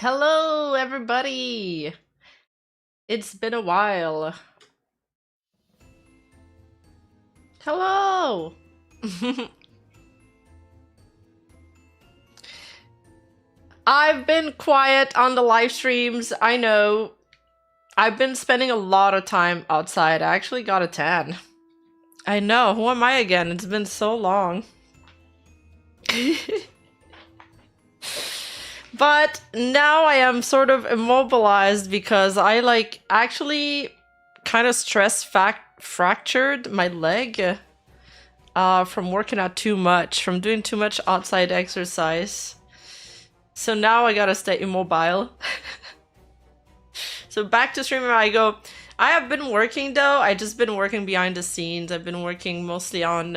Hello, everybody. It's been a while. Hello. I've been quiet on the live streams. I know. I've been spending a lot of time outside. I actually got a tan. I know. Who am I again? It's been so long. But now I am sort of immobilized because I actually kind of fractured my leg from working out too much, from doing too much outside exercise. So now I gotta stay immobile. So back to streaming I go. I have been working though. I just been working behind the scenes. I've been working mostly on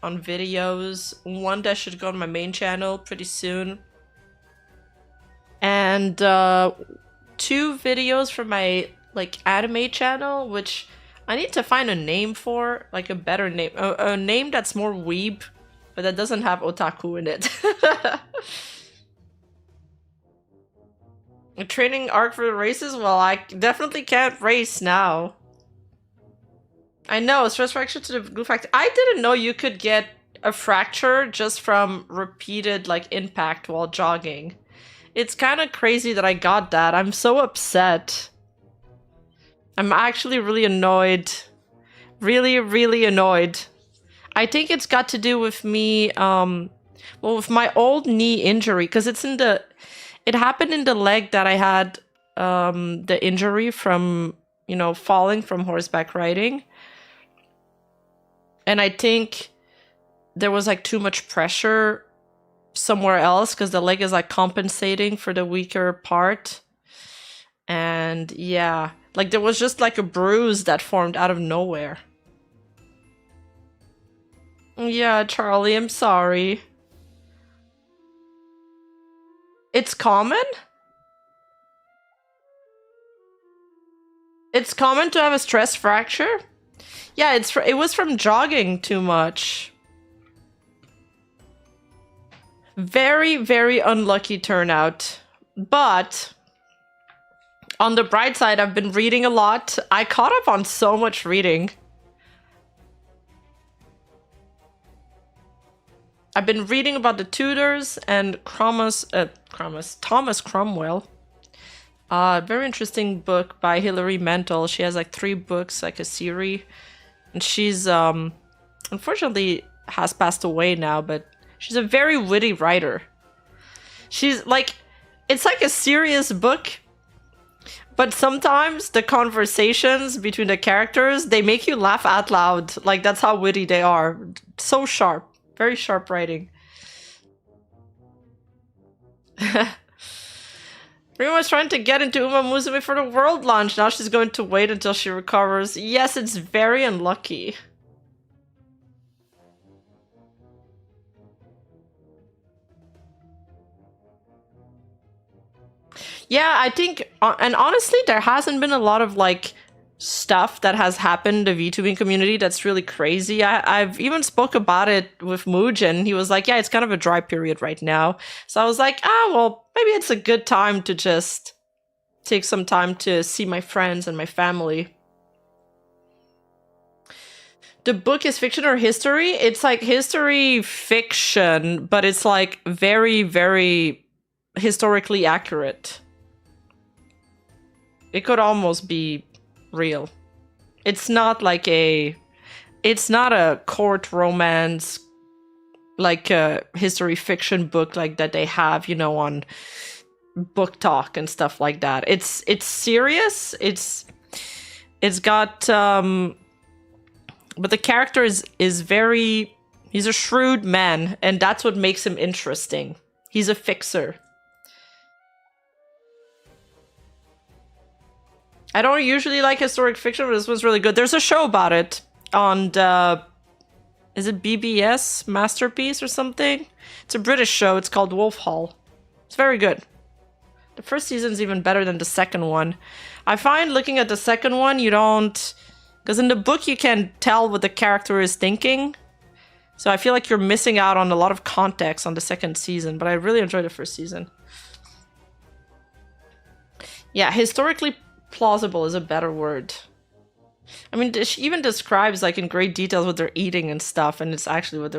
videos. One that should go on my main channel pretty soon. And two videos for my anime channel, which I need to find a name for, like a better name, a name that's more weeb, but that doesn't have otaku in it. A training arc for the races? Well, I definitely can't race now. I know, stress fracture to the glue factor. I didn't know you could get a fracture just from repeated impact while jogging. It's kind of crazy that I got that. I'm so upset. I'm actually really annoyed. Really, really annoyed. I think it's got to do with me, well, with my old knee injury, because it happened in the leg that I had the injury from, falling from horseback riding. And I think there was too much pressure somewhere else because the leg is compensating for the weaker part. And yeah, there was just a bruise that formed out of nowhere. Yeah, Charlie, I'm sorry. It's common? It's common to have a stress fracture? Yeah, it was from jogging too much. Very, very unlucky turnout. But on the bright side, I've been reading a lot. I caught up on so much reading. I've been reading about the Tudors and Thomas Cromwell. Very interesting book by Hilary Mantel. She has 3 books, a series. And she's unfortunately has passed away now, but she's a very witty writer. She's it's a serious book, but sometimes the conversations between the characters, they make you laugh out loud. That's how witty they are. So sharp. Very sharp writing. Rima was trying to get into Uma Musume for the world launch. Now she's going to wait until she recovers. Yes, it's very unlucky. Yeah, I think, and honestly, there hasn't been a lot of stuff that has happened in the VTubing community that's really crazy. I've even spoke about it with Mugen. He was like, yeah, it's kind of a dry period right now. So I was like, well, maybe it's a good time to just take some time to see my friends and my family. The book is fiction or history? It's history fiction, but it's very, very historically accurate. It could almost be real. It's not it's not a court romance a history fiction book that they have, on Book Talk and stuff like that. It's serious. It's got but the character is very, he's a shrewd man, and that's what makes him interesting. He's a fixer. I don't usually like historic fiction, but this one's really good. There's a show about it on is it BBS Masterpiece or something? It's a British show. It's called Wolf Hall. It's very good. The first season's even better than the second one. I find looking at the second one, you don't, because in the book you can tell what the character is thinking. So I feel like you're missing out on a lot of context on the second season, but I really enjoyed the first season. Yeah, historically plausible is a better word. I mean, she even describes like in great details what they're eating and stuff, and it's actually what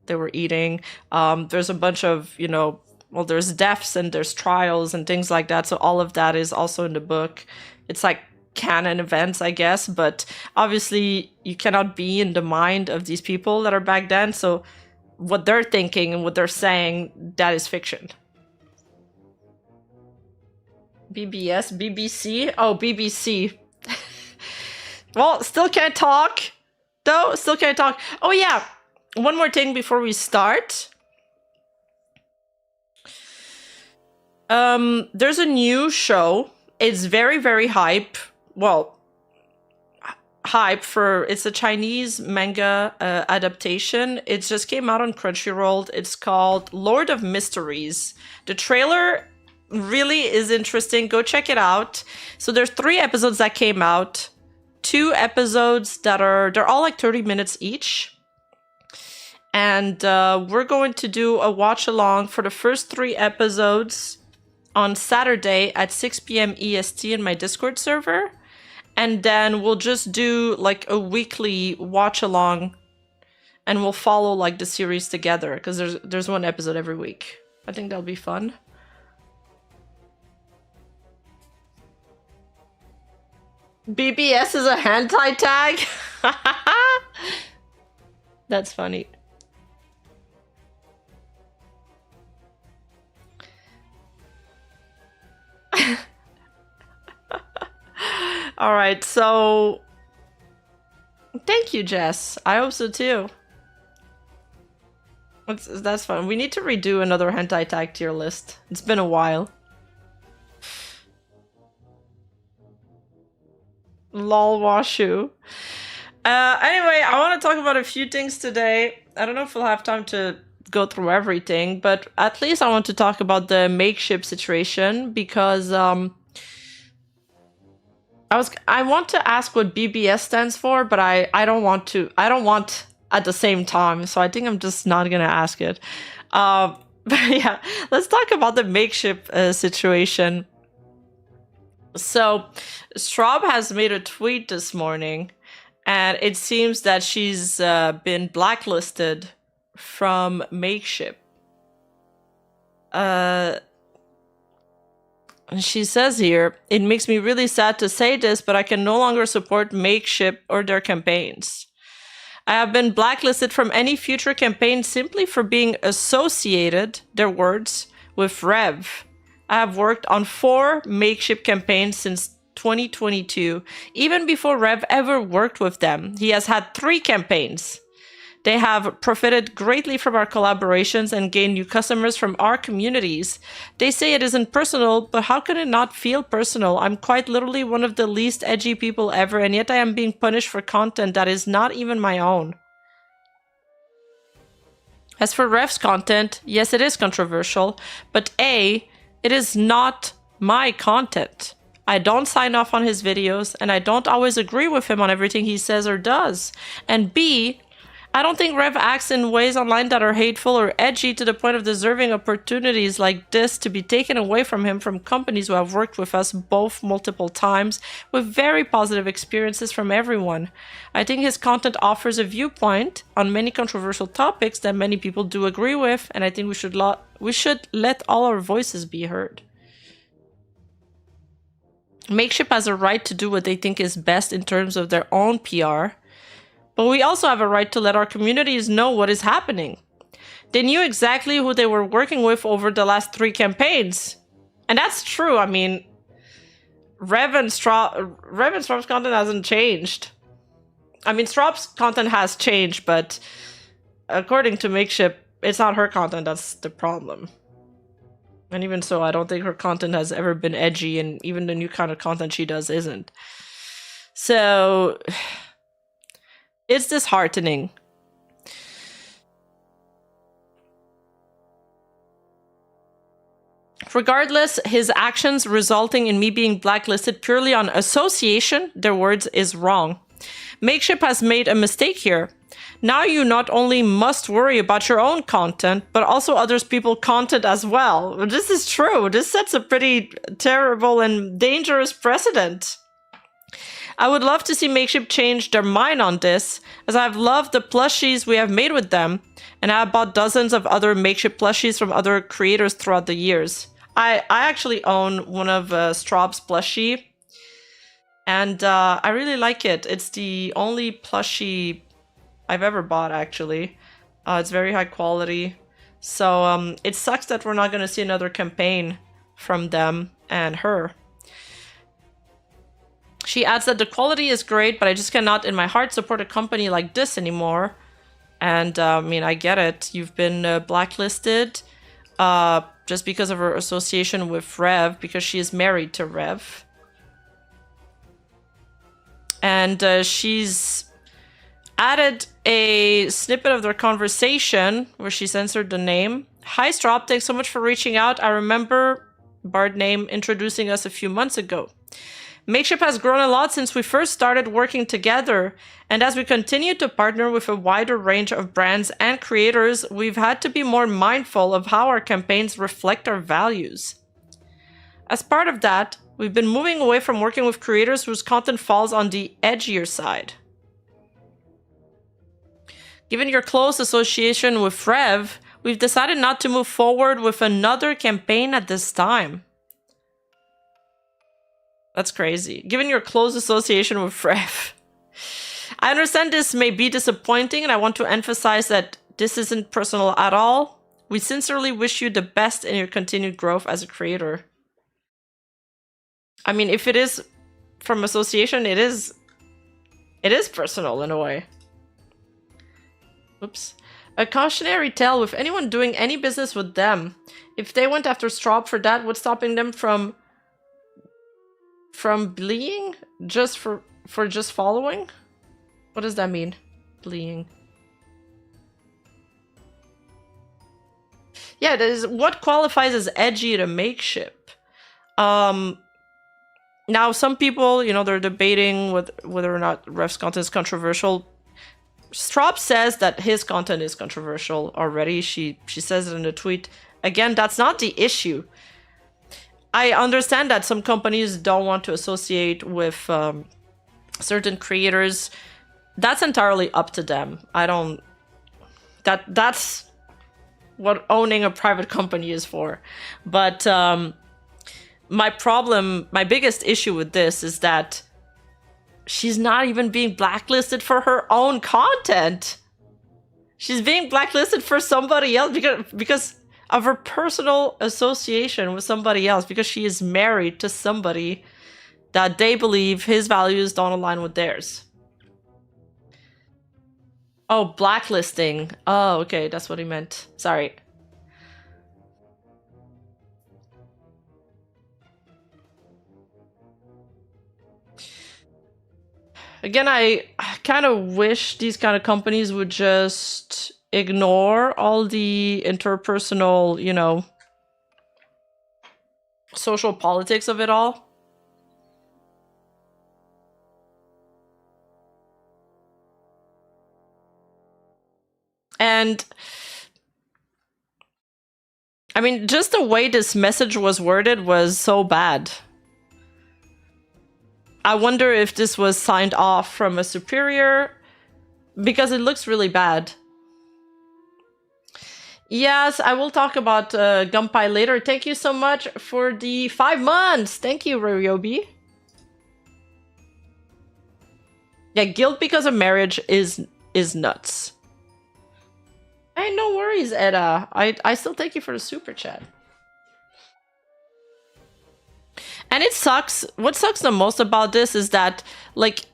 they were eating. There's a bunch of, you know, well, there's deaths and there's trials and things like that. So all of that is also in the book. It's like canon events, I guess, but obviously you cannot be in the mind of these people that are back then. So what they're thinking and what they're saying, that is fiction. BBS, BBC? Oh, BBC. Well, still can't talk. Though, still can't talk. Oh yeah, one more thing before we start. There's a new show. It's very, very hype. Well, hype for, it's a Chinese manga adaptation. It just came out on Crunchyroll. It's called Lord of Mysteries. The trailer really is interesting. Go check it out. So there's 3 episodes that came out. 2 episodes that they're all like 30 minutes each. And we're going to do a watch along for the first 3 episodes on Saturday at 6 p.m. EST in my Discord server. And then we'll just do like a weekly watch along and we'll follow like the series together because there's 1 episode every week. I think that'll be fun. BBS is a hentai tag? That's funny. Alright, so... Thank you, Jess. I hope so too. That's fun. We need to redo another hentai tag tier list. It's been a while. Lol Washu. Anyway, I want to talk about a few things today. I don't know if we'll have time to go through everything, but at least I want to talk about the Makeship situation because I want to ask what BBS stands for, but I don't want at the same time, so I think I'm just not gonna ask it. But yeah, let's talk about the Makeship situation. So, Straub has made a tweet this morning, and it seems that she's been blacklisted from Makeship. And she says here, it makes me really sad to say this, but I can no longer support Makeship or their campaigns. I have been blacklisted from any future campaign simply for being associated, their words, with Rev. I have worked on 4 Makeship campaigns since 2022. Even before Rev ever worked with them, he has had 3 campaigns. They have profited greatly from our collaborations and gained new customers from our communities. They say it isn't personal, but how can it not feel personal? I'm quite literally one of the least edgy people ever, and yet I am being punished for content that is not even my own. As for Rev's content, yes, it is controversial, but A, it is not my content. I don't sign off on his videos, and I don't always agree with him on everything he says or does. And B, I don't think Rev acts in ways online that are hateful or edgy to the point of deserving opportunities like this to be taken away from him from companies who have worked with us both multiple times with very positive experiences from everyone. I think his content offers a viewpoint on many controversial topics that many people do agree with, and I think we should let all our voices be heard. Makeship has a right to do what they think is best in terms of their own PR, but we also have a right to let our communities know what is happening. They knew exactly who they were working with over the last 3 campaigns. And that's true. I mean, Rev and Straub's content hasn't changed. I mean, Straub's content has changed, but according to Makeship, it's not her content that's the problem. And even so, I don't think her content has ever been edgy, and even the new kind of content she does isn't. So it's disheartening. Regardless, his actions resulting in me being blacklisted purely on association, their words, is wrong. Makeship has made a mistake here. Now you not only must worry about your own content, but also others people's content as well. This is true. This sets a pretty terrible and dangerous precedent. I would love to see Makeship change their mind on this, as I've loved the plushies we have made with them, and I have bought dozens of other Makeship plushies from other creators throughout the years. I actually own one of Straub's plushie, and I really like it. It's the only plushie I've ever bought, actually. It's very high quality. So it sucks that we're not going to see another campaign from them and her. She adds that the quality is great, but I just cannot in my heart support a company like this anymore. And I mean, I get it. You've been blacklisted just because of her association with Rev, because she is married to Rev. And she's added a snippet of their conversation where she censored the name. Hi, Straub, thanks so much for reaching out. I remember Bard Name introducing us a few months ago. Makeship has grown a lot since we first started working together, and as we continue to partner with a wider range of brands and creators, we've had to be more mindful of how our campaigns reflect our values. As part of that, we've been moving away from working with creators whose content falls on the edgier side. Given your close association with Rev, we've decided not to move forward with another campaign at this time. That's crazy. Given your close association with Rev. I understand this may be disappointing, and I want to emphasize that this isn't personal at all. We sincerely wish you the best in your continued growth as a creator. I mean, if it is from association, it is personal in a way. Oops. A cautionary tale with anyone doing any business with them. If they went after Straub for that, what's stopping them from bleeing just for just following? What does that mean? Bleeing. Yeah, that is what qualifies as edgy to Makeship. Now some people, you know, they're debating whether or not Rev's content is controversial. Straub says that his content is controversial already. She says it in a tweet. Again, that's not the issue. I understand that some companies don't want to associate with certain creators. That's entirely up to them. I don't... That's what owning a private company is for. But my biggest issue with this is that she's not even being blacklisted for her own content. She's being blacklisted for somebody else because of her personal association with somebody else, because she is married to somebody that they believe his values don't align with theirs. Oh, blacklisting. Oh, okay, that's what he meant. Sorry. Again, I kind of wish these kind of companies would just ignore all the interpersonal, you know, social politics of it all. And I mean, just the way this message was worded was so bad. I wonder if this was signed off from a superior, because it looks really bad. Yes, I will talk about Gumpai later. Thank you so much for the 5 months. Thank you, Ryobi. Yeah, guilt because of marriage is nuts. Hey, no worries, Edda. I still thank you for the super chat. And it sucks. What sucks the most about this is that, like,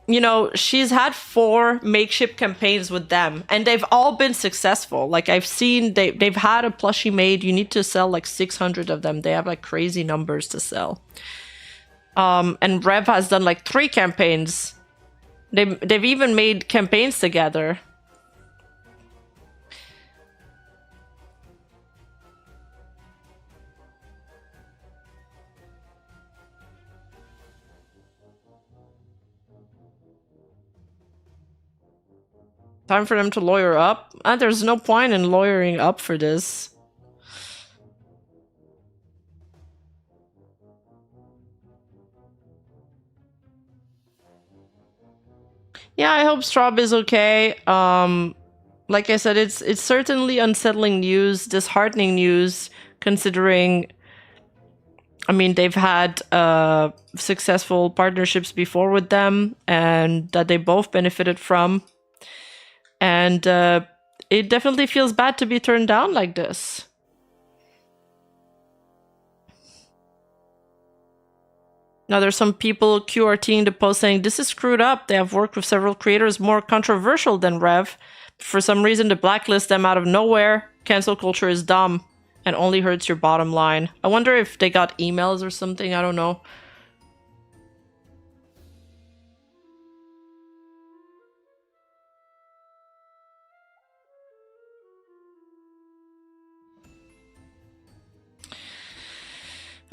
you know, she's had 4 Makeship campaigns with them, and they've all been successful. Like, I've seen they've had a plushie made. You need to sell like 600 of them. They have like crazy numbers to sell. And Rev has done like 3 campaigns. They've even made campaigns together. Time for them to lawyer up? There's no point in lawyering up for this. Yeah, I hope Straub is okay. Like I said, it's certainly unsettling news, disheartening news, considering, I mean, they've had successful partnerships before with them, and that they both benefited from. And it definitely feels bad to be turned down like this. Now there's some people QRTing the post saying, this is screwed up. They have worked with several creators more controversial than Rev. For some reason, to blacklist them out of nowhere. Cancel culture is dumb and only hurts your bottom line. I wonder if they got emails or something. I don't know.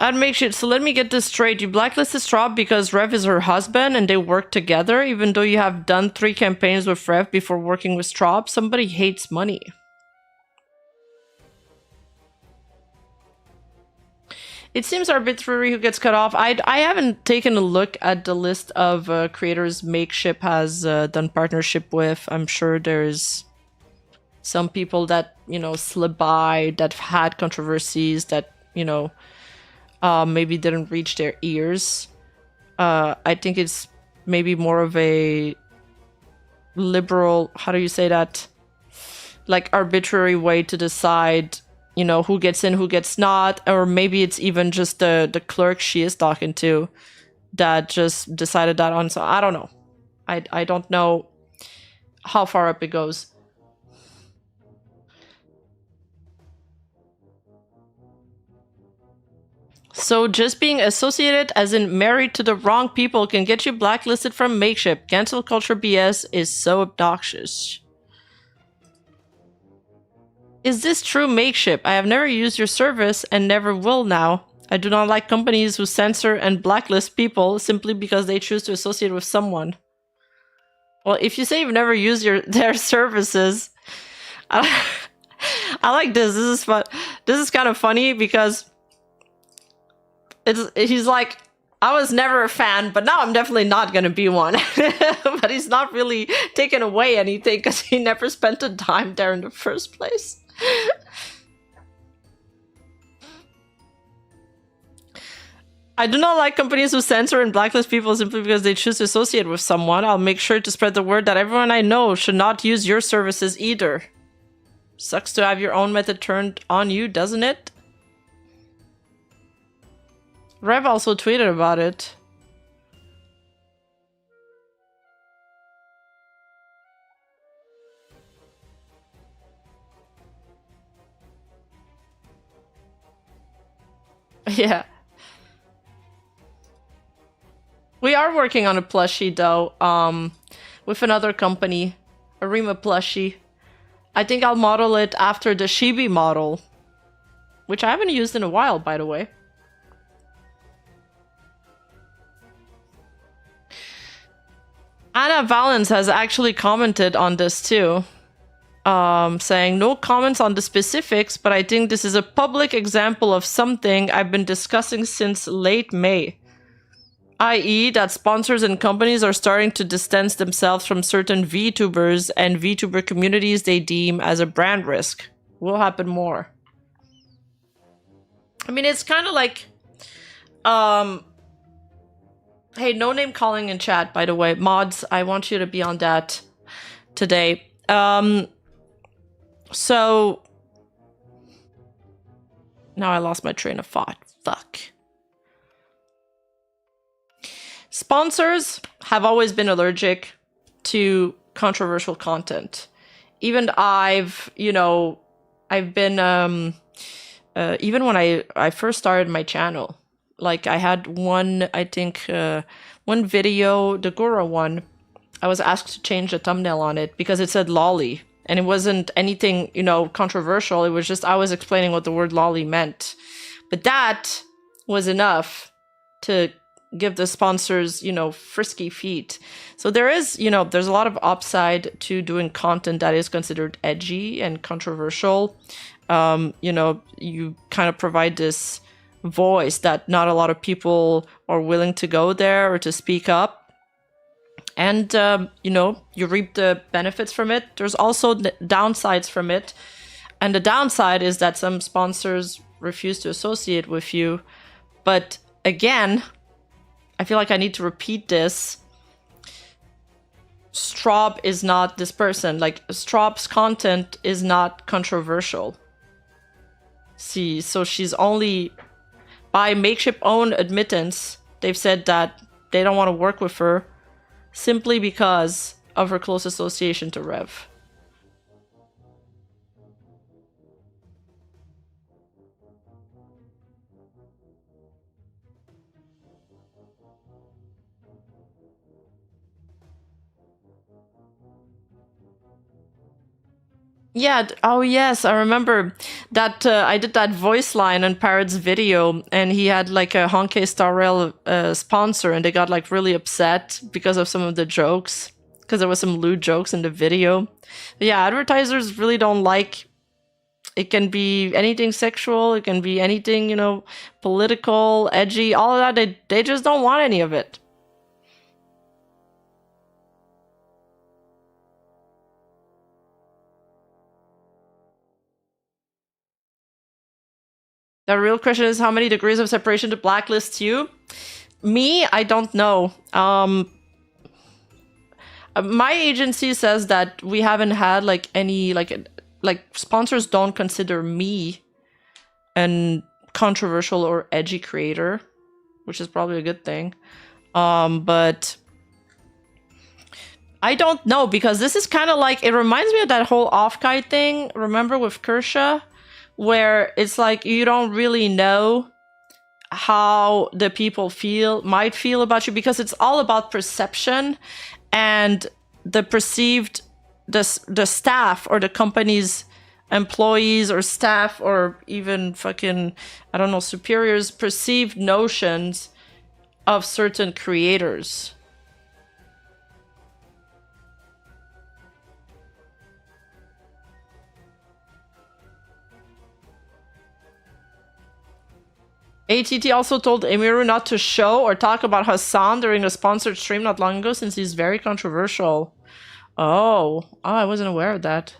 At Makeship, so let me get this straight. You blacklisted Straub because Rev is her husband and they work together, even though you have done 3 campaigns with Rev before working with Straub? Somebody hates money. It seems arbitrary who gets cut off. I haven't taken a look at the list of creators Makeship has done partnership with. I'm sure there's some people that, you know, slip by, that had controversies, that, you know, maybe didn't reach their ears. I think it's maybe more of a liberal, how do you say that? Like arbitrary way to decide, you know, who gets in, who gets not. Or maybe it's even just the clerk she is talking to that just decided that on. So I don't know. I don't know how far up it goes. So just being associated, as in married to the wrong people, can get you blacklisted from Makeship. Cancel culture BS is so obnoxious. Is this true, Makeship? I have never used your service and never will now. I do not like companies who censor and blacklist people simply because they choose to associate with someone. Well, if you say you've never used their services, I like this. This is fun. This is kind of funny because he's like, I was never a fan, but now I'm definitely not going to be one. But he's not really taking away anything because he never spent a dime there in the first place. I do not like companies who censor and blacklist people simply because they choose to associate with someone. I'll make sure to spread the word that everyone I know should not use your services either. Sucks to have your own method turned on you, doesn't it? Rev also tweeted about it. Yeah. We are working on a plushie though, with another company, a Rima plushie. I think I'll model it after the Shibi model, which I haven't used in a while, by the way. Anna Valens has actually commented on this too, saying, no comments on the specifics, but I think this is a public example of something I've been discussing since late May. I.e. that sponsors and companies are starting to distance themselves from certain VTubers and VTuber communities they deem as a brand risk. Will happen more. I mean, it's kind of like, hey, no name calling in chat, by the way. Mods, I want you to be on that today. So now I lost my train of thought. Fuck. Sponsors have always been allergic to controversial content. Even I've been, even when I first started my channel, like I had one video, the Gura one, I was asked to change the thumbnail on it because it said lolly. And it wasn't anything, controversial. It was just I was explaining what the word lolly meant. But that was enough to give the sponsors, frisky feet. So there is, there's a lot of upside to doing content that is considered edgy and controversial. You kind of provide this voice that not a lot of people are willing to go there or to speak up. And, you reap the benefits from it. There's also the downsides from it. And the downside is that some sponsors refuse to associate with you. But again, I feel like I need to repeat this. Straub is not this person. Like, Straub's content is not controversial. See, so she's only, by Makeship own admittance, they've said that they don't want to work with her simply because of her close association to Rev. Yeah, oh yes, I remember that I did that voice line on Parrot's video, and he had like a Honkai Star Rail sponsor, and they got like really upset because of some of the jokes, because there was some lewd jokes in the video. But yeah, advertisers really don't like, it can be anything sexual, it can be anything, political, edgy, all of that, they just don't want any of it. The real question is how many degrees of separation to blacklist you? Me, I don't know. My agency says that we haven't had like any like sponsors don't consider me an controversial or edgy creator, which is probably a good thing. But I don't know, because this is kind of like, it reminds me of that whole off-guide thing. Remember with Kersha? Where it's like you don't really know how the people might feel about you, because it's all about perception and the perceived, the staff or the company's employees or staff or even fucking, I don't know, superiors' perceived notions of certain creators. ATT also told Emiru not to show or talk about Hassan during a sponsored stream not long ago, since he's very controversial. Oh, I wasn't aware of that.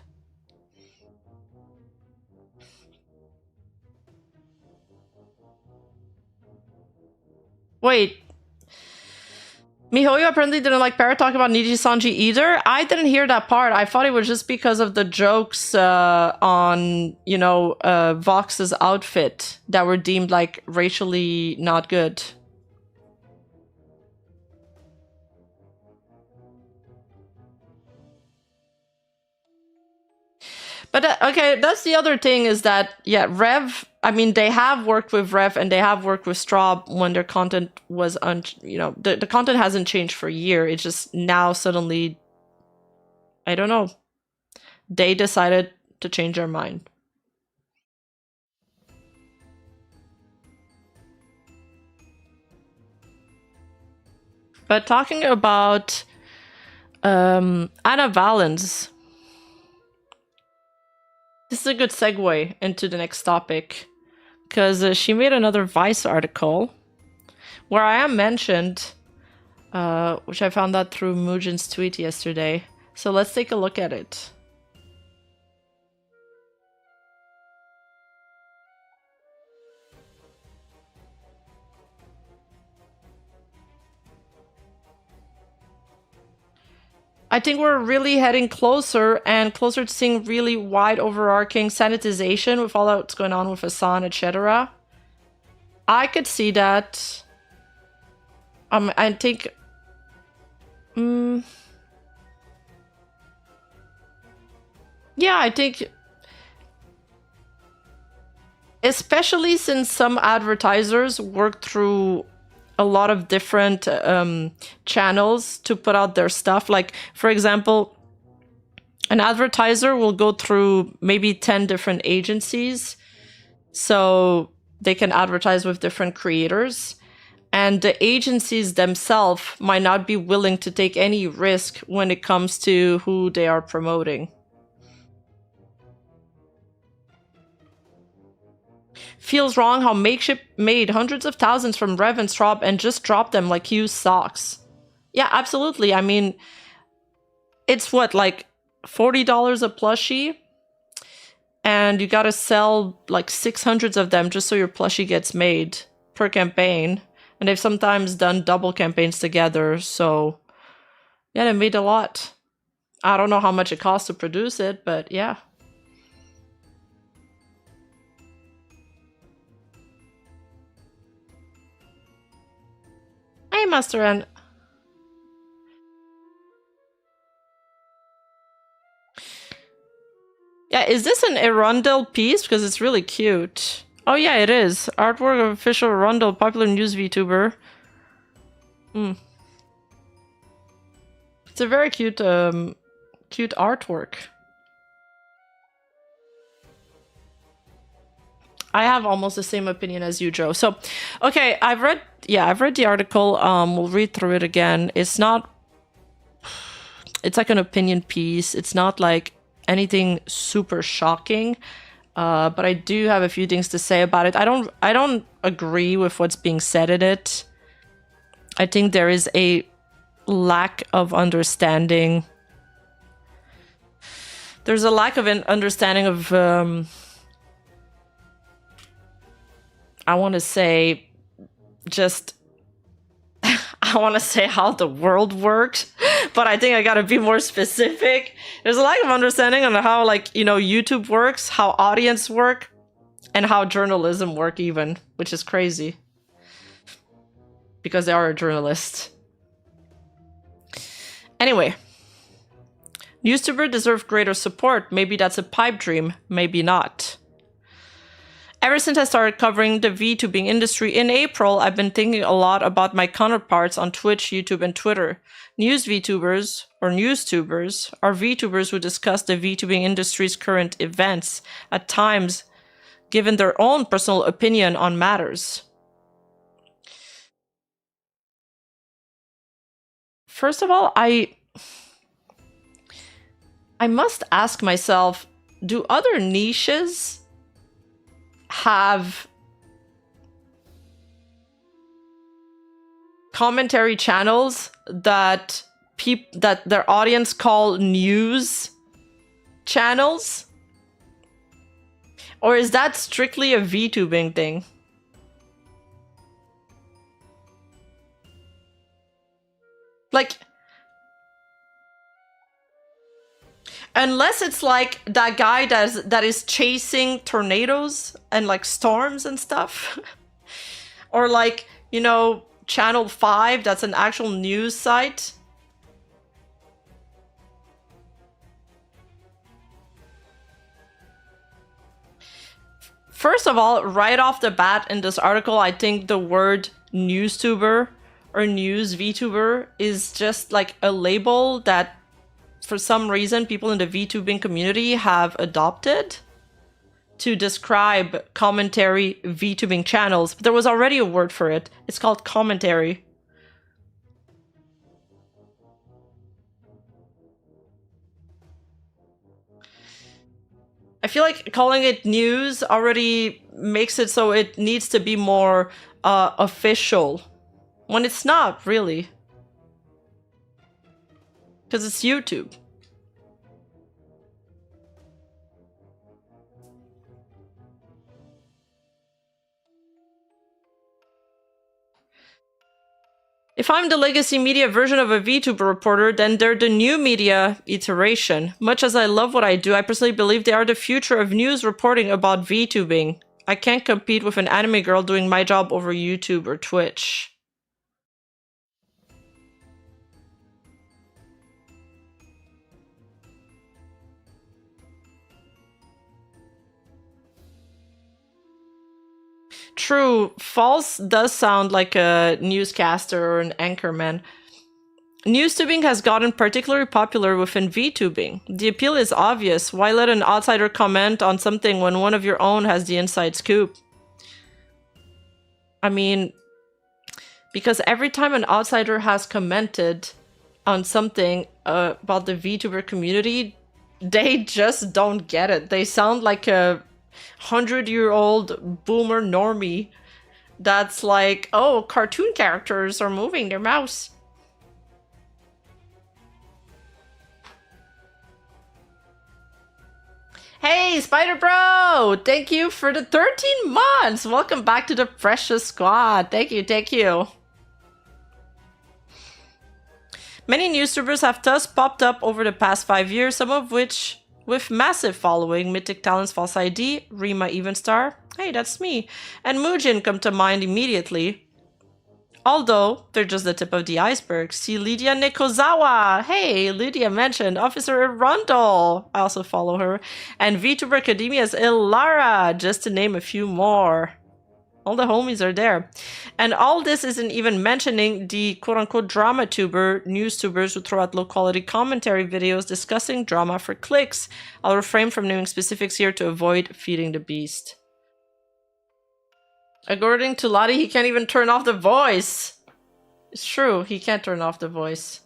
Wait. Mihoyo apparently didn't like Parrot talk about Niji Sanji either. I didn't hear that part. I thought it was just because of the jokes on, Vox's outfit that were deemed like racially not good. But okay, that's the other thing, is that, yeah, Rev, I mean, they have worked with Rev and they have worked with Straub when their content was, the content hasn't changed for a year. It's just now suddenly, I don't know, they decided to change their mind. But talking about Anna Valens, this is a good segue into the next topic, because she made another Vice article where I am mentioned, which I found out through Mugen's tweet yesterday. So let's take a look at it. I think we're really heading closer and closer to seeing really wide overarching sanitization with all that's going on with Hassan, etc. I could see that. I think... yeah, I think... especially since some advertisers work through a lot of different channels to put out their stuff. Like, for example, an advertiser will go through maybe 10 different agencies, so they can advertise with different creators. And the agencies themselves might not be willing to take any risk when it comes to who they are promoting. Feels wrong how Makeship made hundreds of thousands from Rev and Straub and just dropped them like used socks. Yeah, absolutely. I mean, it's what, like $40 a plushie? And you gotta sell like 600 of them just so your plushie gets made per campaign. And they've sometimes done double campaigns together, so yeah, they made a lot. I don't know how much it costs to produce it, but yeah. Hey, Master N. Yeah, is this an Arundel piece? Because it's really cute. Oh yeah, it is. Artwork of official Arundel, popular news VTuber. It's a very cute, cute artwork. I have almost the same opinion as you, Joe. So, okay, I've read the article. We'll read through it again. It's not. It's like an opinion piece. It's not like anything super shocking, but I do have a few things to say about it. I don't agree with what's being said in it. I think there is a lack of understanding. There's a lack of an understanding of, I want to say, just, I want to say how the world works, but I think I gotta be more specific. There's a lack of understanding on how, like, you know, YouTube works, how audience work, and how journalism work even, which is crazy. Because they are a journalist. Anyway. NewsTuber deserve greater support. Maybe that's a pipe dream, maybe not. Ever since I started covering the VTubing industry in April, I've been thinking a lot about my counterparts on Twitch, YouTube, and Twitter. News VTubers, or NewsTubers, are VTubers who discuss the VTubing industry's current events, at times given their own personal opinion on matters. First of all, I must ask myself, do other niches have commentary channels that their audience call news channels? Or is that strictly a VTubing thing? Like, unless it's like that guy that is chasing tornadoes and like storms and stuff. Or like, you know, Channel 5, that's an actual news site. First of all, right off the bat in this article, I think the word NewsTuber or news VTuber is just like a label that for some reason people in the VTubing community have adopted to describe commentary VTubing channels. But there was already a word for it. It's called commentary. I feel like calling it news already makes it so it needs to be more official, when it's not really. Because it's YouTube. If I'm the legacy media version of a VTuber reporter, then they're the new media iteration. Much as I love what I do, I personally believe they are the future of news reporting about VTubing. I can't compete with an anime girl doing my job over YouTube or Twitch. True, False does sound like a newscaster or an anchorman. NewsTubing has gotten particularly popular within VTubing. The appeal is obvious. Why let an outsider comment on something when one of your own has the inside scoop? I mean, Because every time an outsider has commented on something about the VTuber community, they just don't get it. They sound like a 100-year-old boomer normie that's like, oh, cartoon characters are moving their mouse. Hey, Spider Bro! Thank you for the 13 months! Welcome back to the Precious Squad. Thank you, thank you. Many newstubers have thus popped up over the past 5 years, some of which with massive following. Mythic Talents False ID, Rima Evenstar, hey, that's me, and Mujin come to mind immediately. Although, they're just the tip of the iceberg. See Lydia Nikozawa! Hey, Lydia mentioned Officer Irundle! I also follow her. And VTuber Academia's Ilara, just to name a few more. All the homies are there. And all this isn't even mentioning the quote-unquote drama tuber, news tubers who throw out low-quality commentary videos discussing drama for clicks. I'll refrain from naming specifics here to avoid feeding the beast. According to Lottie, he can't even turn off the voice. It's true, he can't turn off the voice.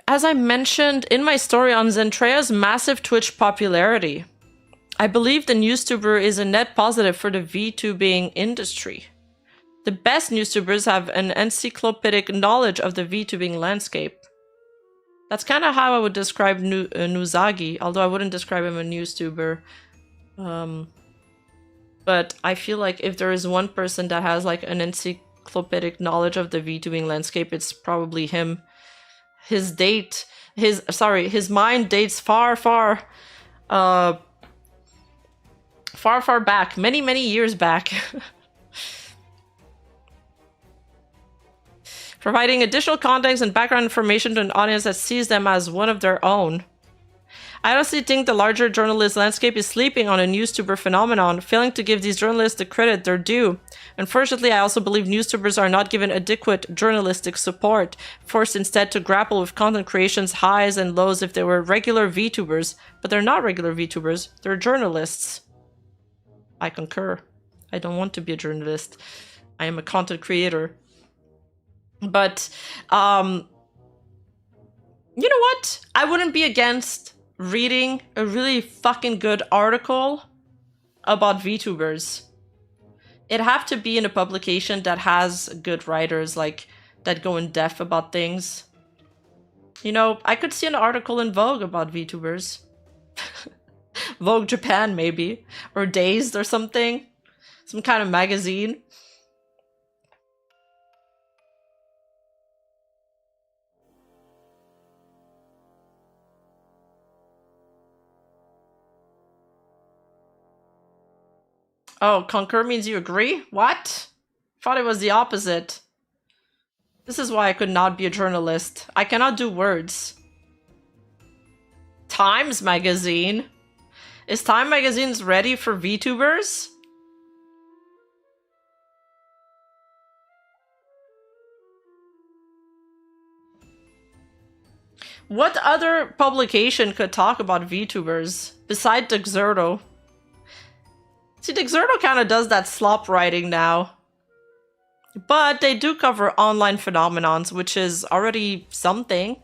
As I mentioned in my story on Zentrea's massive Twitch popularity, I believe the newstuber is a net positive for the VTubing industry. The best newstubers have an encyclopedic knowledge of the VTubing landscape. That's kind of how I would describe Nuzagi, although I wouldn't describe him a newstuber. But I feel like if there is one person that has like an encyclopedic knowledge of the VTubing landscape, it's probably him. His mind dates far back, many years back. Providing additional context and background information to an audience that sees them as one of their own. I honestly think the larger journalist landscape is sleeping on a newstuber phenomenon, failing to give these journalists the credit they're due. Unfortunately, I also believe newstubers are not given adequate journalistic support, forced instead to grapple with content creation's highs and lows if they were regular VTubers. But they're not regular VTubers, they're journalists. I concur. I don't want to be a journalist. I am a content creator. But, you know what? I wouldn't be against reading a really fucking good article about VTubers. It'd have to be in a publication that has good writers, like, that go in depth about things. You know, I could see an article in Vogue about VTubers. Vogue Japan, maybe. Or Dazed or something. Some kind of magazine. Oh, concur means you agree? What? Thought it was the opposite. This is why I could not be a journalist. I cannot do words. Times Magazine? Is Time Magazine's ready for VTubers? What other publication could talk about VTubers besides Dexerto? See, Dexerto kind of does that slop writing now. But they do cover online phenomenons, which is already something.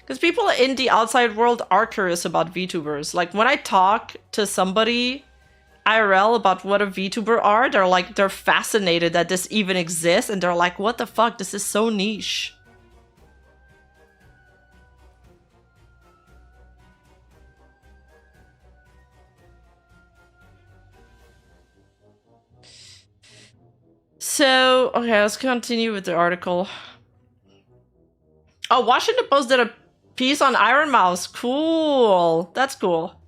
Because people in the outside world are curious about VTubers. Like, when I talk to somebody IRL about what a VTuber are, they're fascinated that this even exists, and they're like, what the fuck, this is so niche. So, okay, let's continue with the article. Oh, Washington Post did a piece on Iron Mouse. Cool. That's cool.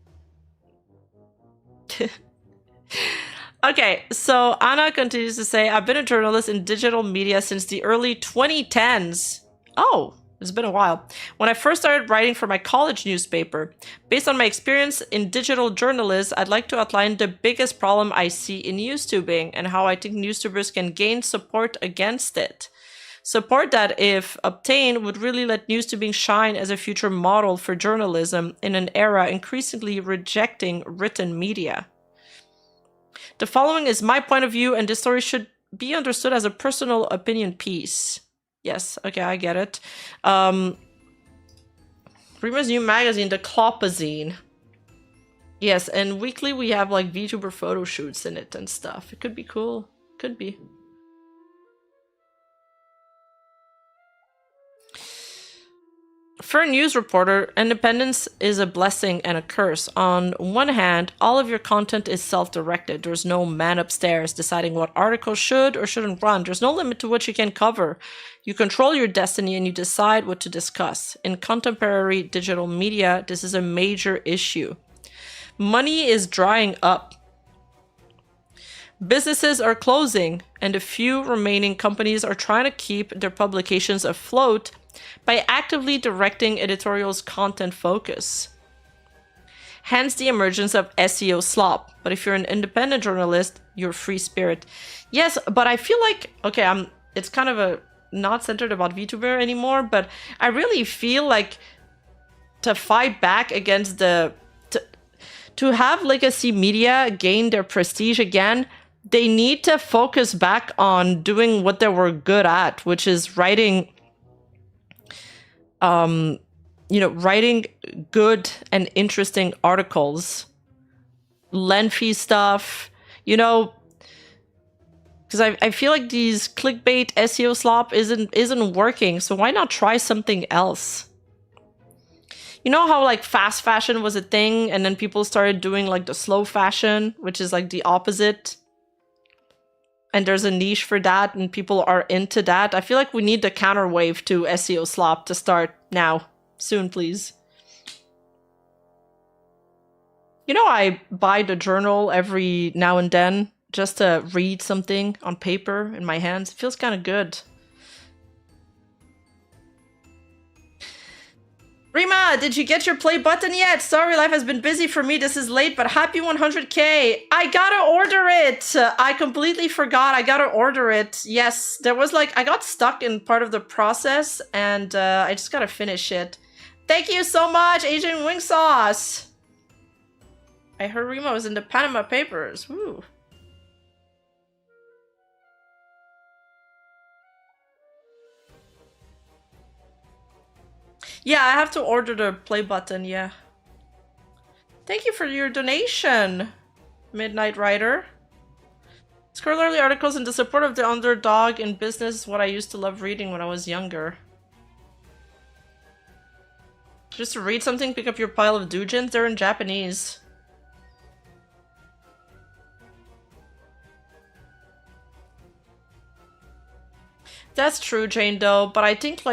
Okay, so Anna continues to say, I've been a journalist in digital media since the early 2010s. Oh, It's been a while. When I first started writing for my college newspaper, based on my experience in digital journalism, I'd like to outline the biggest problem I see in newstubing and how I think newstubers can gain support against it. Support that, if obtained, would really let newstubing shine as a future model for journalism in an era increasingly rejecting written media. The following is my point of view, and this story should be understood as a personal opinion piece. Yes, okay, I get it. Rima's new magazine, the Clopazine. Yes, and weekly we have like VTuber photo shoots in it and stuff. It could be cool. Could be. For a news reporter, independence is a blessing and a curse. On one hand, all of your content is self-directed. There's no man upstairs deciding what articles should or shouldn't run. There's no limit to what you can cover. You control your destiny and you decide what to discuss. In contemporary digital media, this is a major issue. Money is drying up. Businesses are closing, and the few remaining companies are trying to keep their publications afloat by actively directing editorial's content focus. Hence the emergence of SEO slop. But if you're an independent journalist, you're free spirit. Yes, but I feel like, okay, it's kind of a not centered about VTuber anymore, but I really feel like to fight back against to have legacy media gain their prestige again, they need to focus back on doing what they were good at, which is writing writing good and interesting articles, lengthy stuff, because I feel like these clickbait SEO slop isn't working. So why not try something else? You know how like fast fashion was a thing, and then people started doing like the slow fashion, which is like the opposite. And there's a niche for that, and people are into that. I feel like we need the counterwave to SEO slop to start now. Soon, please. I buy the journal every now and then just to read something on paper in my hands. It feels kind of good. Rima, did you get your play button yet? Sorry, life has been busy for me. This is late, but happy 100K. I gotta order it. I completely forgot. I gotta order it. Yes, there was I got stuck in part of the process, and I just gotta finish it. Thank you so much, Asian Wing Sauce. I heard Rima was in the Panama Papers. Woo. Yeah, I have to order the play button, yeah. Thank you for your donation, Midnight Rider. Scholarly articles in the support of the underdog in business is what I used to love reading when I was younger. Just to read something, pick up your pile of doujins. They're in Japanese. That's true, Jane Doe, but I think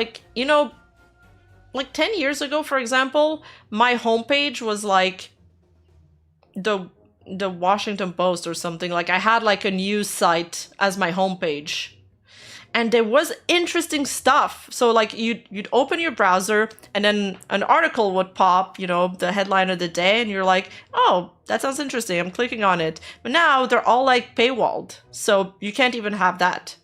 10 years ago, for example, my homepage was like the Washington Post or something. I had a news site as my homepage. And there was interesting stuff. So you'd open your browser and then an article would pop, the headline of the day, and you're like, oh, that sounds interesting. I'm clicking on it. But now they're all paywalled. So you can't even have that.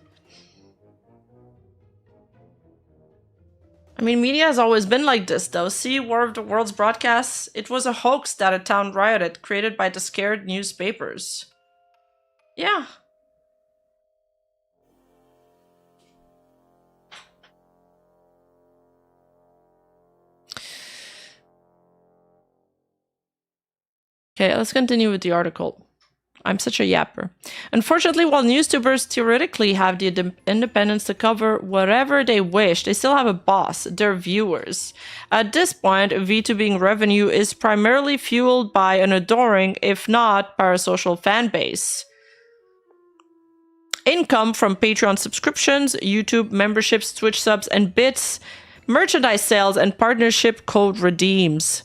I mean, media has always been like this, though. See War of the Worlds broadcasts? It was a hoax that a town rioted, created by the scared newspapers. Yeah. Okay, let's continue with the article. I'm such a yapper. Unfortunately, while newstubers theoretically have the independence to cover whatever they wish, they still have a boss, their viewers. At this point, VTubing revenue is primarily fueled by an adoring, if not parasocial fan base. Income from Patreon subscriptions, YouTube memberships, Twitch subs, and bits, merchandise sales, and partnership code redeems.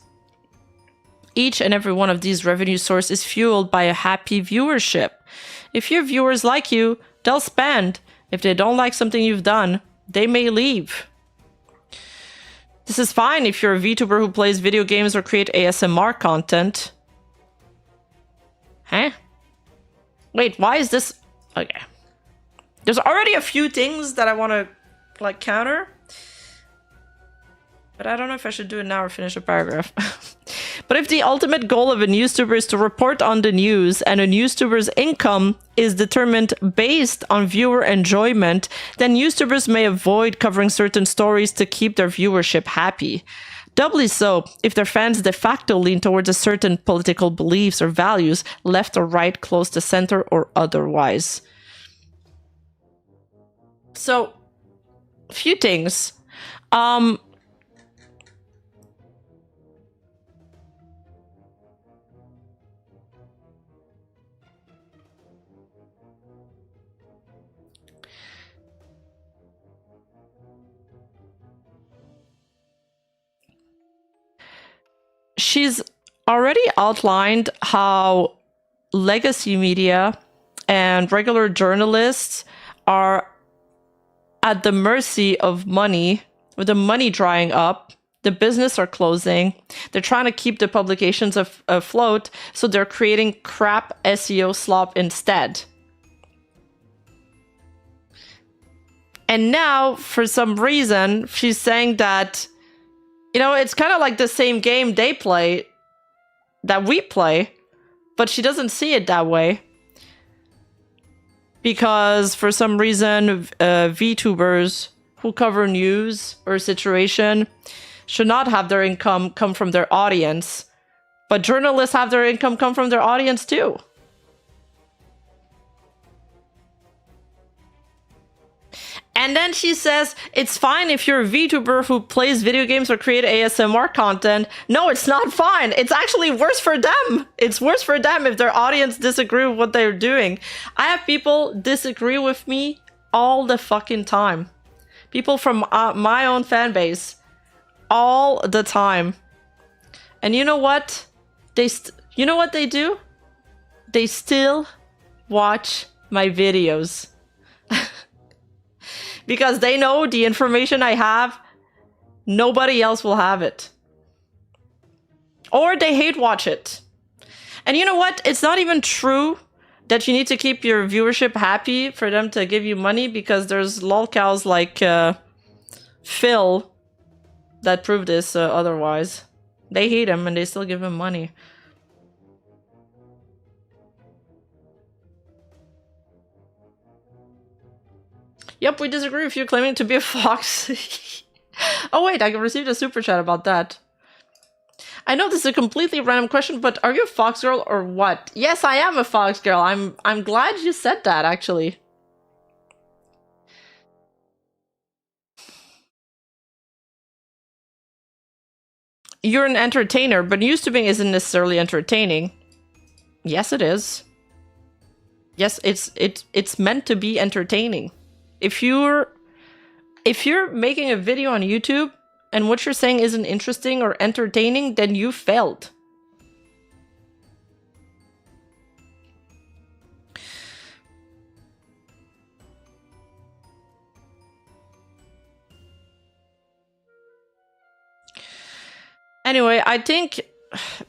Each and every one of these revenue sources is fueled by a happy viewership. If your viewers like you, they'll spend. If they don't like something you've done, they may leave. This is fine if you're a VTuber who plays video games or create ASMR content. Huh? Wait, why is this... Okay. There's already a few things that I want to, like, counter. But I don't know if I should do it now or finish a paragraph. But if the ultimate goal of a newstuber is to report on the news and a newstuber's income is determined based on viewer enjoyment, then newstubers may avoid covering certain stories to keep their viewership happy. Doubly so if their fans de facto lean towards a certain political beliefs or values, left or right, close to center, or otherwise. So, a few things. She's already outlined how legacy media and regular journalists are at the mercy of money, with the money drying up, the business are closing, they're trying to keep the publications afloat, so they're creating crap SEO slop instead. And now, for some reason, she's saying that, you know, it's kind of like the same game they play, that we play, but she doesn't see it that way. Because for some reason, VTubers who cover news or situation should not have their income come from their audience. But journalists have their income come from their audience too. And then she says, it's fine if you're a VTuber who plays video games or create ASMR content. No, it's not fine. It's actually worse for them. It's worse for them if their audience disagree with what they're doing. I have people disagree with me all the fucking time. People from my own fan base. All the time. And you know what? You know what they do? They still watch my videos. Because they know the information I have, nobody else will have it. Or they hate watch it. And you know what? It's not even true that you need to keep your viewership happy for them to give you money, because there's lolcows like Phil that prove this otherwise. They hate him and they still give him money. Yep, we disagree with you claiming to be a fox. Oh wait, I received a super chat about that. I know this is a completely random question, but are you a fox girl or what? Yes, I am a fox girl. I'm glad you said that, actually. You're an entertainer, but YouTubing isn't necessarily entertaining. Yes, it is. Yes, it's meant to be entertaining. If you're making a video on YouTube and what you're saying isn't interesting or entertaining, then you failed. Anyway, I think...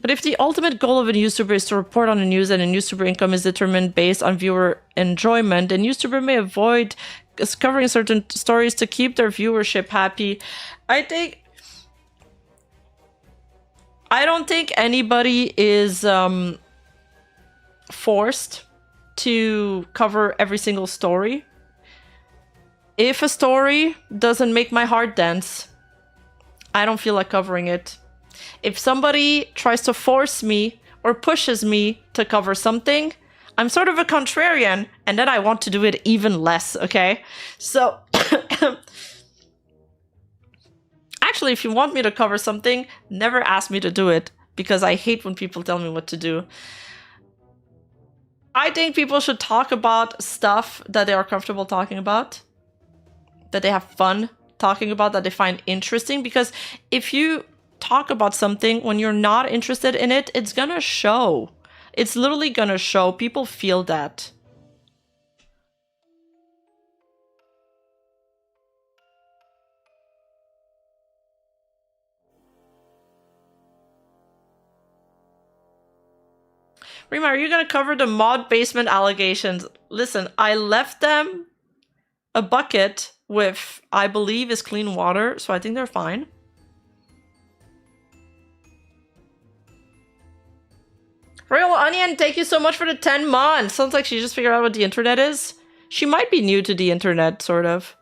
But if the ultimate goal of a newstuber is to report on the news and a newstuber income is determined based on viewer enjoyment, then newstuber may avoid covering certain stories to keep their viewership happy. I don't think anybody is forced to cover every single story. If a story doesn't make my heart dance, I don't feel like covering it. If somebody tries to force me or pushes me to cover something, I'm sort of a contrarian, and then I want to do it even less, okay? So, actually, if you want me to cover something, never ask me to do it, because I hate when people tell me what to do. I think people should talk about stuff that they are comfortable talking about, that they have fun talking about, that they find interesting, because if you talk about something when you're not interested in it, it's gonna show. It's literally gonna show. People feel that. Rima, are you gonna cover the mod basement allegations? Listen, I left them a bucket with, I believe, is clean water, so I think they're fine. Real Onion, thank you so much for the 10 months. Sounds like she just figured out what the internet is. She might be new to the internet, sort of.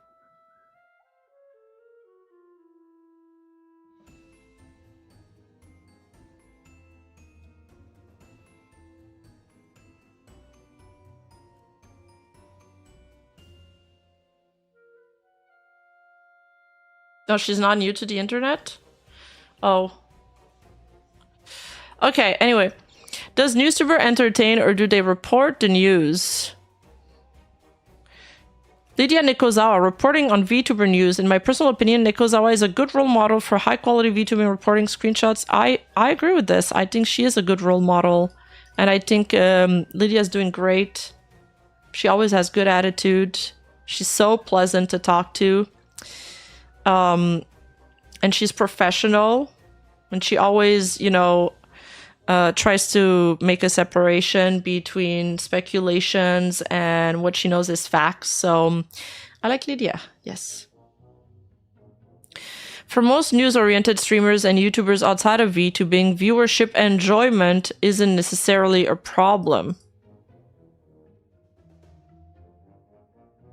No, she's not new to the internet? Oh. Okay, anyway. Does NewsTuber entertain or do they report the news? Lydia Nikozawa, reporting on VTuber news. In my personal opinion, Nikozawa is a good role model for high-quality VTubing reporting screenshots. I agree with this. I think she is a good role model. And I think Lydia's doing great. She always has good attitude. She's so pleasant to talk to. And she's professional. And she always, you know, tries to make a separation between speculations and what she knows is facts. So I like Lydia, yes. For most news-oriented streamers and YouTubers outside of VTubing, viewership enjoyment isn't necessarily a problem.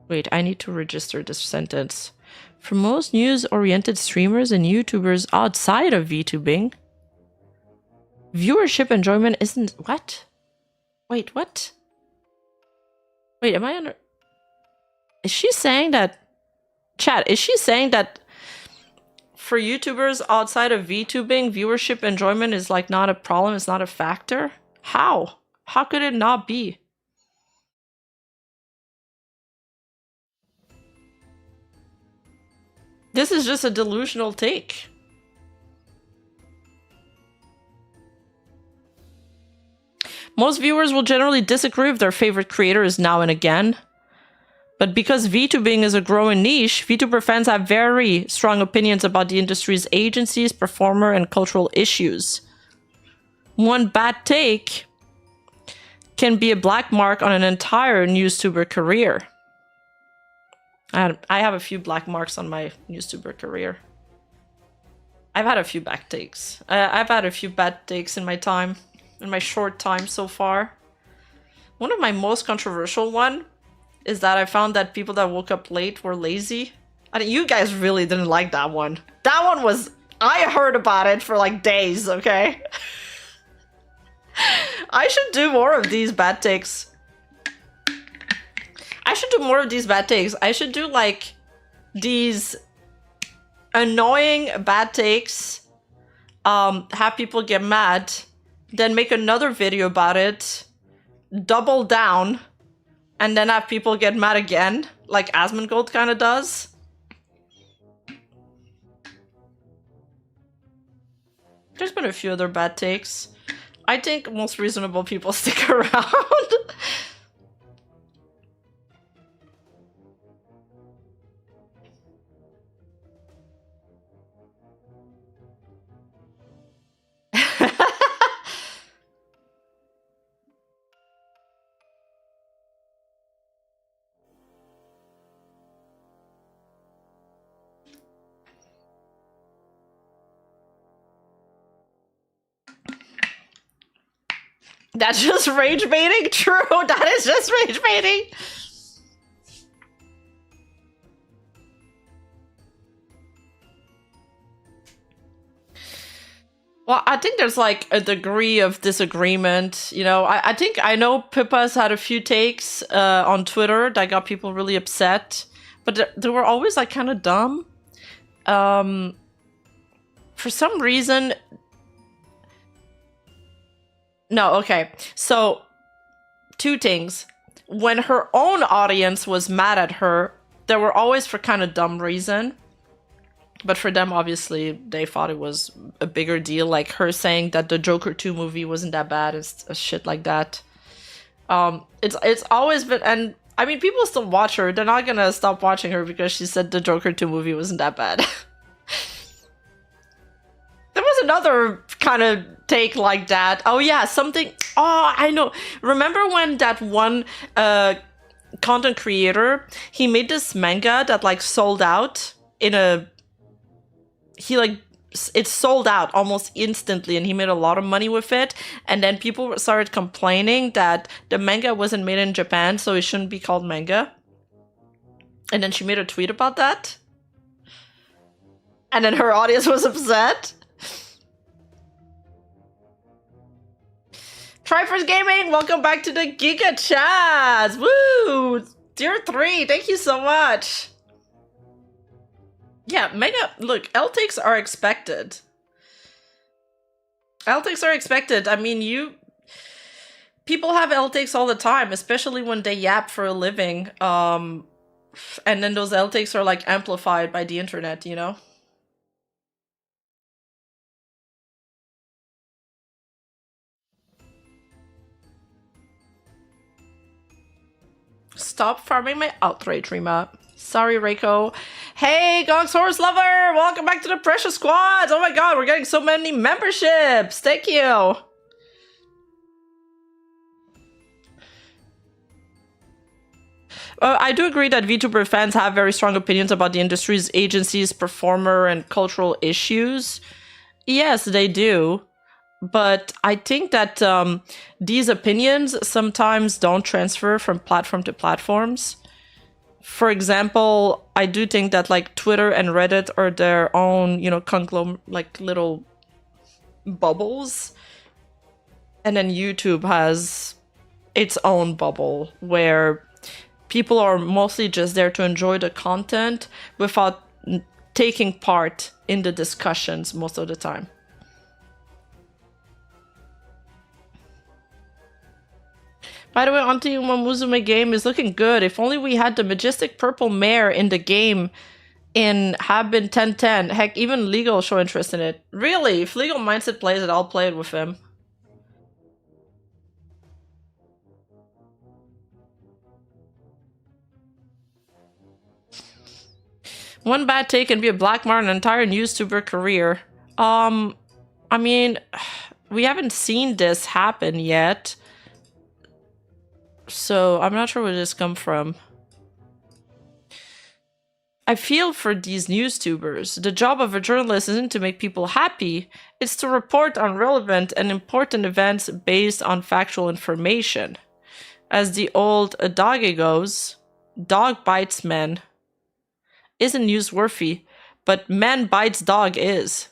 Wait, I need to register this sentence. For most news-oriented streamers and YouTubers outside of VTubing, viewership enjoyment isn't... What? Wait, what? Wait, am I under... Is she saying that... Chat, is she saying that for YouTubers outside of VTubing, viewership enjoyment is like not a problem, it's not a factor? How? How could it not be? This is just a delusional take. Most viewers will generally disagree with their favorite creators now and again. But because VTubing is a growing niche, VTuber fans have very strong opinions about the industry's agencies, performer, and cultural issues. One bad take can be a black mark on an entire NewsTuber career. I have a few black marks on my NewsTuber career. I've had a few back takes. I've had a few bad takes in my time. In my short time so far. One of my most controversial one is that I found that people that woke up late were lazy. I mean, you guys really didn't like that one. That one was... I heard about it for like days, okay? I should do more of these bad takes. I should do more of these bad takes. I should do like these annoying bad takes. Have people get mad. Then make another video about it, double down, and then have people get mad again, like Asmongold kind of does. There's been a few other bad takes. I think most reasonable people stick around. That's just rage baiting? True, that is just rage baiting. Well, I think there's like a degree of disagreement, you know. I think I know Pippa's had a few takes on Twitter that got people really upset, but they were always like kind of dumb. For some reason... No, okay. So, two things. When her own audience was mad at her, they were always for kind of dumb reason. But for them, obviously, they thought it was a bigger deal. Like her saying that the Joker 2 movie wasn't that bad and shit like that. It's always been... And, I mean, people still watch her. They're not gonna stop watching her because she said the Joker 2 movie wasn't that bad. There wasn't another kind of take like that. Oh yeah, something. Oh, I know. Remember when that one content creator, he made this manga that like sold out in a. He like it sold out almost instantly, and he made a lot of money with it. And then people started complaining that the manga wasn't made in Japan, so it shouldn't be called manga. And then she made a tweet about that. And then her audience was upset. Trifers Gaming, welcome back to the Giga Chats. Woo! Tier 3, thank you so much. Yeah, mega. Look, L-takes are expected. L-takes are expected. I mean, people have L-takes all the time, especially when they yap for a living. And then those L-takes are like amplified by the internet, you know? Stop farming my outrage, Rima. Sorry, Reiko. Hey, Gong's Horse Lover! Welcome back to the Precious Squads! Oh my god, we're getting so many memberships! Thank you! I do agree that VTuber fans have very strong opinions about the industry's agencies, performer, and cultural issues. Yes, they do. But I think that these opinions sometimes don't transfer from platform to platforms. For example, I do think that like Twitter and Reddit are their own, you know, like little bubbles. And then YouTube has its own bubble where people are mostly just there to enjoy the content without taking part in the discussions most of the time. By the way, Auntie Umamuzume game is looking good. If only we had the majestic purple mare in the game in Have Been 1010. Heck, even Legal show interest in it. Really? If Legal Mindset plays it, I'll play it with him. One bad take can be a black mark on an entire newstuber career. I mean, we haven't seen this happen yet. So I'm not sure where this come from. I feel for these newstubers. The job of a journalist isn't to make people happy, it's to report on relevant and important events based on factual information. As the old adage goes, dog bites man. Isn't newsworthy, but man bites dog is.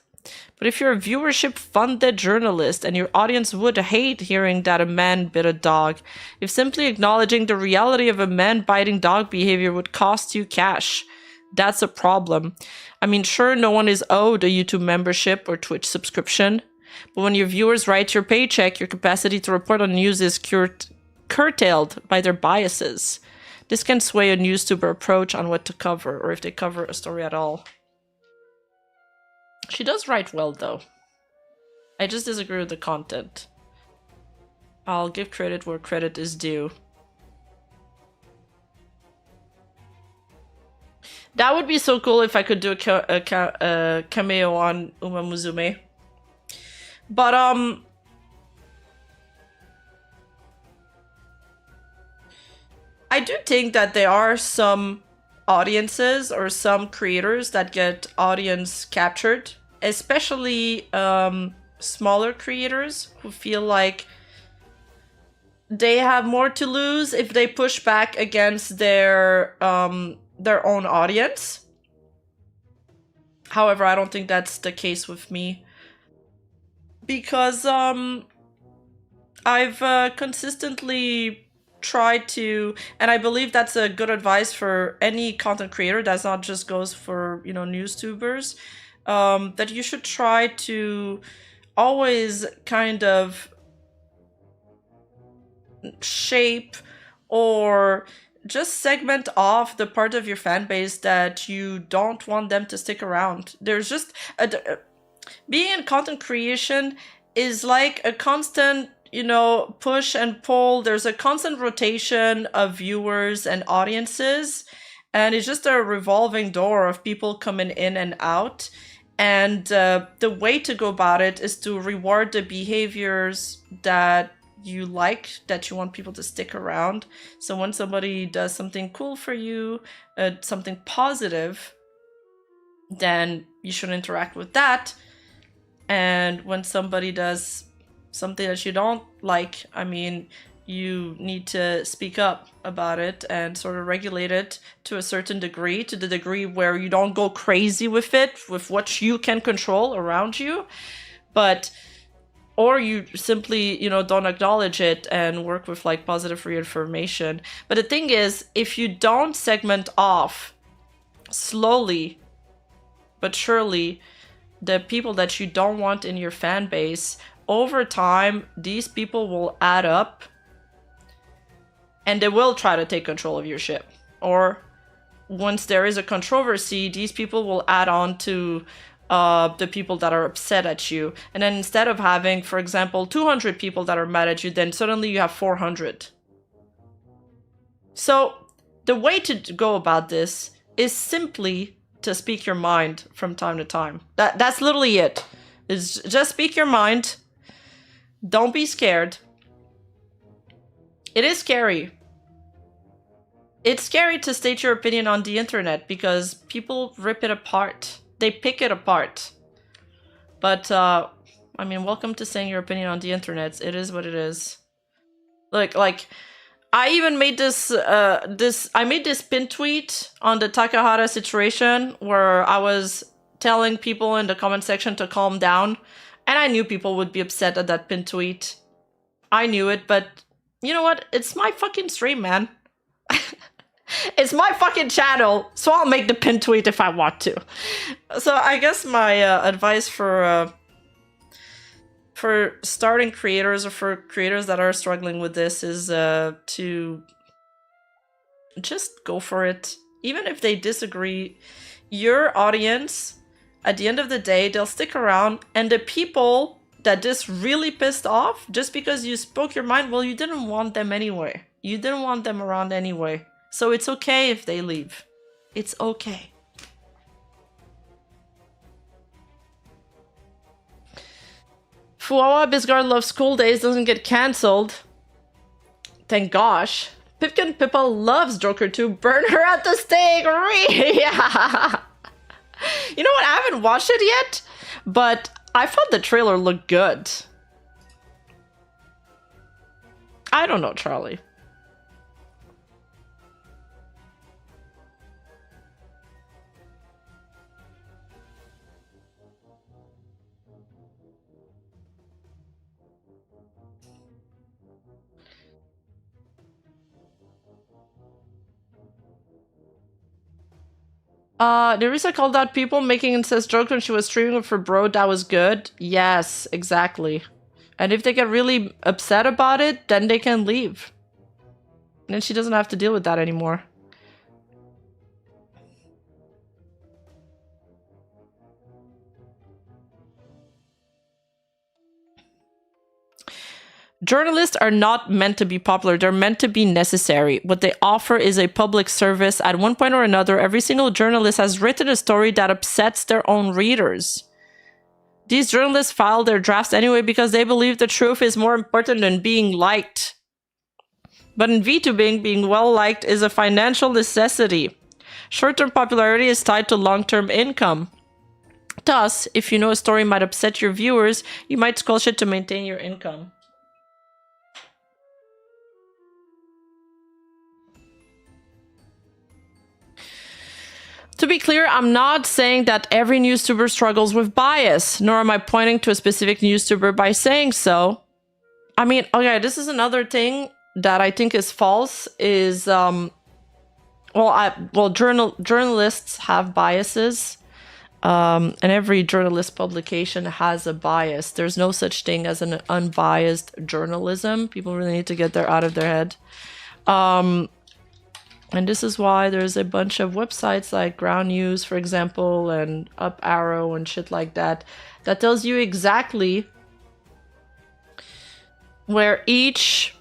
But if you're a viewership-funded journalist and your audience would hate hearing that a man bit a dog, if simply acknowledging the reality of a man biting dog behavior would cost you cash, that's a problem. I mean, sure, no one is owed a YouTube membership or Twitch subscription, but when your viewers write your paycheck, your capacity to report on news is curtailed by their biases. This can sway a newstuber approach on what to cover, or if they cover a story at all. She does write well, though. I just disagree with the content. I'll give credit where credit is due. That would be so cool if I could do a cameo on Umamuzume. But, I do think that there are some audiences or some creators that get audience captured, especially smaller creators who feel like they have more to lose if they push back against their own audience. However, I don't think that's the case with me, because I've consistently tried to, and I believe that's a good advice for any content creator, that's not just goes for, you know, newstubers, that you should try to always kind of shape or just segment off the part of your fan base that you don't want them to stick around. There's just being in content creation is like a constant, you know, push and pull. There's a constant rotation of viewers and audiences, and it's just a revolving door of people coming in and out. And the way to go about it is to reward the behaviors that you like, that you want people to stick around. So when somebody does something cool for you, something positive, then you should interact with that. And when somebody does something that you don't like, I mean, you need to speak up about it and sort of regulate it to a certain degree, to the degree where you don't go crazy with it, with what you can control around you. But, or you simply, you know, don't acknowledge it and work with like positive reinformation. But the thing is, if you don't segment off slowly but surely the people that you don't want in your fan base, over time, these people will add up and they will try to take control of your ship. Or once there is a controversy, these people will add on to the people that are upset at you. And then instead of having, for example, 200 people that are mad at you, then suddenly you have 400. So the way to go about this is simply to speak your mind from time to time. That's literally it. Is just speak your mind. Don't be scared. It is scary. It's scary to state your opinion on the internet because people rip it apart. They pick it apart. But, I mean, welcome to saying your opinion on the internet. It is what it is. Like, I even made I made this pin tweet on the Takahata situation where I was telling people in the comment section to calm down. And I knew people would be upset at that pin tweet. I knew it, but you know what? It's my fucking stream, man. It's my fucking channel, so I'll make the pin tweet if I want to. So I guess my advice for starting creators or for creators that are struggling with this is to just go for it. Even if they disagree, your audience, at the end of the day, they'll stick around, and the people that this really pissed off, just because you spoke your mind, well, you didn't want them anyway. You didn't want them around anyway. So it's okay if they leave. It's okay. Fuawa Bisgard Loves School Days doesn't get cancelled. Thank gosh. Pipkin Pippa loves Joker 2. Burn her at the stake! Yeah. You know what? I haven't watched it yet, but I thought the trailer looked good. I don't know, Charlie. Nerissa called out people making incest jokes when she was streaming with her bro. That was good. Yes, exactly. And if they get really upset about it, then they can leave. And then she doesn't have to deal with that anymore. Journalists are not meant to be popular. They're meant to be necessary. What they offer is a public service. At one point or another, every single journalist has written a story that upsets their own readers. These journalists file their drafts anyway because they believe the truth is more important than being liked. But in VTubing, being well-liked is a financial necessity. Short-term popularity is tied to long-term income. Thus, if you know a story might upset your viewers, you might squelch it to maintain your income. To be clear, I'm not saying that every newstuber struggles with bias, nor am I pointing to a specific newstuber by saying so. I mean, okay, this is another thing that I think is false, is, journalists have biases, and every journalist publication has a bias. There's no such thing as an unbiased journalism. People really need to get that out of their head. And this is why there's a bunch of websites like Ground News, for example, and Up Arrow and shit like that, that tells you exactly where each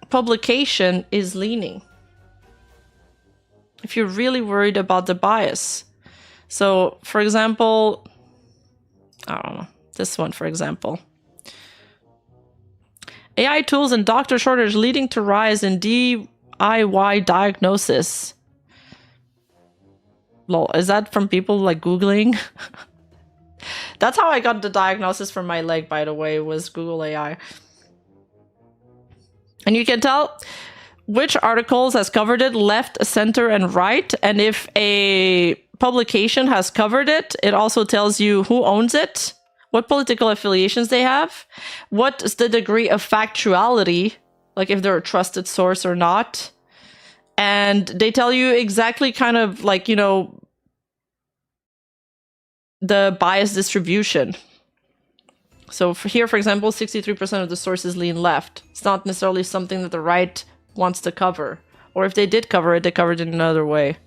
publication is leaning. If you're really worried about the bias. So, for example, I don't know, this one, for example. AI tools and doctor shortage leading to rise in DIY diagnosis. Lol, is that from people like Googling? That's how I got the diagnosis for my leg, by the way, was Google AI. And you can tell which articles has covered it, left, center, and right. And if a publication has covered it, it also tells you who owns it, what political affiliations they have, what is the degree of factuality, like if they're a trusted source or not. And they tell you exactly kind of like, you know, the bias distribution. So for here, for example, 63% of the sources lean left. It's not necessarily something that the right wants to cover. Or if they did cover it, they covered it in another way.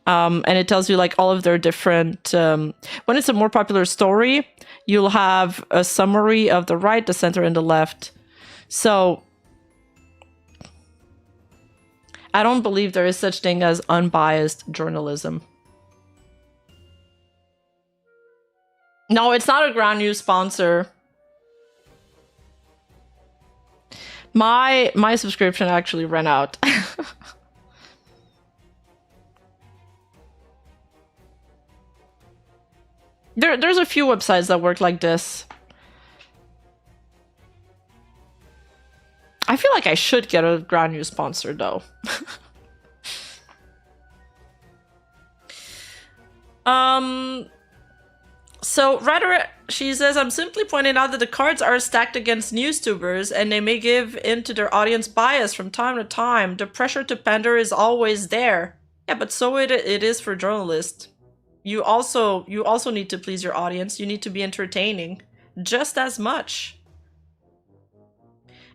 And it tells you like all of their different... when it's a more popular story, you'll have a summary of the right, the center, and the left. So I don't believe there is such thing as unbiased journalism. No, it's not a Ground News sponsor. My subscription actually ran out. There's a few websites that work like this. I feel like I should get a Ground News sponsor though. So Rhetoric, she says, I'm simply pointing out that the cards are stacked against newstubers and they may give in to their audience bias from time to time. The pressure to pander is always there. Yeah, but so it is for journalists. You also need to please your audience. You need to be entertaining just as much.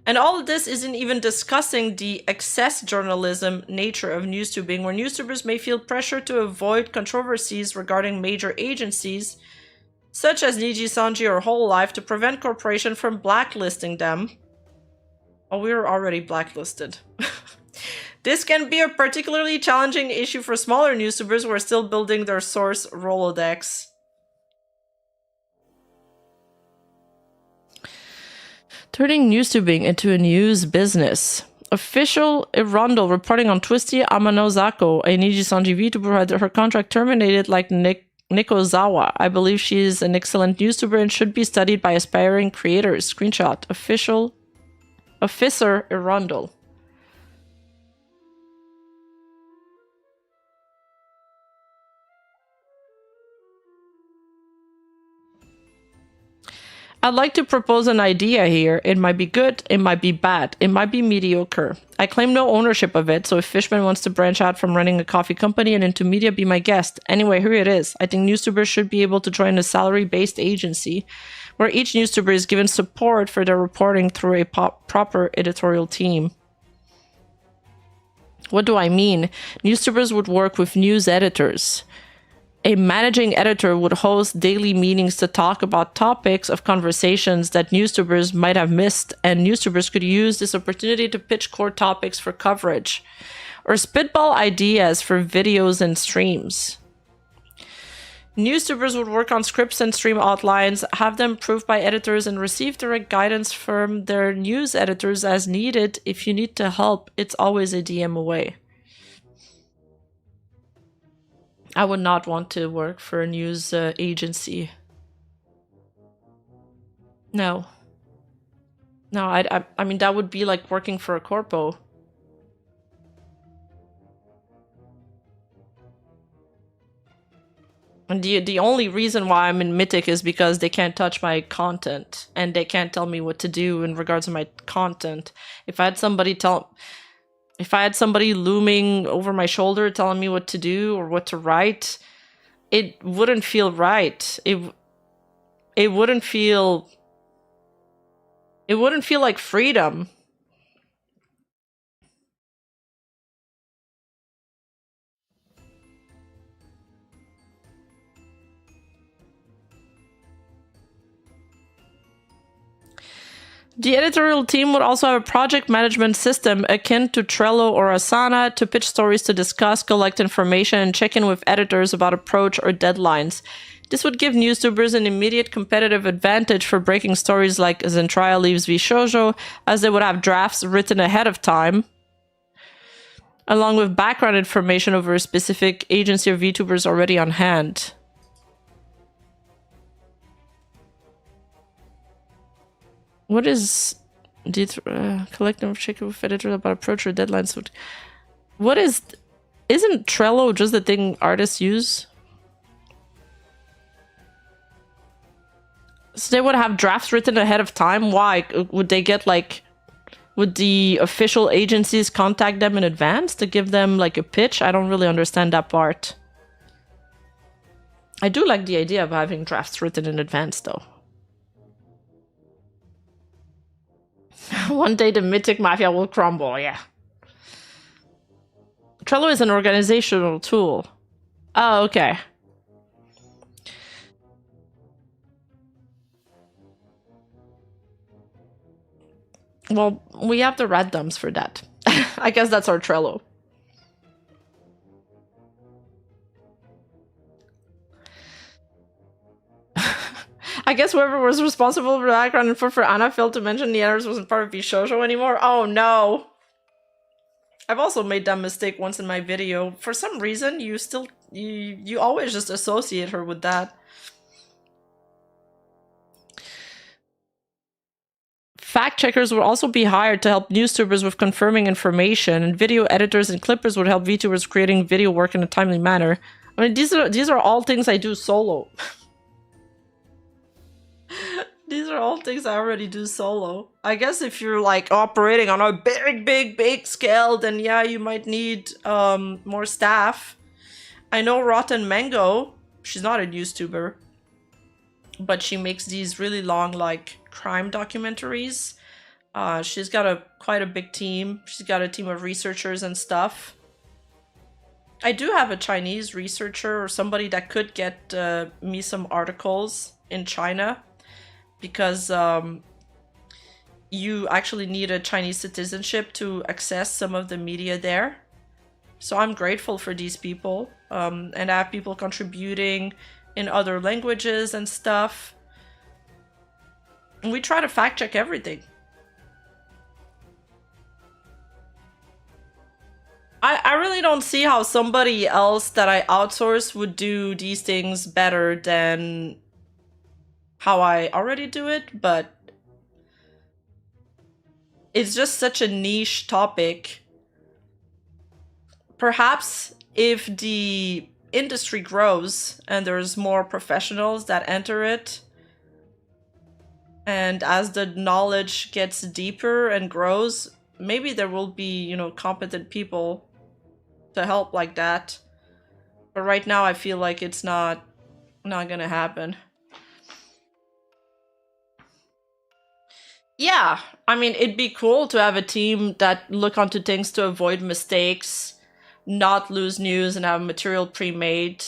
And all of this isn't even discussing the excess journalism nature of newstubing, where newstubers may feel pressure to avoid controversies regarding major agencies, such as Niji Sanji or Whole Life, to prevent corporation from blacklisting them. Oh, we were already blacklisted. This can be a particularly challenging issue for smaller newstubers who are still building their source Rolodex. Turning newstubing into a news business. Official Irondel reporting on Twisty Amanozako, a Niji Sanji VTuber, had her contract terminated like Nikozawa. I believe she is an excellent newstuber and should be studied by aspiring creators. Screenshot. Officer Irondel. I'd like to propose an idea here. It might be good, it might be bad, it might be mediocre. I claim no ownership of it, so if Fishman wants to branch out from running a coffee company and into media, be my guest. Anyway, here it is. I think newstubers should be able to join a salary-based agency where each newstuber is given support for their reporting through a proper editorial team. What do I mean? Newstubers would work with news editors. A managing editor would host daily meetings to talk about topics of conversations that newstubers might have missed, and newstubers could use this opportunity to pitch core topics for coverage or spitball ideas for videos and streams. Newstubers would work on scripts and stream outlines, have them approved by editors, and receive direct guidance from their news editors as needed. If you need to help, it's always a DM away. I would not want to work for a news agency. No. No, I mean, that would be like working for a corpo. And the only reason why I'm in Mythic is because they can't touch my content. And they can't tell me what to do in regards to my content. If I had somebody looming over my shoulder telling me what to do or what to write, it wouldn't feel right. It wouldn't feel like freedom. The editorial team would also have a project management system akin to Trello or Asana to pitch stories to discuss, collect information, and check in with editors about approach or deadlines. This would give newstubers an immediate competitive advantage for breaking stories like Zentria leaves VShojo, as they would have drafts written ahead of time, along with background information over a specific agency or VTubers already on hand. What is the collective check with editors about approach or deadlines? What is... Isn't Trello just the thing artists use? So they would have drafts written ahead of time? Why? Would they get like... Would the official agencies contact them in advance to give them like a pitch? I don't really understand that part. I do like the idea of having drafts written in advance though. One day the mythic mafia will crumble, yeah. Trello is an organizational tool. Oh, okay. Well, we have the randoms for that. I guess that's our Trello. I guess whoever was responsible for the background info for Anna failed to mention the editors wasn't part of VShojo anymore. Oh no! I've also made that mistake once in my video. For some reason, you always just associate her with that. Fact checkers would also be hired to help newstubers with confirming information, and video editors and clippers would help VTubers creating video work in a timely manner. I mean, these are all things I do solo. These are all things I already do solo. I guess if you're like operating on a big scale, then yeah, you might need more staff. I know Rotten Mango, she's not a YouTuber, but she makes these really long like crime documentaries. She's got quite a big team. She's got a team of researchers and stuff. I do have a Chinese researcher or somebody that could get me some articles in China, because you actually need a Chinese citizenship to access some of the media there. So I'm grateful for these people, and I have people contributing in other languages and stuff. And we try to fact check everything. I really don't see how somebody else that I outsource would do these things better than how I already do it, but it's just such a niche topic. Perhaps if the industry grows and there's more professionals that enter it, and as the knowledge gets deeper and grows, maybe there will be, you know, competent people to help like that. But right now I feel like it's not gonna happen. Yeah, I mean, it'd be cool to have a team that look onto things to avoid mistakes, not lose news, and have material pre-made.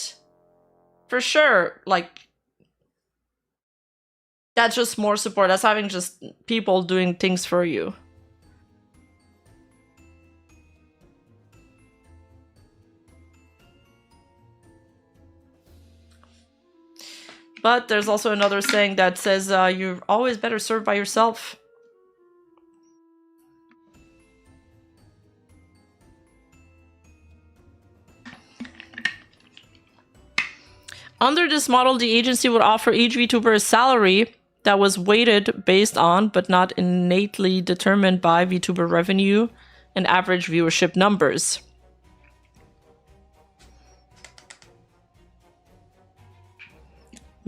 For sure, like, that's just more support. That's having just people doing things for you. But there's also another saying that says you're always better served by yourself. Under this model, the agency would offer each VTuber a salary that was weighted based on, but not innately determined by, VTuber revenue and average viewership numbers.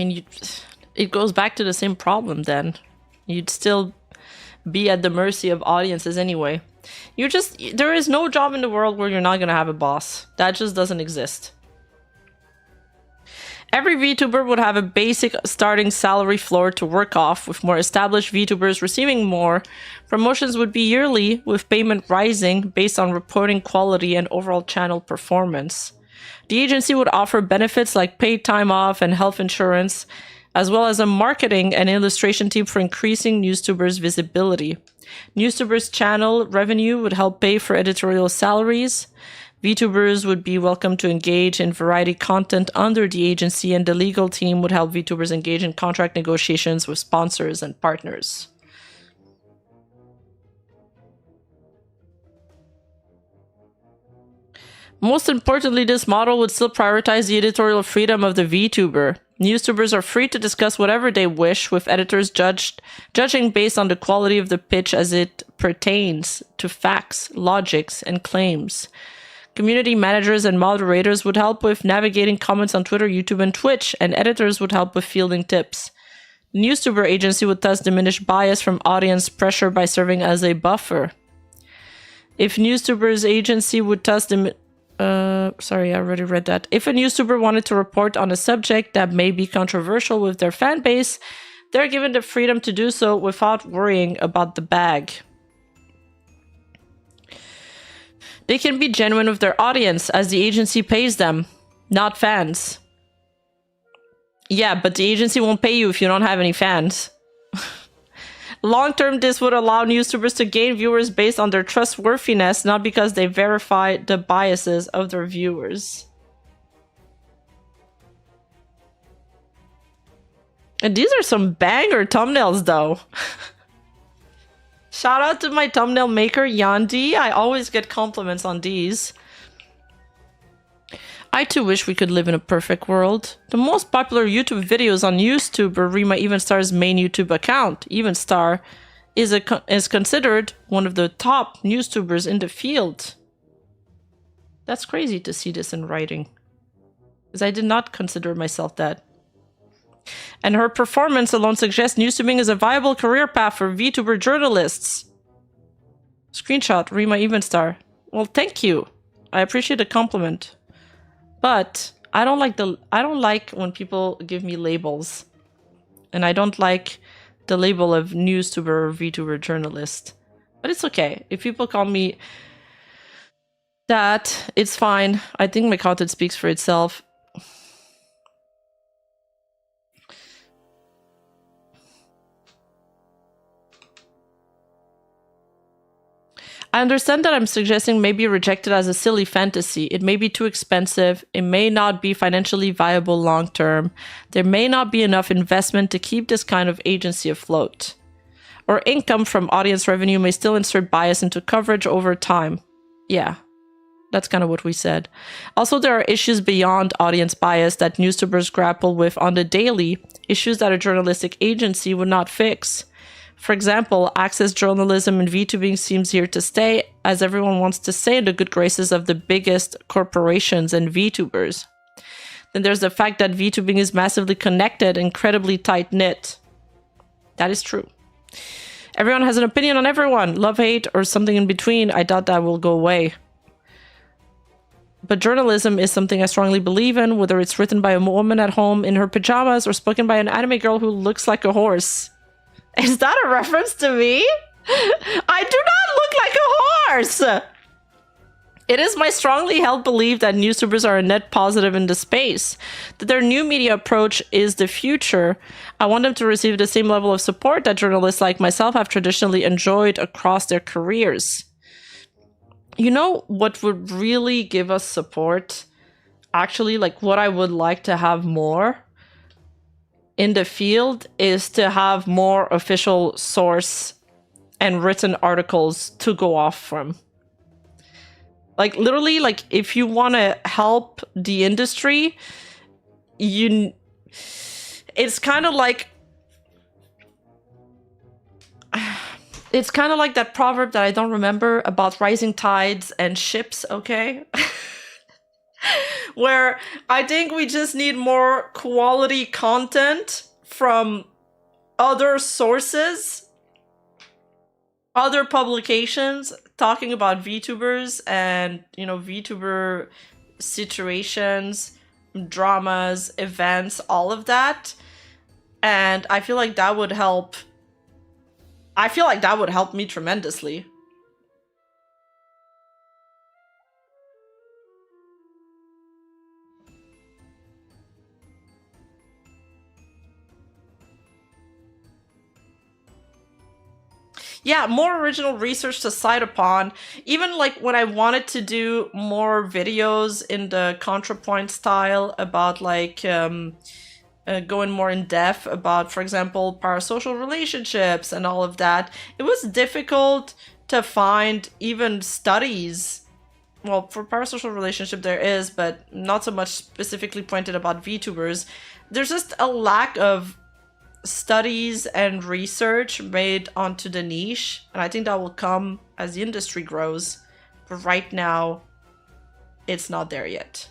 I mean, it goes back to the same problem then. You'd still be at the mercy of audiences anyway. There is no job in the world where you're not gonna have a boss. That just doesn't exist. Every VTuber would have a basic starting salary floor to work off, with more established VTubers receiving more. Promotions would be yearly, with payment rising based on reporting quality and overall channel performance. The agency would offer benefits like paid time off and health insurance, as well as a marketing and illustration team for increasing NewsTubers' visibility. NewsTubers' channel revenue would help pay for editorial salaries. VTubers would be welcome to engage in variety content under the agency, and the legal team would help VTubers engage in contract negotiations with sponsors and partners. Most importantly, this model would still prioritize the editorial freedom of the VTuber. NewsTubers are free to discuss whatever they wish, with editors judging based on the quality of the pitch as it pertains to facts, logics, and claims. Community managers and moderators would help with navigating comments on Twitter, YouTube, and Twitch, and editors would help with fielding tips. The NewsTuber agency would thus diminish bias from audience pressure by serving as a buffer. If NewsTuber's agency would thus sorry, I already read that. If a NewsTuber wanted to report on a subject that may be controversial with their fan base, they're given the freedom to do so without worrying about the bag. They can be genuine with their audience, as the agency pays them, not fans. Yeah, but the agency won't pay you if you don't have any fans. Long-term, this would allow NewsTubers to gain viewers based on their trustworthiness, not because they verify the biases of their viewers. And these are some banger thumbnails, though. Shout out to my thumbnail maker, Yandi. I always get compliments on these. I too wish we could live in a perfect world. The most popular YouTube videos on YouTuber, Rima Evenstar's main YouTube account, Evenstar, is considered one of the top NewsTubers in the field. That's crazy to see this in writing, because I did not consider myself that. And her performance alone suggests NewsTubing is a viable career path for VTuber journalists. Screenshot, Rima Evenstar. Well, thank you. I appreciate the compliment. But I don't like when people give me labels. And I don't like the label of NewsTuber or VTuber journalist. But it's okay. If people call me that, it's fine. I think my content speaks for itself. I understand that I'm suggesting may be rejected as a silly fantasy. It may be too expensive. It may not be financially viable long term. There may not be enough investment to keep this kind of agency afloat. Or income from audience revenue may still insert bias into coverage over time. Yeah, that's kind of what we said. Also, there are issues beyond audience bias that NewsTubers grapple with on the daily, issues that a journalistic agency would not fix. For example, access journalism and VTubing seems here to stay, as everyone wants to stay in the good graces of the biggest corporations and VTubers. Then there's the fact that VTubing is massively connected, incredibly tight-knit. That is true. Everyone has an opinion on everyone. Love, hate, or something in between. I doubt that will go away. But journalism is something I strongly believe in, whether it's written by a woman at home in her pajamas or spoken by an anime girl who looks like a horse. Is that a reference to me? I do not look like a horse! It is my strongly held belief that NewsTubers are a net positive in the space, that their new media approach is the future. I want them to receive the same level of support that journalists like myself have traditionally enjoyed across their careers. You know what would really give us support? Actually, like what I would like to have more in the field is to have more official source and written articles to go off from. Like literally, like if you want to help the industry, it's kind of like that proverb that I don't remember about rising tides and ships, okay? Where I think we just need more quality content from other sources, other publications talking about VTubers and, you know, VTuber situations, dramas, events, all of that. And I feel like that would help. I feel like that would help me tremendously. Yeah, more original research to cite upon. Even like when I wanted to do more videos in the ContraPoint style about like going more in depth about, for example, parasocial relationships and all of that, it was difficult to find even studies. Well, for parasocial relationship there is, but not so much specifically pointed about VTubers. There's just a lack of studies and research made onto the niche, and I think that will come as the industry grows, but right now it's not there yet.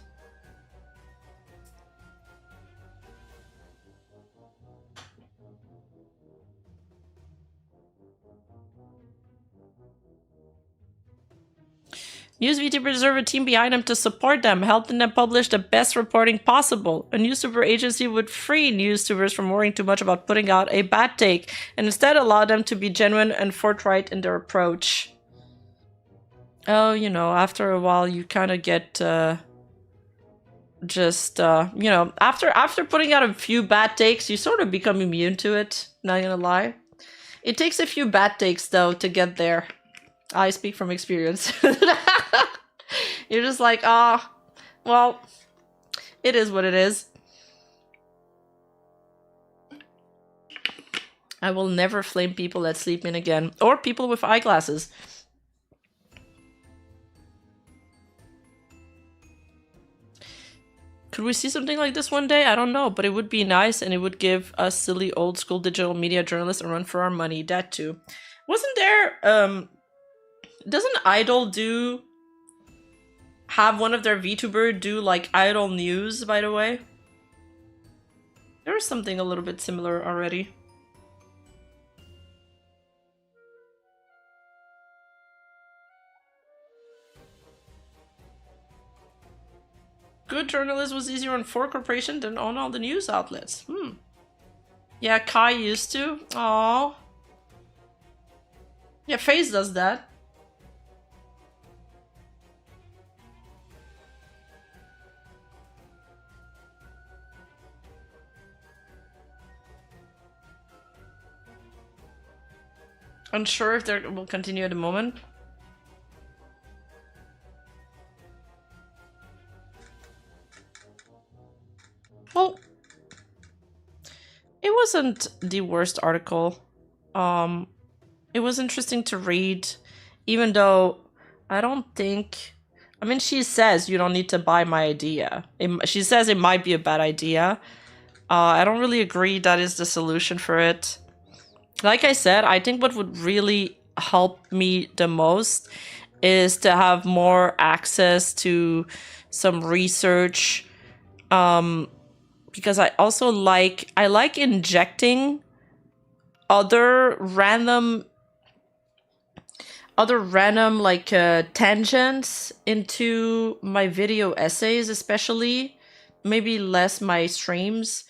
News VTubers deserve a team behind them to support them, helping them publish the best reporting possible. A newstuber agency would free newstubers from worrying too much about putting out a bad take, and instead allow them to be genuine and forthright in their approach. Oh, you know, after a while you kind of get you know, after putting out a few bad takes, you sort of become immune to it, not gonna lie. It takes a few bad takes though to get there. I speak from experience. You're just like, ah, well, it is what it is. I will never flame people that sleep in again, or people with eyeglasses. Could we see something like this one day? I don't know, but it would be nice, and it would give us silly old school digital media journalists a run for our money. That too. Wasn't there, doesn't Idol have one of their VTuber do like Idol news, by the way? There was something a little bit similar already. Good journalism was easier on 4 Corporation than on all the news outlets. Yeah, Kai used to. Aww. Yeah, FaZe does that. Unsure if they will continue at the moment. Well, it wasn't the worst article. It was interesting to read, even though I don't think... I mean, she says you don't need to buy my idea. She says it might be a bad idea. I don't really agree that is the solution for it. Like I said, I think what would really help me the most is to have more access to some research, because I also like injecting other random like tangents into my video essays, especially. Maybe less my streams,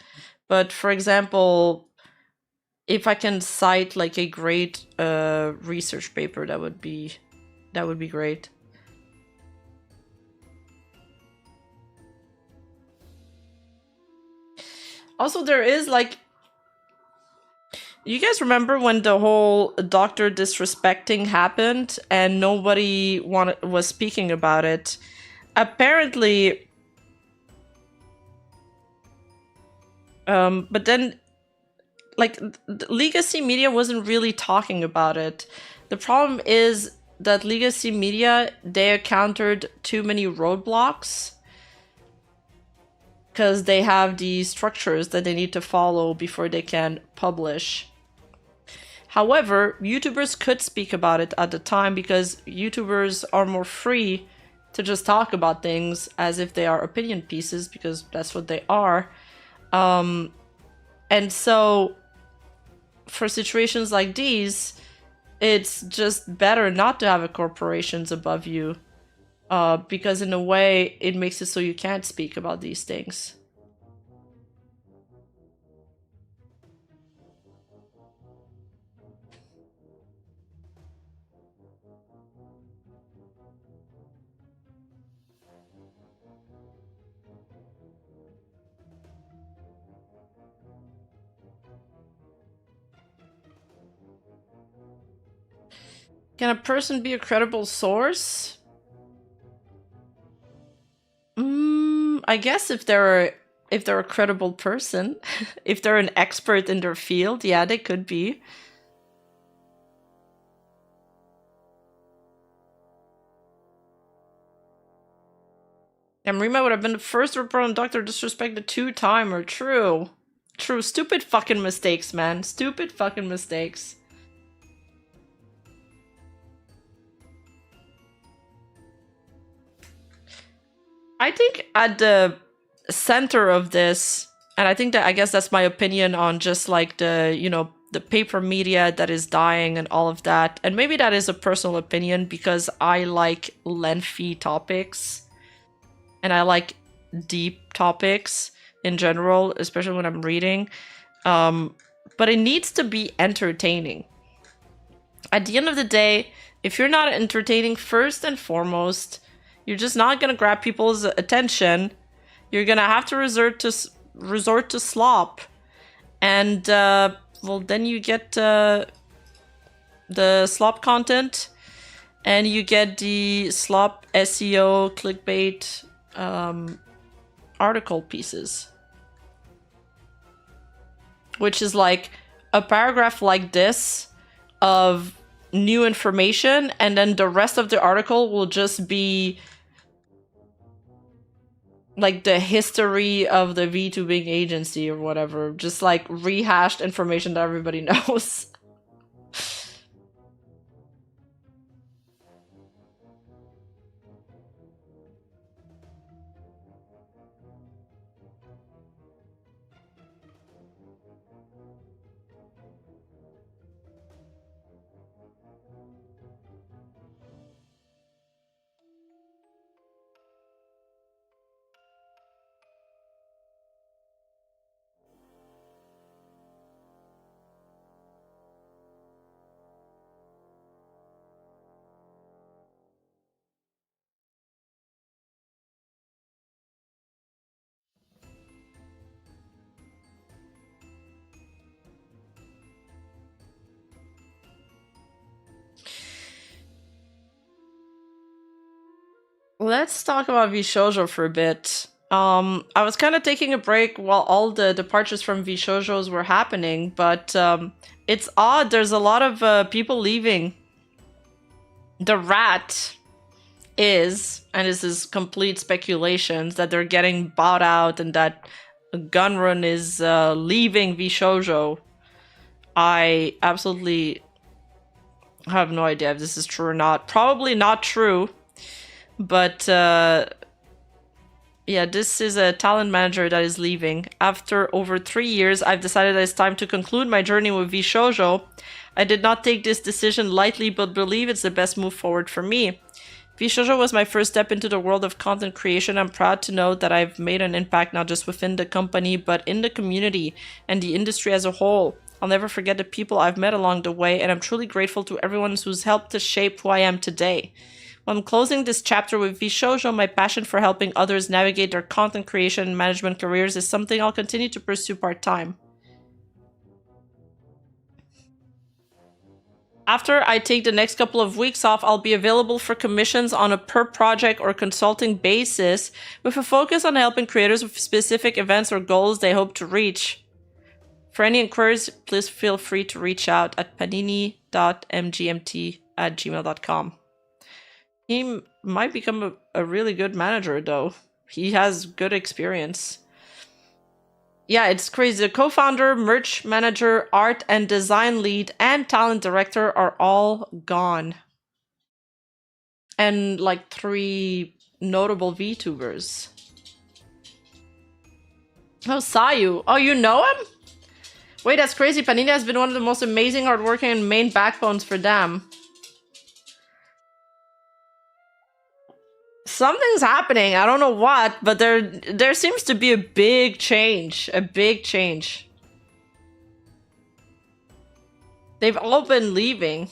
but for example, if I can cite like a great research paper, that would be great. Also, there is like, you guys remember when the whole doctor disrespecting happened and nobody was speaking about it? Apparently, but then, like, legacy media wasn't really talking about it. The problem is that legacy media, they encountered too many roadblocks because they have these structures that they need to follow before they can publish. However, YouTubers could speak about it at the time because YouTubers are more free to just talk about things as if they are opinion pieces, because that's what they are. And so for situations like these, it's just better not to have corporations above you, because in a way it makes it so you can't speak about these things. Can a person be a credible source? I guess if they're a credible person, if they're an expert in their field, yeah, they could be. And Rima would have been the first to report on Dr. Disrespect the two-timer. True. True. Stupid fucking mistakes, man. Stupid fucking mistakes. I think at the center of this, and I guess that's my opinion on just like the paper media that is dying and all of that. And maybe that is a personal opinion because I like lengthy topics and I like deep topics in general, especially when I'm reading. But it needs to be entertaining. At the end of the day, if you're not entertaining first and foremost, you're just not gonna grab people's attention. You're gonna have to resort to slop, and well, then you get the slop content, and you get the slop SEO clickbait article pieces, which is like a paragraph like this of new information, and then the rest of the article will just be like the history of the VTubing agency or whatever, just like rehashed information that everybody knows. Let's talk about VShojo for a bit. I was kind of taking a break while all the departures from VShojos were happening, but it's odd. There's a lot of people leaving. The rat is, and this is complete speculations, that they're getting bought out and that Gunrun is leaving VShojo. I absolutely have no idea if this is true or not. Probably not true. But yeah, this is a talent manager that is leaving. After over 3 years, I've decided that it's time to conclude my journey with VShojo. I did not take this decision lightly, but believe it's the best move forward for me. VShojo was my first step into the world of content creation. I'm proud to note that I've made an impact not just within the company, but in the community and the industry as a whole. I'll never forget the people I've met along the way, and I'm truly grateful to everyone who's helped to shape who I am today. When I'm closing this chapter with VShojo, my passion for helping others navigate their content creation and management careers is something I'll continue to pursue part-time. After I take the next couple of weeks off, I'll be available for commissions on a per project or consulting basis with a focus on helping creators with specific events or goals they hope to reach. For any inquiries, please feel free to reach out at panini.mgmt@gmail.com. He might become a really good manager, though. He has good experience. Yeah, it's crazy. The co-founder, merch manager, art and design lead, and talent director are all gone. And like 3 notable VTubers. Oh, Sayu. Oh, you know him? Wait, that's crazy. Panini has been one of the most amazing, hardworking, and main backbones for them. Something's happening. I don't know what, but there seems to be a big change. A big change. They've all been leaving.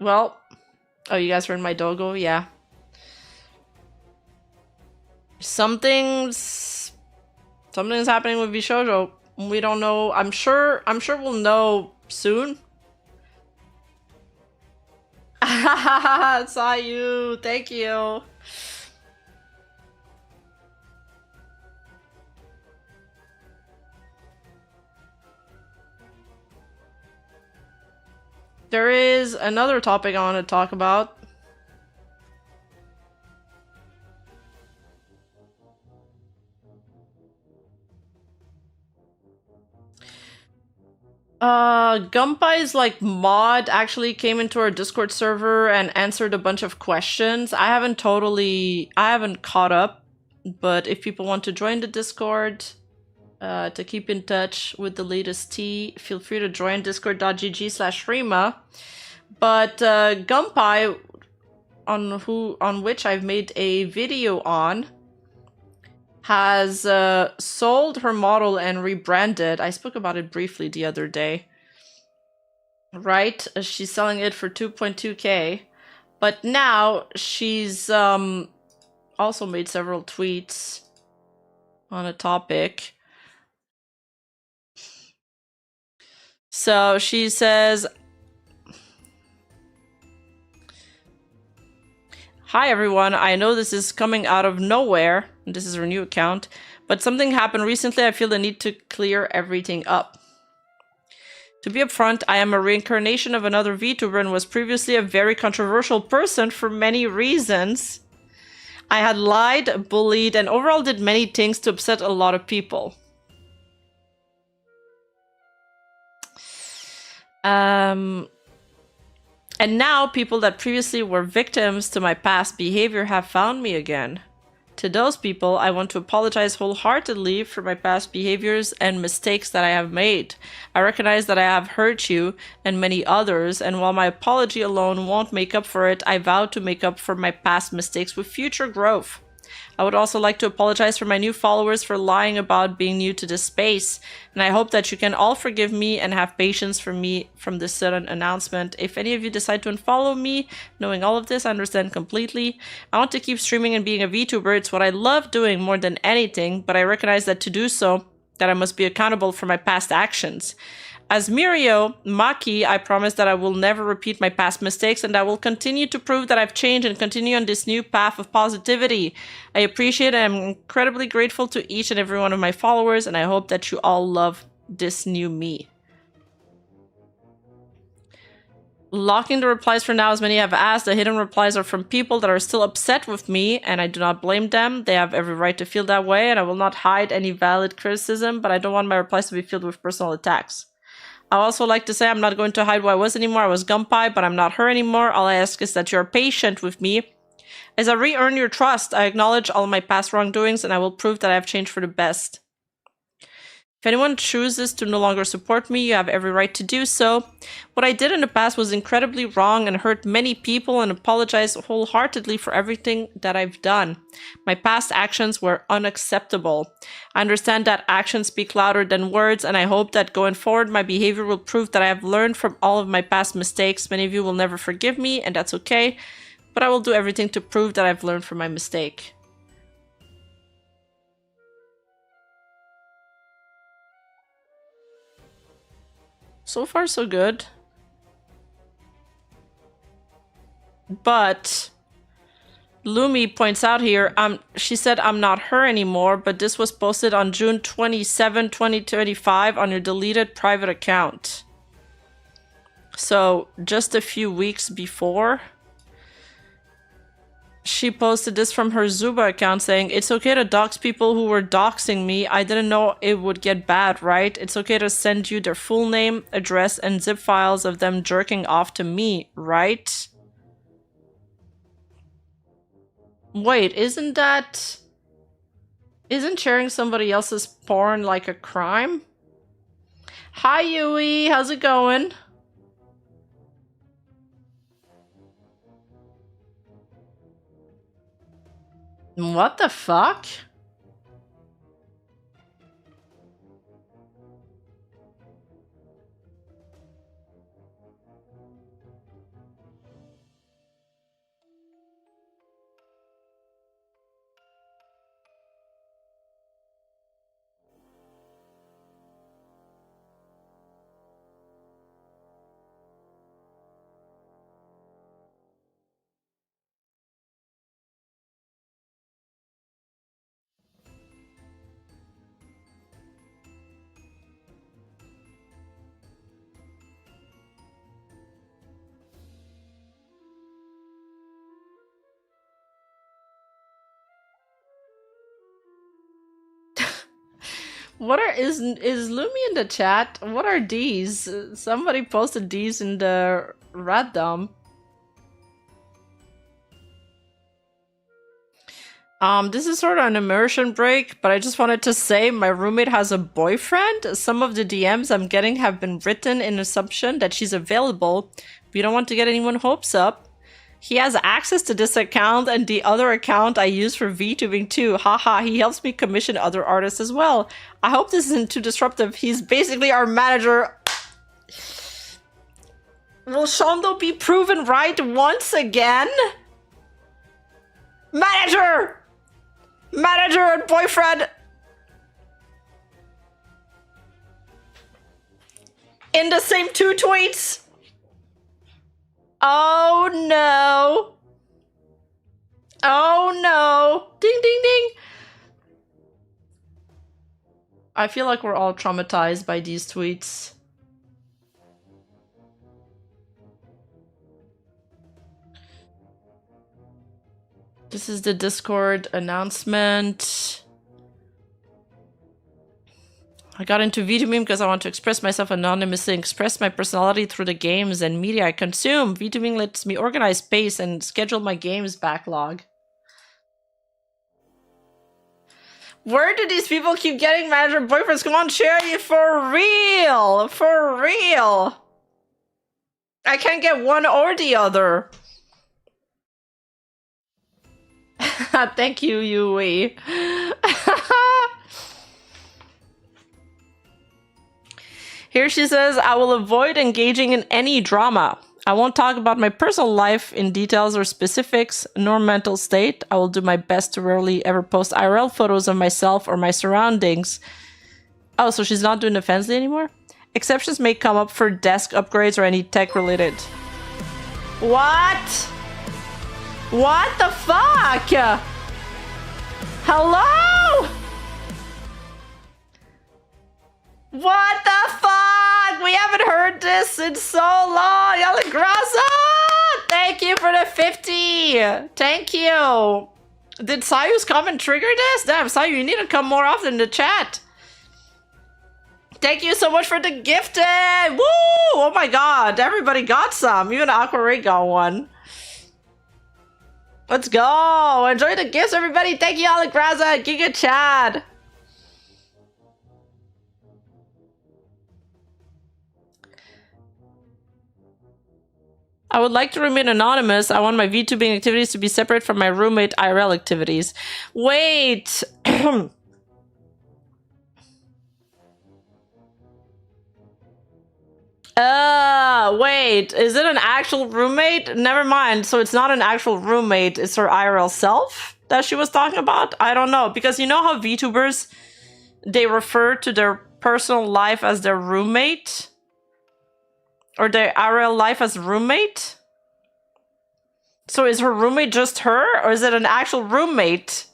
Well, oh, you guys heard my doggo? Yeah. Something's happening with VShojo. We don't know. I'm sure we'll know soon. Saw you. Thank you. There is another topic I want to talk about. Gumpai's like mod actually came into our Discord server and answered a bunch of questions. I haven't caught up, but if people want to join the Discord to keep in touch with the latest tea, feel free to join discord.gg/Rima. But Gumpai, on which I've made a video on, has sold her model and rebranded. I spoke about it briefly the other day. Right? She's selling it for 2.2k. But now she's also made several tweets on a topic. So she says, "Hi everyone, I know this is coming out of nowhere, and this is her new account, but something happened recently. I feel the need to clear everything up. To be upfront, I am a reincarnation of another VTuber and was previously a very controversial person for many reasons. I had lied, bullied, and overall did many things to upset a lot of people. And now people that previously were victims to my past behavior have found me again. To those people, I want to apologize wholeheartedly for my past behaviors and mistakes that I have made. I recognize that I have hurt you and many others, and while my apology alone won't make up for it, I vow to make up for my past mistakes with future growth. I would also like to apologize for my new followers for lying about being new to this space, and I hope that you can all forgive me and have patience for me from this sudden announcement. If any of you decide to unfollow me, knowing all of this, I understand completely. I want to keep streaming and being a VTuber. It's what I love doing more than anything, but I recognize that to do so, that I must be accountable for my past actions. As Mirio Maki, I promise that I will never repeat my past mistakes and I will continue to prove that I've changed and continue on this new path of positivity. I appreciate and am incredibly grateful to each and every one of my followers, and I hope that you all love this new me." Locking the replies for now, as many have asked. The hidden replies are from people that are still upset with me, and I do not blame them. They have every right to feel that way, and I will not hide any valid criticism, but I don't want my replies to be filled with personal attacks. I also like to say I'm not going to hide who I was anymore. I was Gumpai, but I'm not her anymore. All I ask is that you're patient with me. As I re-earn your trust, I acknowledge all my past wrongdoings, and I will prove that I have changed for the best. If anyone chooses to no longer support me, you have every right to do so. What I did in the past was incredibly wrong and hurt many people, and apologize wholeheartedly for everything that I've done. My past actions were unacceptable. I understand that actions speak louder than words, and I hope that going forward my behavior will prove that I have learned from all of my past mistakes. Many of you will never forgive me, and that's okay, but I will do everything to prove that I've learned from my mistake. So far, so good. But Lumi points out here, she said I'm not her anymore, but this was posted on June 27, 2025 on your deleted private account. So just a few weeks before, she posted this from her Zuba account saying, "It's okay to dox people who were doxing me. I didn't know it would get bad, right? It's okay to send you their full name, address, and zip files of them jerking off to me, right?" Wait, isn't sharing somebody else's porn like a crime? Hi, Yui. How's it going? What the fuck? What is Lumi in the chat? What are these? Somebody posted these in the random. This is sort of an immersion break, but I just wanted to say my roommate has a boyfriend. Some of the DMs I'm getting have been written in assumption that she's available. We don't want to get anyone hopes up. He has access to this account and the other account I use for VTubing too. Haha, he helps me commission other artists as well. I hope this isn't too disruptive. He's basically our manager. Will Shondo be proven right once again? Manager! Manager and boyfriend! In the same two tweets? Oh no. Oh no. Ding ding ding. I feel like we're all traumatized by these tweets. This is the Discord announcement. I got into VTubing because I want to express myself anonymously and express my personality through the games and media I consume. VTubing lets me organize space and schedule my games backlog. Where do these people keep getting manager boyfriends? Come on, Cherry, for real! For real! I can't get one or the other. Thank you, Yui. Here she says, I will avoid engaging in any drama. I won't talk about my personal life in details or specifics, nor mental state. I will do my best to rarely ever post IRL photos of myself or my surroundings. Oh, so she's not doing the Fansly anymore? Exceptions may come up for desk upgrades or any tech related. What? What the fuck? Hello? What the fuck? We haven't heard this in so long. Yalagraza! Thank you for the 50. Thank you. Did Sayu's comment trigger this? Damn, Sayu, you need to come more often to chat. Thank you so much for the gifted. Woo! Oh my god, everybody got some. Even Aqua Ray got one. Let's go! Enjoy the gifts, everybody! Thank you, Alagraza! Giga Chad! I would like to remain anonymous. I want my VTubing activities to be separate from my roommate IRL activities. Wait! Wait, is it an actual roommate? Never mind, so it's not an actual roommate, it's her IRL self that she was talking about? I don't know, because you know how VTubers, they refer to their personal life as their roommate? Or their IRL life as roommate? So is her roommate just her, or is it an actual roommate?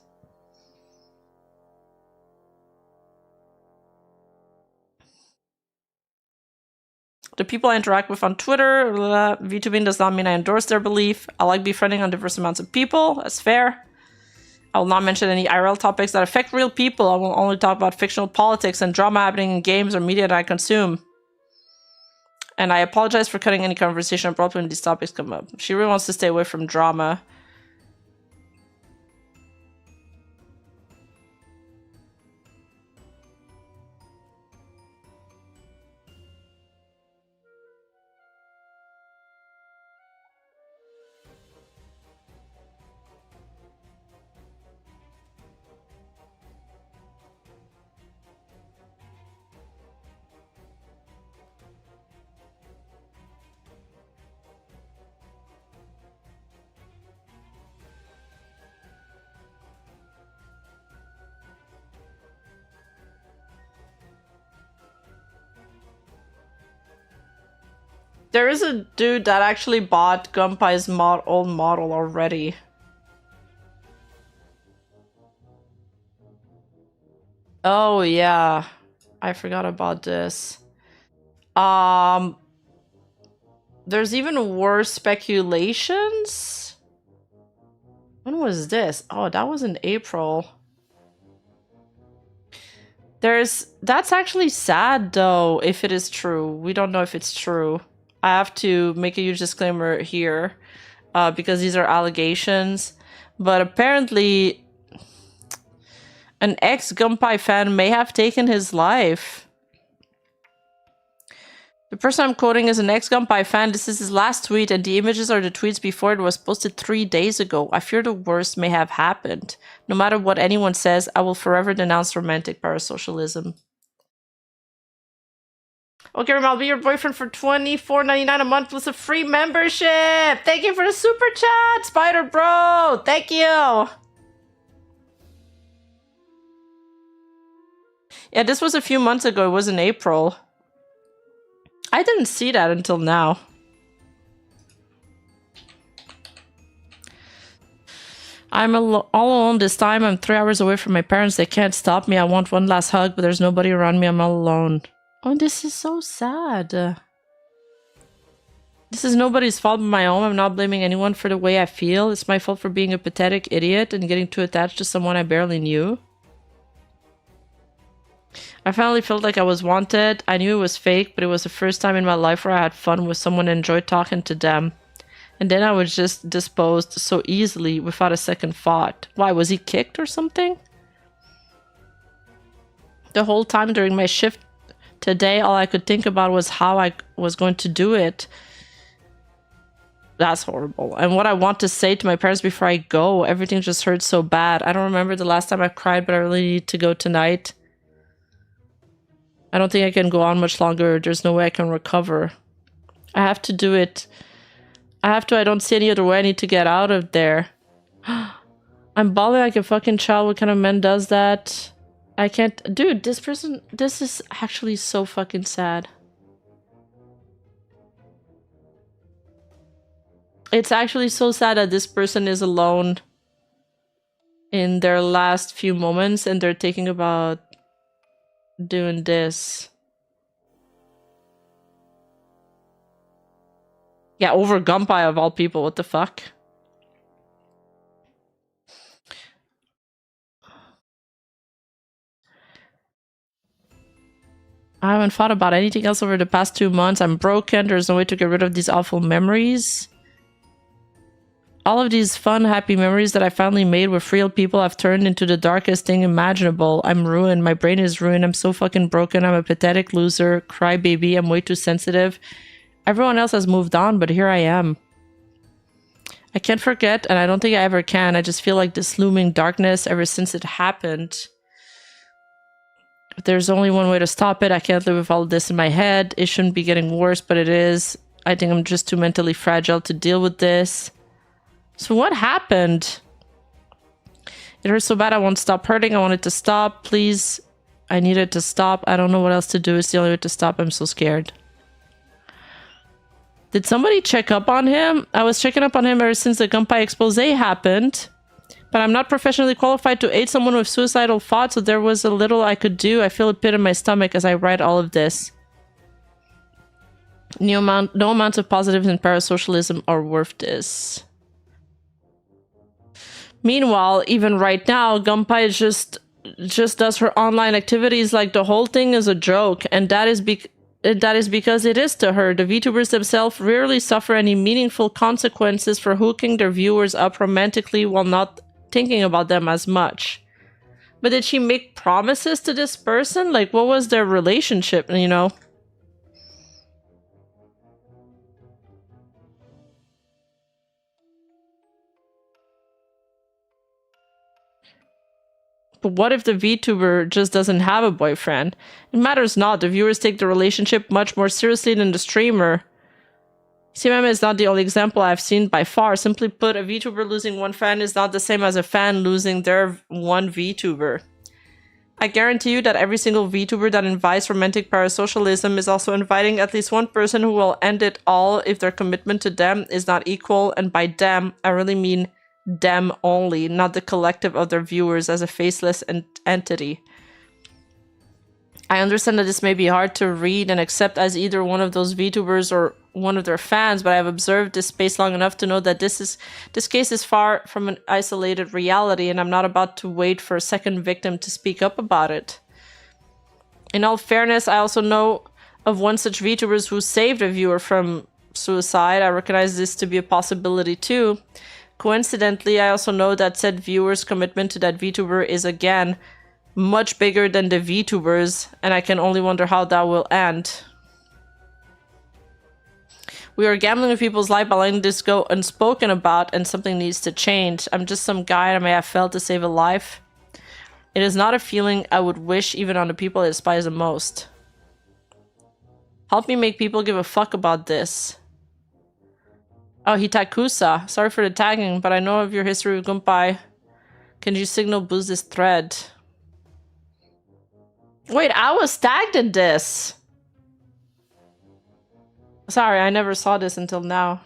The people I interact with on Twitter, VTubing does not mean I endorse their belief. I like befriending on diverse amounts of people. That's fair. I will not mention any IRL topics that affect real people. I will only talk about fictional politics and drama happening in games or media that I consume. And I apologize for cutting any conversation abruptly when these topics come up. She really wants to stay away from drama. There is a dude that actually bought Gumpai's old model already. Oh yeah, I forgot about this. There's even worse speculations? When was this? Oh, that was in April. That's actually sad though, if it is true. We don't know if it's true. I have to make a huge disclaimer here, because these are allegations. But apparently, an ex-Gumpai fan may have taken his life. The person I'm quoting is an ex-Gumpai fan. This is his last tweet, and the images are the tweets before it was posted 3 days ago. I fear the worst may have happened. No matter what anyone says, I will forever denounce romantic parasocialism. Okay, I'll be your boyfriend for $24.99 a month plus a free membership. Thank you for the super chat, Spider Bro. Thank you. Yeah, this was a few months ago. It was in April. I didn't see that until now. I'm all alone this time. I'm 3 hours away from my parents. They can't stop me. I want one last hug, but there's nobody around me. I'm all alone. Oh, this is so sad. This is nobody's fault but my own. I'm not blaming anyone for the way I feel. It's my fault for being a pathetic idiot and getting too attached to someone I barely knew. I finally felt like I was wanted. I knew it was fake, but it was the first time in my life where I had fun with someone and enjoyed talking to them. And then I was just disposed so easily without a second thought. Why, was he kicked or something? The whole time during my shift today, all I could think about was how I was going to do it. That's horrible. And what I want to say to my parents before I go, everything just hurts so bad. I don't remember the last time I cried, but I really need to go tonight. I don't think I can go on much longer. There's no way I can recover. I have to do it. I don't see any other way. I need to get out of there. I'm bawling like a fucking child. What kind of man does that? I can't... Dude, this is actually so fucking sad. It's actually so sad that this person is alone in their last few moments and they're thinking about doing this. Yeah, over Gumpai of all people, what the fuck? I haven't thought about anything else over the past 2 months. I'm broken. There's no way to get rid of these awful memories. All of these fun, happy memories that I finally made with real people have turned into the darkest thing imaginable. I'm ruined. My brain is ruined. I'm so fucking broken. I'm a pathetic loser. Crybaby. I'm way too sensitive. Everyone else has moved on, but here I am. I can't forget, and I don't think I ever can. I just feel like this looming darkness ever since it happened. If there's only one way to stop it, I can't live with all this in my head. It shouldn't be getting worse, but it is. I think I'm just too mentally fragile to deal with this. So what happened? It hurts so bad I won't stop hurting. I want it to stop. Please. I need it to stop. I don't know what else to do. It's the only way to stop. I'm so scared. Did somebody check up on him? I was checking up on him ever since the Gumpai expose happened. But I'm not professionally qualified to aid someone with suicidal thoughts, so there was a little I could do. I feel a pit in my stomach as I write all of this. No amounts of positives in parasocialism are worth this. Meanwhile, even right now, Gumpai just does her online activities like the whole thing is a joke, and that is because it is to her. The VTubers themselves rarely suffer any meaningful consequences for hooking their viewers up romantically while not thinking about them as much. But did she make promises to this person? Like, what was their relationship, you know? But what if the VTuber just doesn't have a boyfriend? It matters not. The viewers take the relationship much more seriously than the streamer. CMM is not the only example I've seen by far. Simply put, a VTuber losing one fan is not the same as a fan losing their one VTuber. I guarantee you that every single VTuber that invites romantic parasocialism is also inviting at least one person who will end it all if their commitment to them is not equal, and by them, I really mean them only, not the collective of their viewers as a faceless entity. I understand that this may be hard to read and accept as either one of those VTubers or one of their fans, but I have observed this space long enough to know that this case is far from an isolated reality, and I'm not about to wait for a second victim to speak up about it. In all fairness, I also know of one such VTubers who saved a viewer from suicide. I recognize this to be a possibility too. Coincidentally, I also know that said viewer's commitment to that VTuber is again much bigger than the VTubers, and I can only wonder how that will end. We are gambling with people's life by letting this go unspoken about, and something needs to change. I'm just some guy I may have failed to save a life. It is not a feeling I would wish even on the people I despise the most. Help me make people give a fuck about this. Oh, Hitakusa. Sorry for the tagging, but I know of your history with Gumpai. Can you signal boost this thread? Wait, I was tagged in this! Sorry, I never saw this until now.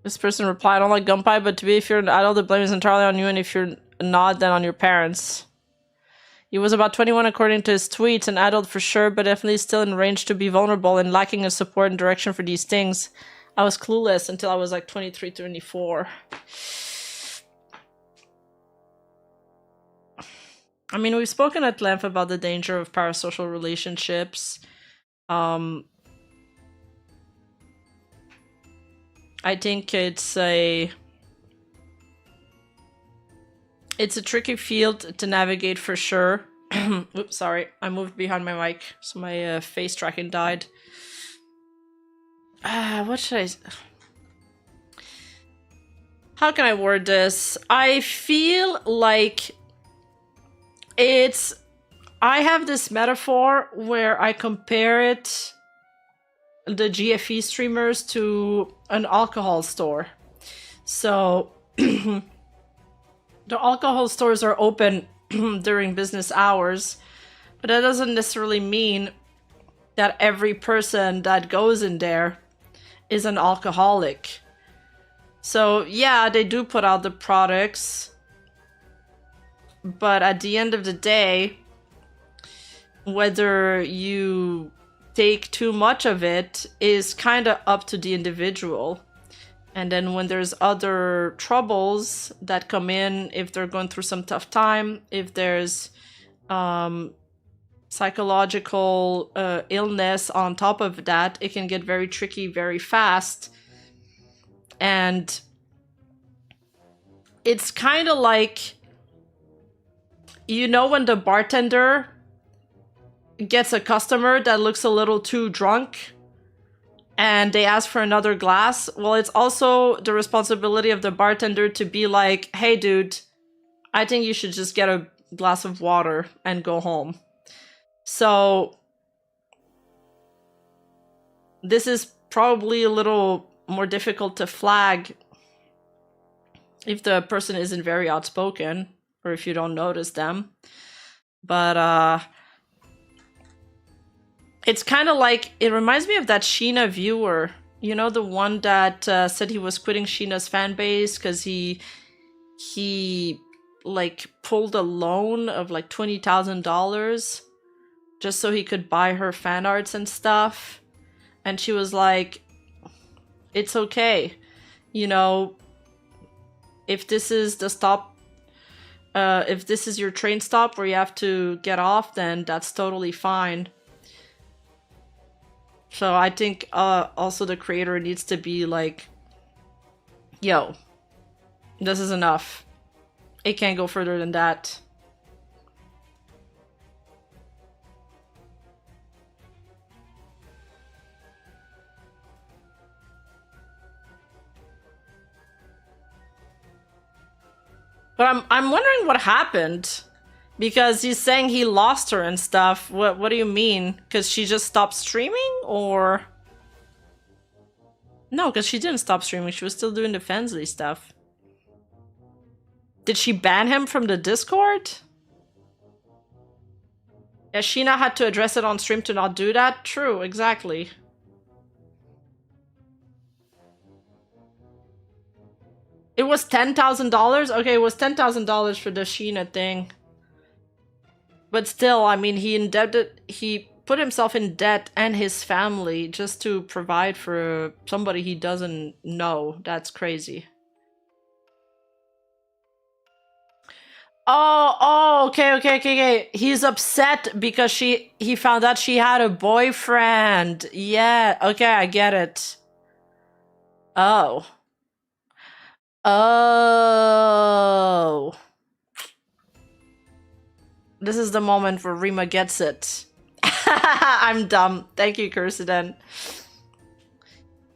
This person replied, I don't like Gumpai, but to be if you're an adult, the blame is entirely on you, and if you're not, then on your parents. He was about 21 according to his tweets, an adult for sure, but definitely still in range to be vulnerable and lacking a support and direction for these things. I was clueless until I was like 23, 24. I mean, we've spoken at length about the danger of parasocial relationships. I think it's a tricky field to navigate for sure. Oops, sorry. I moved behind my mic, so my face tracking died. What should I... How can I word this? I feel like I have this metaphor where I compare it, the GFE streamers, to an alcohol store. So the alcohol stores are open during business hours, but that doesn't necessarily mean that every person that goes in there is an alcoholic. So yeah, they do put out the products, but at the end of the day, whether you take too much of it is kind of up to the individual. And then when there's other troubles that come in, if they're going through some tough time, if there's psychological illness on top of that, it can get very tricky very fast. And it's kind of like, you know, when the bartender gets a customer that looks a little too drunk and they ask for another glass, well, it's also the responsibility of the bartender to be like, hey dude, I think you should just get a glass of water and go home. So this is probably a little more difficult to flag if the person isn't very outspoken or if you don't notice them. But it's kind of like, it reminds me of that Sheena viewer, you know, the one that said he was quitting Sheena's fan base because he like pulled a loan of like $20,000 just so he could buy her fan arts and stuff. And she was like, it's okay, you know, if this is the stop, if this is your train stop where you have to get off, then that's totally fine. So I think also the creator needs to be like, yo, this is enough. It can't go further than that. But I'm wondering what happened, because he's saying he lost her and stuff. What do you mean? Because she just stopped streaming, or? No, because she didn't stop streaming. She was still doing the Fensley stuff. Did she ban him from the Discord? Yeah, Sheena had to address it on stream to not do that? True, exactly. It was $10,000? Okay, it was $10,000 for the Sheena thing. But still, I mean, he put himself in debt and his family just to provide for somebody he doesn't know. That's crazy. Okay. He's upset because he found out she had a boyfriend. Yeah, okay, I get it. Oh. Oh. This is the moment where Rima gets it. I'm dumb. Thank you, Kursiden.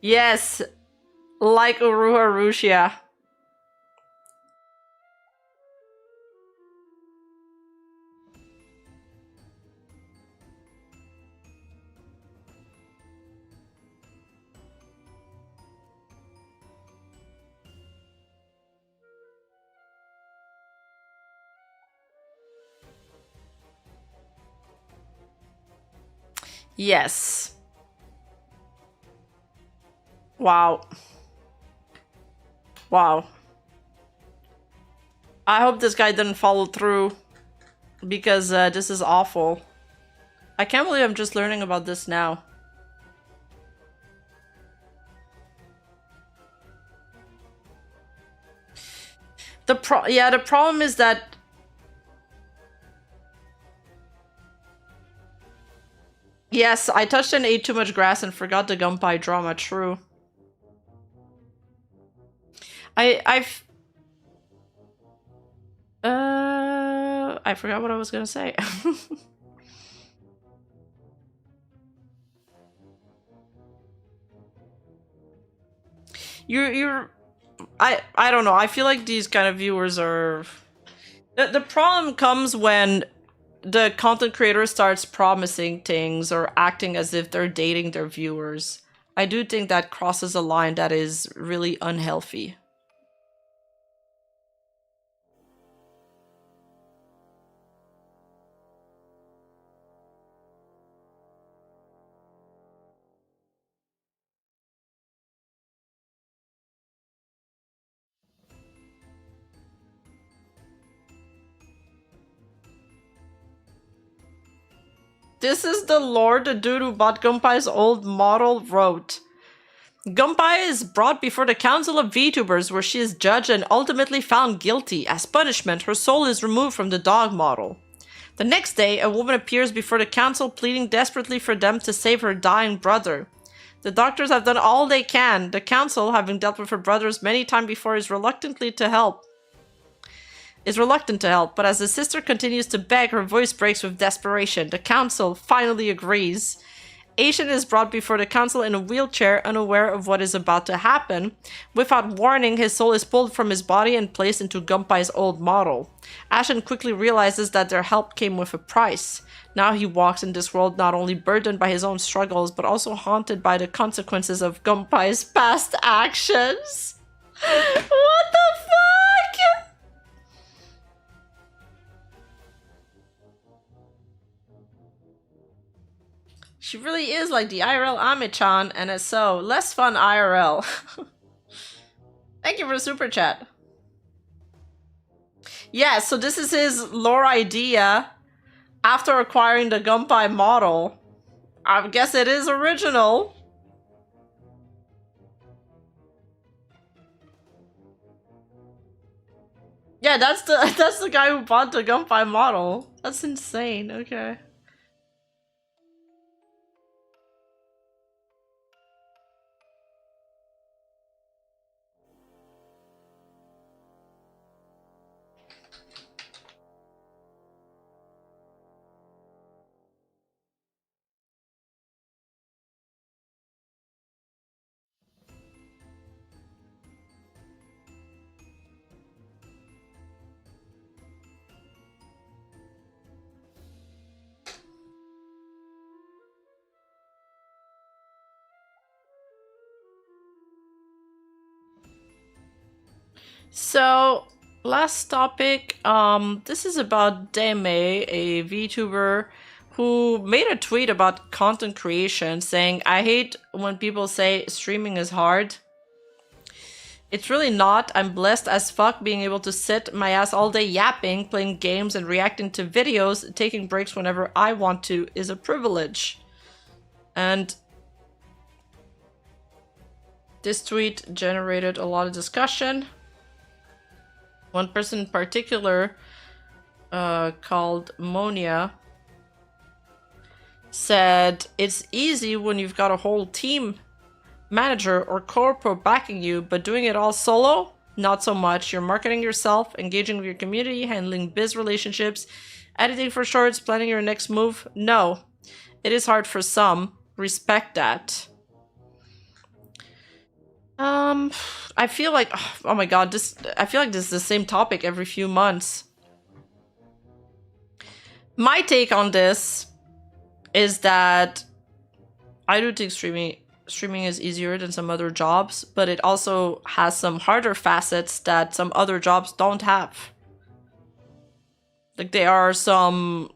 Yes, like Uruha Rushia. Yes. Wow. Wow. I hope this guy didn't follow through, because this is awful. I can't believe I'm just learning about this now. The problem is that yes, I touched and ate too much grass and forgot the Gumpai drama. True. I forgot what I was gonna say. I don't know. I feel like these kind of viewers are... The problem comes when the content creator starts promising things or acting as if they're dating their viewers. I do think that crosses a line that is really unhealthy. This is the lore the dude who bought Gumpai's old model wrote. Gumpai is brought before the Council of Vtubers, where she is judged and ultimately found guilty. As punishment, her soul is removed from the dog model. The next day, a woman appears before the council pleading desperately for them to save her dying brother. The doctors have done all they can. The council, having dealt with her brothers many times before, is reluctant to help, but as the sister continues to beg, her voice breaks with desperation. The council finally agrees. Asian is brought before the council in a wheelchair, unaware of what is about to happen. Without warning, his soul is pulled from his body and placed into Gumpai's old model. Ashen quickly realizes that their help came with a price. Now he walks in this world not only burdened by his own struggles, but also haunted by the consequences of Gumpai's past actions. What the fuck? She really is like the IRL Ame-chan, and it's so less fun IRL. Thank you for the super chat. Yeah, so this is his lore idea after acquiring the Gumpai model. I guess it is original. Yeah, that's the guy who bought the Gumpai model. That's insane. Okay. So, last topic, this is about Deme, a VTuber who made a tweet about content creation saying, I hate when people say streaming is hard. It's really not. I'm blessed as fuck being able to sit my ass all day yapping, playing games and reacting to videos. Taking breaks whenever I want to is a privilege. And this tweet generated a lot of discussion. One person in particular called Monia said it's easy when you've got a whole team manager or corpo backing you, but doing it all solo, not so much. You're marketing yourself, engaging with your community, handling biz relationships, editing for shorts, planning your next move. No, it is hard for some. Respect that. I feel like, oh my god, I feel like this is the same topic every few months. My take on this is that I do think streaming is easier than some other jobs, but it also has some harder facets that some other jobs don't have. Like, there are some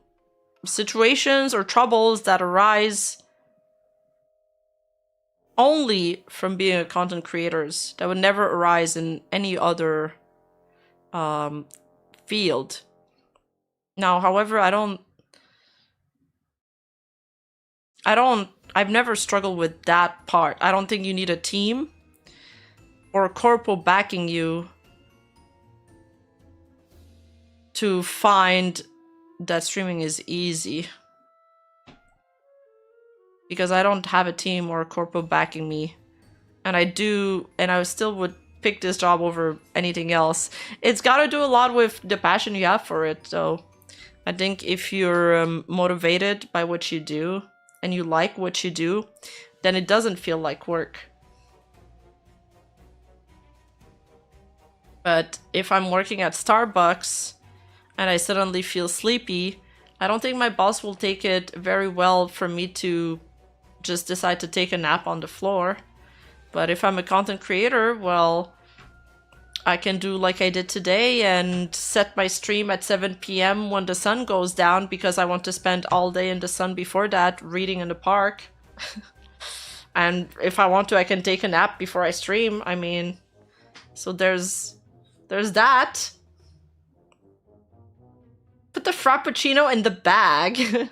situations or troubles that arise only from being a content creators that would never arise in any other field. Now, however, I've never struggled with that part. I don't think you need a team or a corpo backing you to find that streaming is easy. Because I don't have a team or a corpo backing me. And I still would pick this job over anything else. It's got to do a lot with the passion you have for it, so I think if you're motivated by what you do and you like what you do, then it doesn't feel like work. But if I'm working at Starbucks and I suddenly feel sleepy, I don't think my boss will take it very well for me to just decide to take a nap on the floor. But if I'm a content creator, well, I can do like I did today and set my stream at 7 p.m. when the sun goes down because I want to spend all day in the sun before that reading in the park. And if I want to, I can take a nap before I stream. I mean, so there's that. Put the Frappuccino in the bag.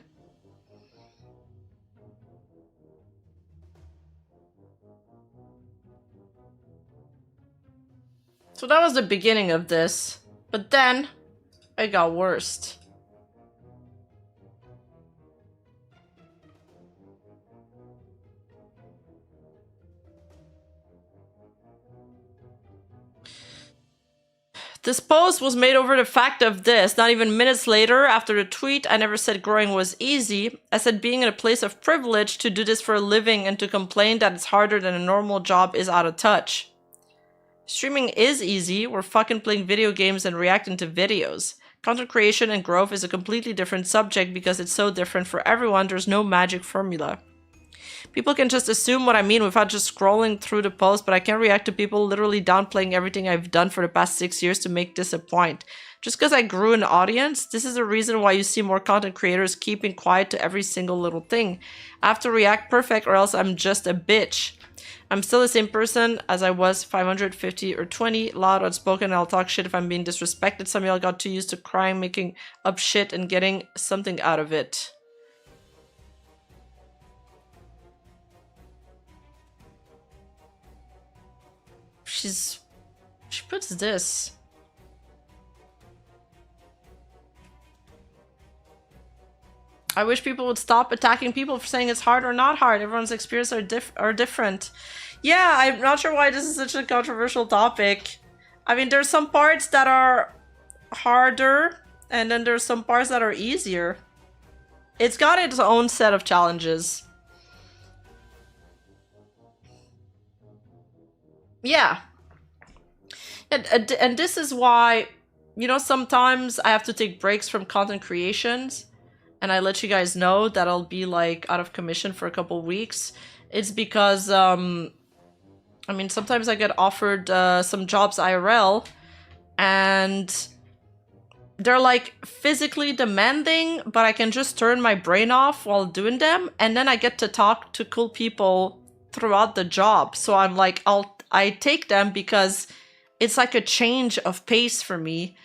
So that was the beginning of this, but then it got worse. This post was made over the fact of this. Not even minutes later, after the tweet, I never said growing was easy. I said being in a place of privilege to do this for a living and to complain that it's harder than a normal job is out of touch. Streaming is easy. We're fucking playing video games and reacting to videos. Content creation and growth is a completely different subject because it's so different for everyone. There's no magic formula. People can just assume what I mean without just scrolling through the post, but I can't react to people literally downplaying everything I've done for the past 6 years to make this a point. Just because I grew an audience, this is the reason why you see more content creators keeping quiet to every single little thing. I have to react perfect or else I'm just a bitch. I'm still the same person as I was 550 or 20, loud, outspoken, and I'll talk shit if I'm being disrespected. Some of y'all got too used to crying, making up shit, and getting something out of it. She puts this. I wish people would stop attacking people for saying it's hard or not hard. Everyone's experiences are different. Yeah, I'm not sure why this is such a controversial topic. I mean, there's some parts that are harder, and then there's some parts that are easier. It's got its own set of challenges. Yeah. And this is why, you know, sometimes I have to take breaks from content creations. And I let you guys know that I'll be like out of commission for a couple weeks. It's because, I mean, sometimes I get offered some jobs IRL and they're like physically demanding, but I can just turn my brain off while doing them. And then I get to talk to cool people throughout the job. So I'm like, I take them because it's like a change of pace for me.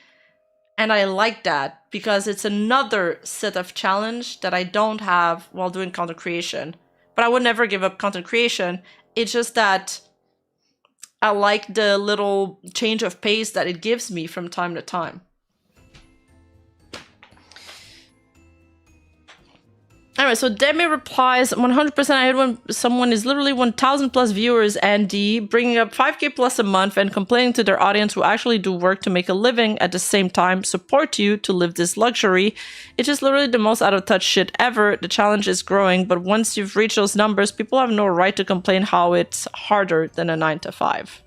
And I like that because it's another set of challenge that I don't have while doing content creation. But I would never give up content creation. It's just that I like the little change of pace that it gives me from time to time. Anyway, so Demi replies, 100% I hate when someone is literally 1,000 plus viewers and D, bringing up 5k plus a month and complaining to their audience who actually do work to make a living at the same time, support you to live this luxury. It's just literally the most out of touch shit ever. The challenge is growing, but once you've reached those numbers, people have no right to complain how it's harder than a 9 to 5.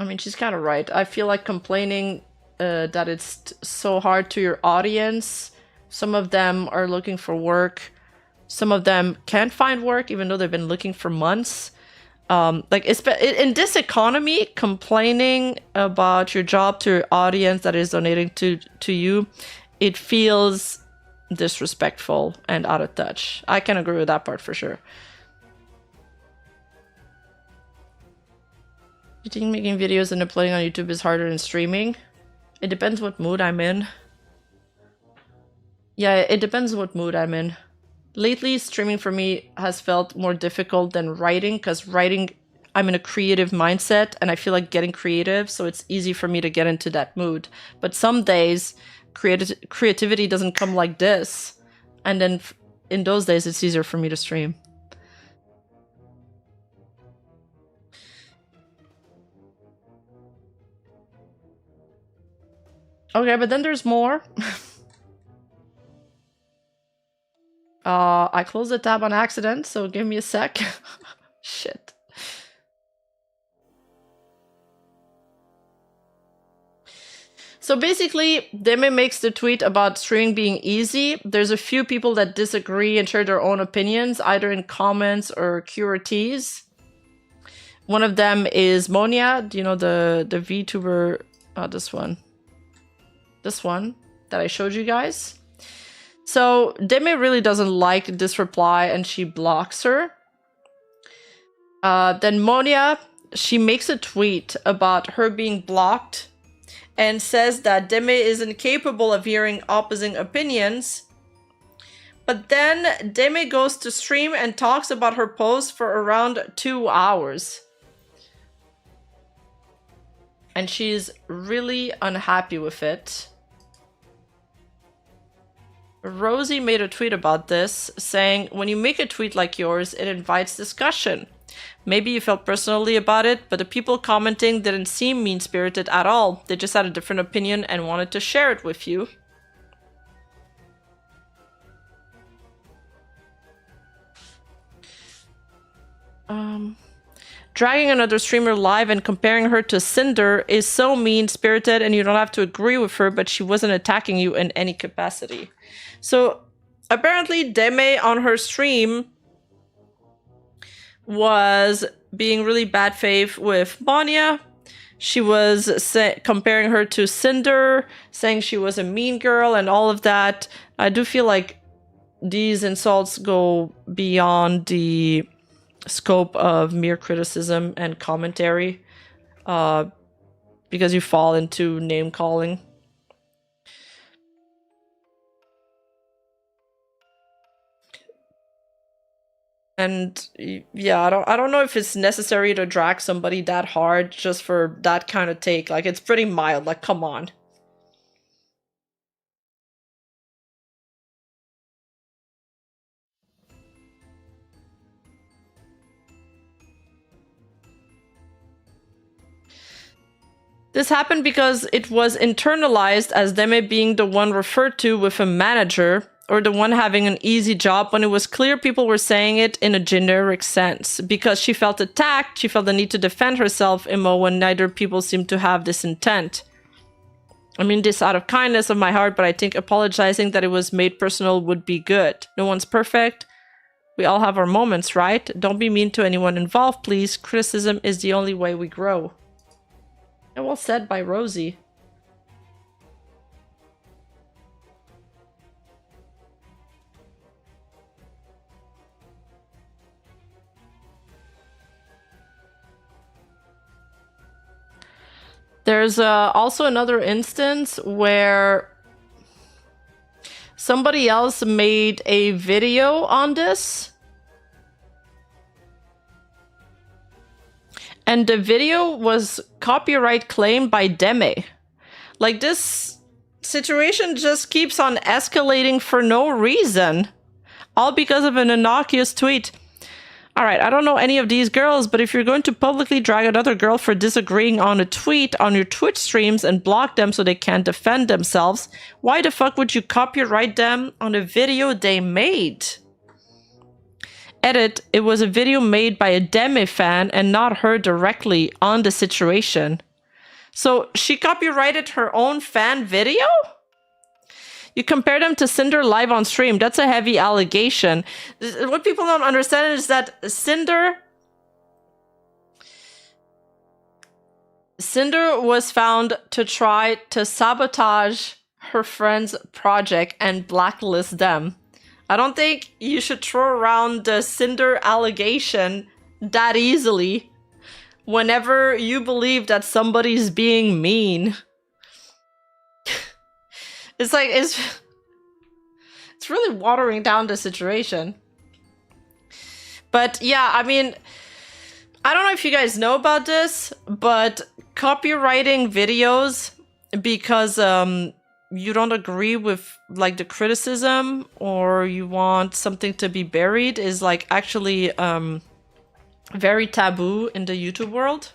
I mean, she's kind of right. I feel like complaining that it's so hard to your audience. Some of them are looking for work. Some of them can't find work, even though they've been looking for months. Like in this economy, complaining about your job to your audience that is donating to you, it feels disrespectful and out of touch. I can agree with that part for sure. You think making videos and uploading on YouTube is harder than streaming? It depends what mood I'm in. Yeah, it depends what mood I'm in. Lately, streaming for me has felt more difficult than writing, because writing, I'm in a creative mindset and I feel like getting creative, so it's easy for me to get into that mood. But some days, creativity doesn't come like this. And then in those days, it's easier for me to stream. Okay, but then there's more. I closed the tab on accident, so give me a sec. Shit. So basically, Demi makes the tweet about streaming being easy. There's a few people that disagree and share their own opinions, either in comments or QRTs. One of them is Monia, you know, the VTuber, this one that I showed you guys. So Demi really doesn't like this reply and she blocks her. Then Monia, she makes a tweet about her being blocked and says that Demi is incapable of hearing opposing opinions. But then Demi goes to stream and talks about her post for around 2 hours. And she's really unhappy with it. Rosie made a tweet about this, saying, when you make a tweet like yours, it invites discussion. Maybe you felt personally about it, but the people commenting didn't seem mean-spirited at all. They just had a different opinion and wanted to share it with you. Dragging another streamer live and comparing her to Cinder is so mean-spirited, and you don't have to agree with her, but she wasn't attacking you in any capacity. So apparently Demi on her stream was being really bad faith with Monia. She was comparing her to Cinder, saying she was a mean girl and all of that. I do feel like these insults go beyond the scope of mere criticism and commentary, because you fall into name calling. And yeah, I don't know if it's necessary to drag somebody that hard just for that kind of take. Like, it's pretty mild. Like, come on. This happened because it was internalized as Demi being the one referred to with a manager, or the one having an easy job, when it was clear people were saying it in a generic sense. Because she felt attacked, she felt the need to defend herself, when neither people seemed to have this intent. I mean this out of kindness of my heart, but I think apologizing that it was made personal would be good. No one's perfect. We all have our moments, right? Don't be mean to anyone involved, please. Criticism is the only way we grow. And well said by Rosie. There's also another instance where somebody else made a video on this. And the video was copyright claimed by Demi. Like, this situation just keeps on escalating for no reason. All because of an innocuous tweet. Alright, I don't know any of these girls, but if you're going to publicly drag another girl for disagreeing on a tweet on your Twitch streams and block them so they can't defend themselves, why the fuck would you copyright them on a video they made? Edit, it was a video made by a Demi fan and not her directly on the situation. So she copyrighted her own fan video? You compare them to Cinder live on stream. That's a heavy allegation. What people don't understand is that Cinder was found to try to sabotage her friend's project and blacklist them. I don't think you should throw around the Cinder allegation that easily whenever you believe that somebody's being mean. It's like, it's really watering down the situation. But yeah, I mean, I don't know if you guys know about this, but copywriting videos because you don't agree with like the criticism or you want something to be buried is like actually very taboo in the YouTube world.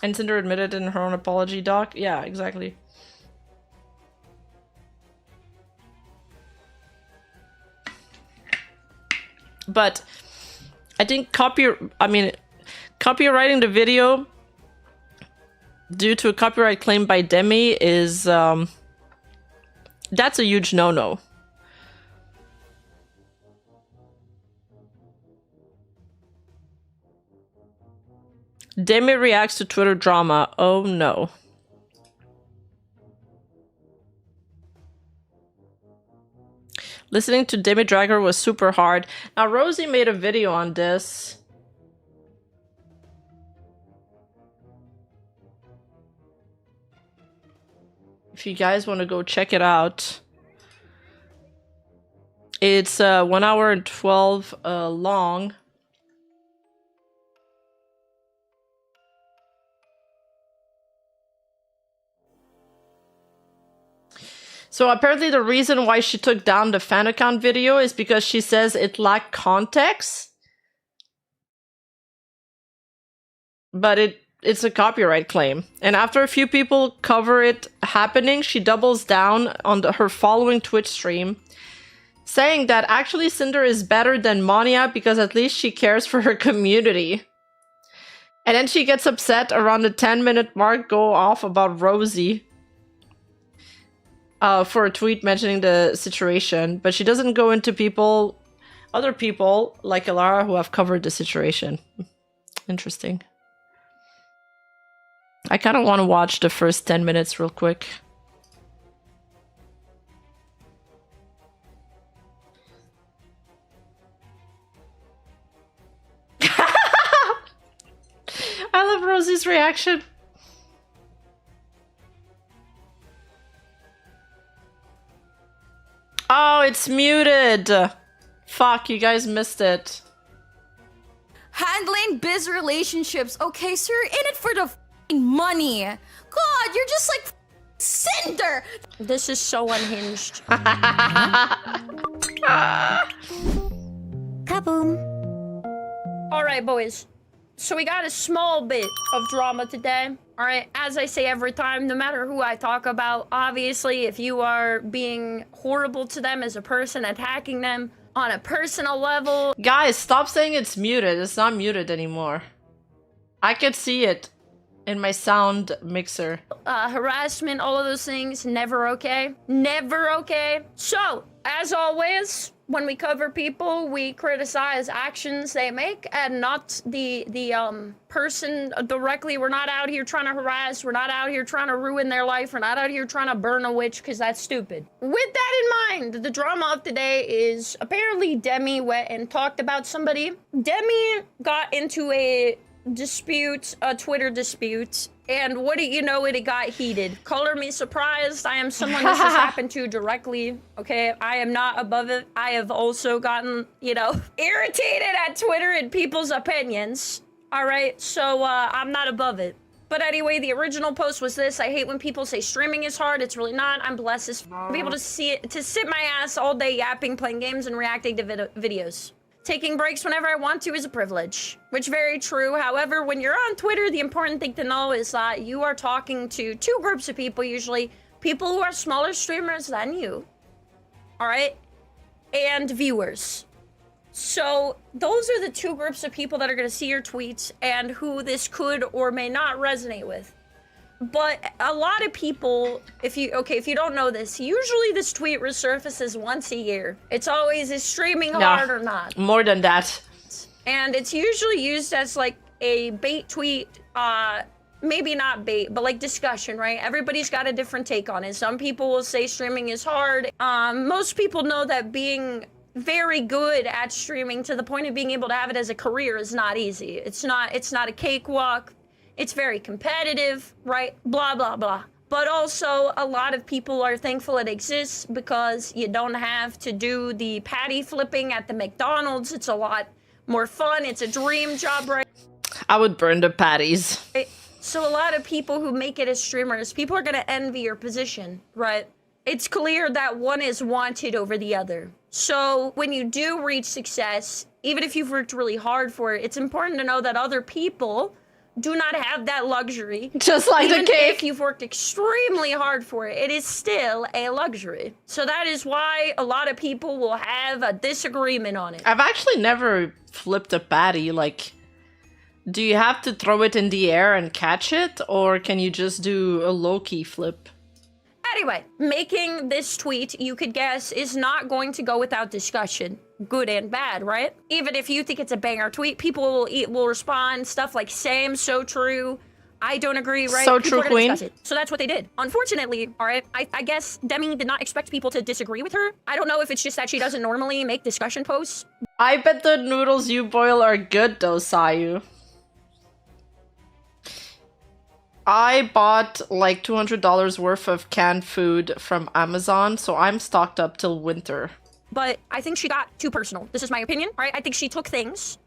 And Cinder admitted in her own apology doc. Yeah, exactly. But I think copywriting the video due to a copyright claim by Demi is that's a huge no-no. Demi reacts to Twitter drama. Oh no. Listening to Demi Dragger was super hard. Now Rosie made a video on this. If you guys want to go check it out. It's 1 hour and 12 long. So apparently the reason why she took down the fan account video is because she says it lacked context. But it's a copyright claim. And after a few people cover it happening, she doubles down on her following Twitch stream, saying that actually Cinder is better than Monia because at least she cares for her community. And then she gets upset around the 10-minute mark, go off about Rosie. For a tweet mentioning the situation, but she doesn't go into other people like Alara who have covered the situation. Interesting. I kind of want to watch the first 10 minutes real quick. I love Rosie's reaction. Oh, it's muted. Fuck, you guys missed it. Handling biz relationships. Okay, so you're in it for the f***ing money. God, you're just like Cinder. This is so unhinged. Kaboom. All right, boys. So we got a small bit of drama today. All right, as I say every time, no matter who I talk about, obviously, if you are being horrible to them as a person, attacking them on a personal level. Guys, stop saying it's muted. It's not muted anymore. I could see it in my sound mixer. Harassment, all of those things, never okay. Never okay. So, as always, when we cover people, we criticize actions they make and not the person directly. We're not out here trying to harass. We're not out here trying to ruin their life. We're not out here trying to burn a witch because that's stupid. With that in mind, the drama of today is apparently Demi went and talked about somebody. Demi got into a dispute, a Twitter dispute, and what do you know, it got heated. Color me surprised. I am someone this has happened to directly, okay? I am not above it. I have also gotten, you know, irritated at Twitter and people's opinions, all right? So, I'm not above it. But anyway, the original post was this: I hate when people say streaming is hard. It's really not. I'm blessed as to be able to sit my ass all day yapping, playing games, and reacting to videos. Taking breaks whenever I want to is a privilege, which very true. However, when you're on Twitter, the important thing to know is that you are talking to two groups of people, usually people who are smaller streamers than you, all right, and viewers. So those are the two groups of people that are going to see your tweets and who this could or may not resonate with. But a lot of people, if you don't know this, usually this tweet resurfaces once a year. It's always, is streaming hard or not? More than that. And it's usually used as like a bait tweet, maybe not bait, but like discussion, right? Everybody's got a different take on it. Some people will say streaming is hard. Most people know that being very good at streaming to the point of being able to have it as a career is not easy. It's not a cakewalk. It's very competitive, right? Blah, blah, blah. But also, a lot of people are thankful it exists because you don't have to do the patty flipping at the McDonald's. It's a lot more fun. It's a dream job, right? I would burn the patties. So a lot of people who make it as streamers, people are going to envy your position, right? It's clear that one is wanted over the other. So when you do reach success, even if you've worked really hard for it, it's important to know that other people do not have that luxury. Just like even the cake. if you've worked extremely hard for it, it is still a luxury. So that is why a lot of people will have a disagreement on it. I've actually never flipped a patty. Like, do you have to throw it in the air and catch it? Or can you just do a low-key flip? Anyway, making this tweet, you could guess, is not going to go without discussion. Good and bad, right? Even if you think it's a banger tweet, people will respond stuff like same, so true, I don't agree, right? So people true, queen. So that's what they did. Unfortunately, all right, I guess Demi did not expect people to disagree with her. I don't know if it's just that she doesn't normally make discussion posts. I bet the noodles you boil are good though, Sayu. I bought like $200 worth of canned food from Amazon, so I'm stocked up till winter. But I think she got too personal. This is my opinion, right? I think she took things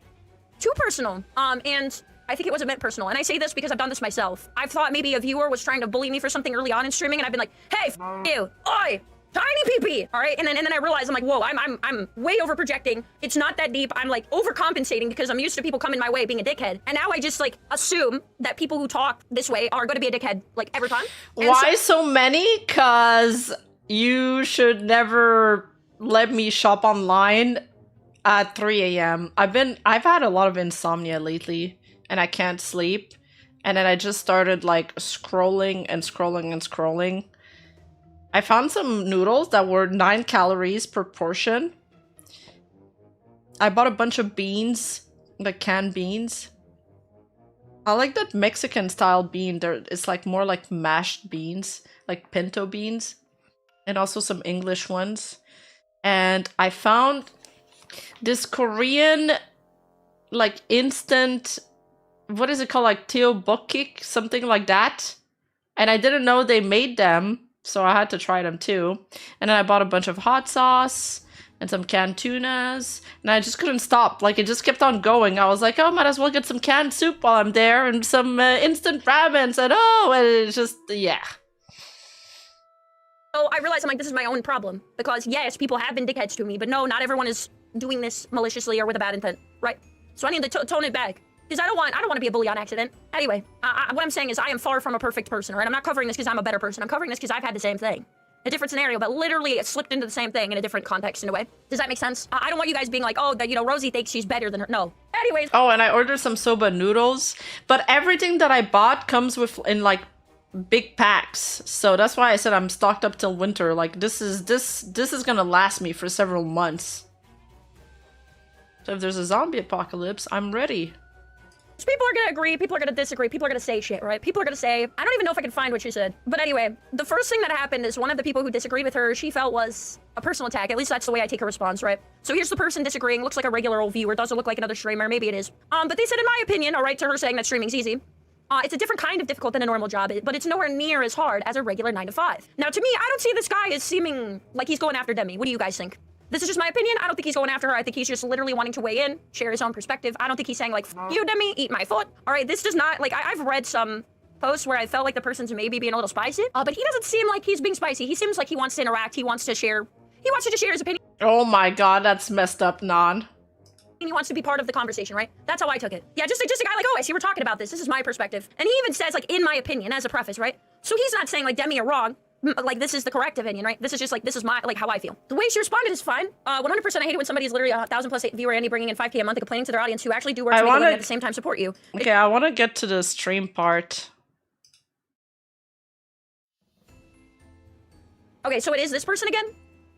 too personal. And I think it wasn't meant personal. And I say this because I've done this myself. I've thought maybe a viewer was trying to bully me for something early on in streaming, and I've been like, hey, f you, oi, tiny pee-pee, all right? And then I realized, I'm like, whoa, I'm way over projecting. It's not that deep. I'm like overcompensating because I'm used to people coming my way being a dickhead. And now I just like assume that people who talk this way are going to be a dickhead like every time. And why so many? Cause you should never let me shop online at 3 a.m. I've had a lot of insomnia lately and I can't sleep. And then I just started like scrolling and scrolling and scrolling. I found some noodles that were 9 calories per portion. I bought a bunch of beans, like canned beans. I like that Mexican style bean. It's like more like mashed beans, like pinto beans. And also some English ones. And I found this Korean, like instant, what is it called? Like tteokbokki, something like that. And I didn't know they made them, so I had to try them too. And then I bought a bunch of hot sauce and some canned tunas. And I just couldn't stop. Like it just kept on going. I was like, oh, might as well get some canned soup while I'm there and some instant ramen. And oh, and it's just, yeah. So I realized I'm like, this is my own problem. Because yes, people have been dickheads to me, but no, not everyone is doing this maliciously or with a bad intent, right? So I need to tone it back. Because I don't want to be a bully on accident. Anyway, what I'm saying is I am far from a perfect person, right? I'm not covering this because I'm a better person. I'm covering this because I've had the same thing. A different scenario, but literally it slipped into the same thing in a different context in a way. Does that make sense? I don't want you guys being like, oh, that, you know, Rosie thinks she's better than her. No. Anyways. Oh, and I ordered some soba noodles. But everything that I bought comes in like big packs. So that's why I said I'm stocked up till winter. Like this is gonna last me for several months. So if there's a zombie apocalypse, I'm ready. So people are gonna agree, people are gonna disagree, people are gonna say shit, right? People are gonna say, I don't even know if I can find what she said. But anyway, the first thing that happened is one of the people who disagreed with her, she felt was a personal attack. At least that's the way I take her response, right? So here's the person disagreeing, looks like a regular old viewer, doesn't look like another streamer, maybe it is. But they said, in my opinion, all right, to her saying that streaming's easy. It's a different kind of difficult than a normal job, but it's nowhere near as hard as a regular 9 to 5. Now, to me, I don't see this guy as seeming like he's going after Demi. What do you guys think? This is just my opinion. I don't think he's going after her. I think he's just literally wanting to weigh in, share his own perspective. I don't think he's saying like, F you, Demi, eat my foot. All right, this does not, like, I've read some posts where I felt like the person's maybe being a little spicy, but he doesn't seem like he's being spicy. He seems like he wants to interact. He wants to share. He wants to just share his opinion. Oh my god, that's messed up, Non. He wants to be part of the conversation, right? That's how I took it. Yeah, just a guy like, oh, I see we're talking about this. This is my perspective. And he even says, like, in my opinion, as a preface, right? So he's not saying, like, Demi, you're wrong. Like, this is the correct opinion, right? This is just, like, this is my, like, how I feel. The way she responded is fine. 100% I hate it when somebody's literally a 1,000+ viewer Andy bringing in 5K a month and complaining to their audience who actually do work to make a living at the same time support you. Okay, I want to get to the stream part. Okay, so it is this person again?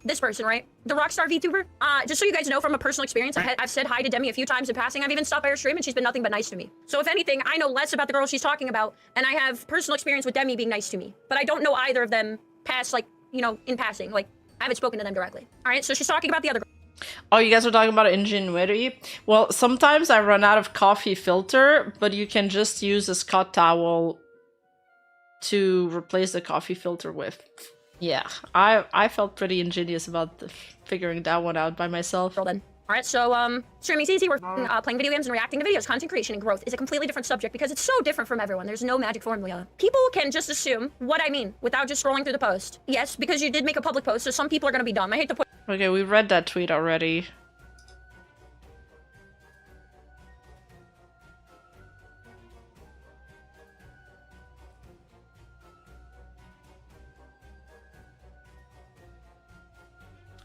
This person, right? The Rockstar VTuber? Just so you guys know from a personal experience, I've said hi to Demi a few times in passing. I've even stopped by her stream and she's been nothing but nice to me. So if anything, I know less about the girl she's talking about and I have personal experience with Demi being nice to me. But I don't know either of them past, like, you know, in passing. Like, I haven't spoken to them directly. All right, so she's talking about the other girl. Oh, you guys are talking about ingenuity? Well, sometimes I run out of coffee filter, but you can just use a Scott towel to replace the coffee filter with. Yeah, I felt pretty ingenious about figuring that one out by myself. Then. All right, so streaming's easy. We're playing video games and reacting to videos. Content creation and growth is a completely different subject because it's so different from everyone. There's no magic formula. People can just assume what I mean without just scrolling through the post. Yes, because you did make a public post, so some people are gonna be dumb. I hate to put. Okay, we read that tweet already.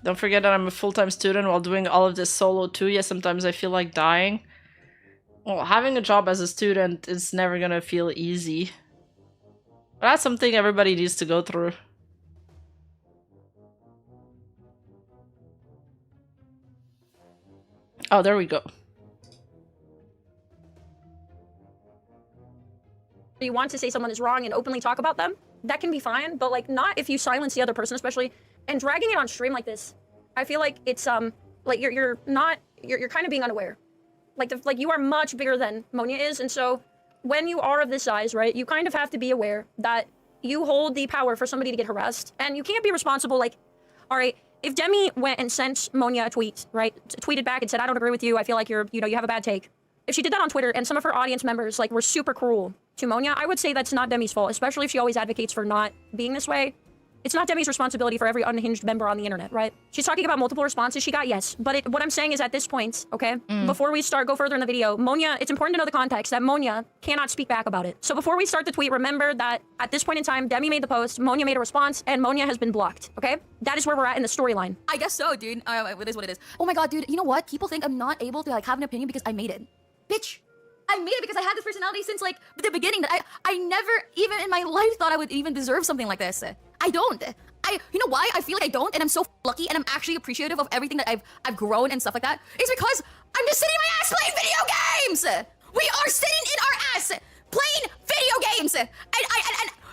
Don't forget that I'm a full-time student while doing all of this solo too. Yeah, sometimes I feel like dying. Well, having a job as a student is never gonna feel easy. But that's something everybody needs to go through. Oh, there we go. You want to say someone is wrong and openly talk about them, that can be fine, but like not if you silence the other person, especially. And dragging it on stream like this, I feel like it's like you're kind of being unaware. Like you are much bigger than Monia is, and so when you are of this size, right, you kind of have to be aware that you hold the power for somebody to get harassed, and you can't be responsible. Like, all right, if Demi went and sent Monia a tweet, right, tweeted back and said, I don't agree with you, I feel like you have a bad take. If she did that on Twitter and some of her audience members like were super cruel to Monia, I would say that's not Demi's fault, especially if she always advocates for not being this way. It's not Demi's responsibility for every unhinged member on the internet, right? She's talking about multiple responses she got, yes. But what I'm saying is at this point, okay, before we go further in the video, Monia, it's important to know the context that Monia cannot speak back about it. So before we start the tweet, remember that at this point in time, Demi made the post, Monia made a response, and Monia has been blocked, okay? That is where we're at in the storyline. I guess so, dude. It is what it is. Oh my god, dude, you know what? People think I'm not able to like have an opinion because I made it. Bitch. I made it because I had this personality since like the beginning that I never even in my life thought I would even deserve something like this. I don't. You know why I feel like I don't, and I'm so lucky, and I'm actually appreciative of everything that I've grown and stuff like that. It's because I'm just sitting in my ass playing video games. We are sitting in our ass playing video games, and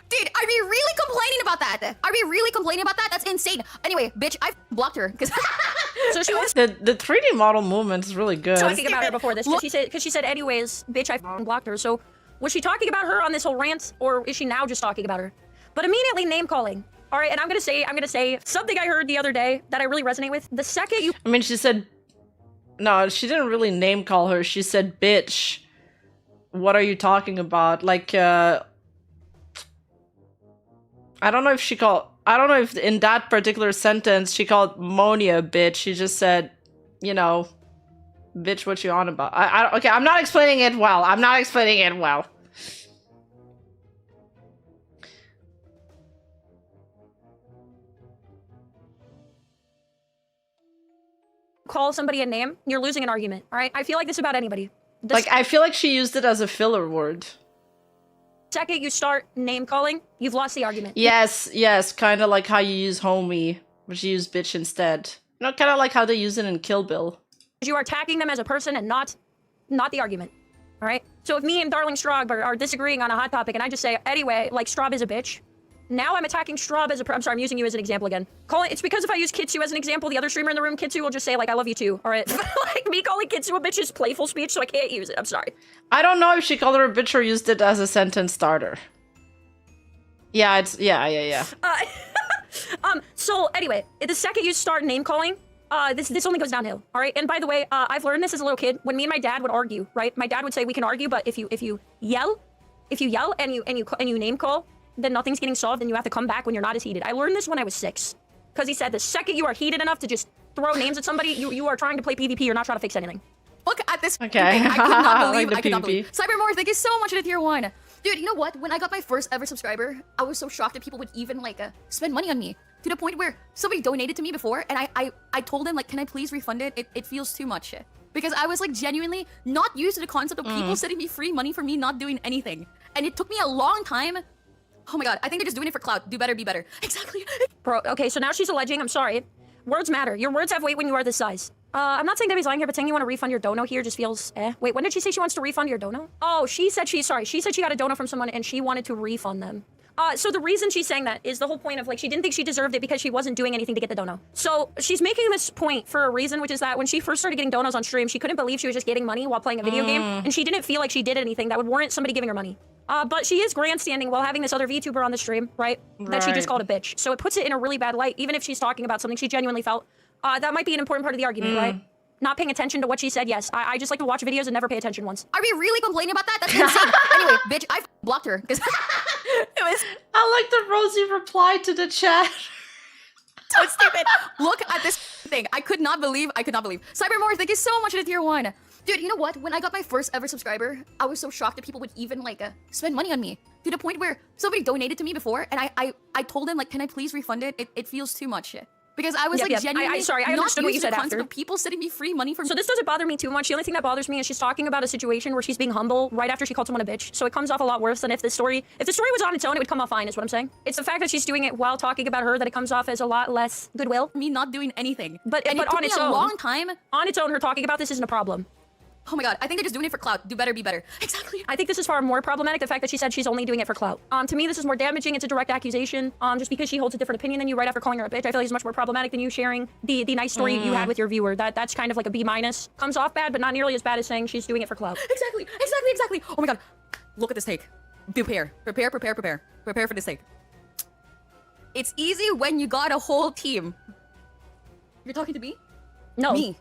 dude, are we really complaining about that? Are we really complaining about that? That's insane. Anyway, bitch, I blocked her because. So she was the 3D model movement is really good. Talking about her before this, because she said, anyways, bitch, I blocked her. So was she talking about her on this whole rant, or is she now just talking about her? But immediately name calling. All right, and I'm gonna say something I heard the other day that I really resonate with. The second you, I mean, she said, no, she didn't really name call her. She said, "Bitch, what are you talking about?" Like, I don't know if in that particular sentence she called Monia a bitch. She just said, you know, bitch, what you on about? Okay, I'm not explaining it well. call somebody a name, you're losing an argument, all right? I feel like this about anybody. I feel like she used it as a filler word. Second you start name calling, you've lost the argument. Yes, kind of like how you use homie, but you use bitch instead. You know, kind of like how they use it in Kill Bill. You are attacking them as a person and not the argument, all right? So if me and Darling Straub are disagreeing on a hot topic and I just say, anyway, like Straub is a bitch, now I'm attacking Straub as a I'm sorry, I'm using you as an example again. It's because if I use Kitsu as an example, the other streamer in the room, Kitsu, will just say, like, I love you too, all right? Like, me calling Kitsu a bitch is playful speech, so I can't use it. I'm sorry. I don't know if she called her a bitch or used it as a sentence starter. Yeah, yeah. So anyway, the second you start name calling, this only goes downhill, all right? And by the way, I've learned this as a little kid. When me and my dad would argue, right? My dad would say, we can argue, but if you yell, if you yell and you name call, then nothing's getting solved, and you have to come back when you're not as heated. I learned this when I was 6, because he said the second you are heated enough to just throw names at somebody, you are trying to play PvP. You're not trying to fix anything. Look at this. Okay. Thing. I could not believe. Like I could not PvP. believe. Cybermore, thank you so much for the tier 1. Dude, you know what? When I got my first ever subscriber, I was so shocked that people would even like spend money on me, to the point where somebody donated to me before, and I told them like, can I please refund it? It feels too much. Because I was like genuinely not used to the concept of people sending me free money for me not doing anything. And it took me a long time. Oh my god, I think they're just doing it for clout. Do better, be better. Exactly. Bro, okay, so now she's alleging, I'm sorry. Words matter. Your words have weight when you are this size. I'm not saying Debbie's lying here, but saying you want to refund your dono here just feels eh. Wait, when did she say she wants to refund your dono? Oh, she said she got a dono from someone and she wanted to refund them. So the reason she's saying that is the whole point of like, she didn't think she deserved it because she wasn't doing anything to get the dono. So she's making this point for a reason, which is that when she first started getting donos on stream, she couldn't believe she was just getting money while playing a video game, and she didn't feel like she did anything that would warrant somebody giving her money. But she is grandstanding while having this other VTuber on the stream, right? That she just called a bitch. So it puts it in a really bad light, even if she's talking about something she genuinely felt. That might be an important part of the argument, right? Not paying attention to what she said, yes. I just like to watch videos and never pay attention once. Are we really complaining about that? That's insane. Anyway, bitch, I blocked her because it was I like the Rosie reply to the chat. so stupid. Look at this thing. I could not believe. Cybermore, thank you so much for the tier 1. Dude, you know what? When I got my first ever subscriber, I was so shocked that people would even like spend money on me, to the point where somebody donated to me before, and I told them like, can I please refund it? It feels too much. Because I was genuinely I understood what you said after. of people sending me free money for. So this doesn't bother me too much. The only thing that bothers me is she's talking about a situation where she's being humble right after she called someone a bitch. So it comes off a lot worse than if the story was on its own, it would come off fine, is what I'm saying. It's the fact that she's doing it while talking about her that it comes off as a lot less goodwill. Me not doing anything. But it took on me its a own, long time. On its own, her talking about this isn't a problem. Oh my god, I think they're just doing it for clout. Do better, be better. Exactly. I think this is far more problematic, the fact that she said she's only doing it for clout. To me, this is more damaging. It's a direct accusation. Just because she holds a different opinion than you right after calling her a bitch, I feel like it's much more problematic than you sharing the nice story you had with your viewer. That's kind of like a B-. Comes off bad, but not nearly as bad as saying she's doing it for clout. Exactly. Oh my god. Look at this take. Prepare for this take. It's easy when you got a whole team. You're talking to me? No. Me.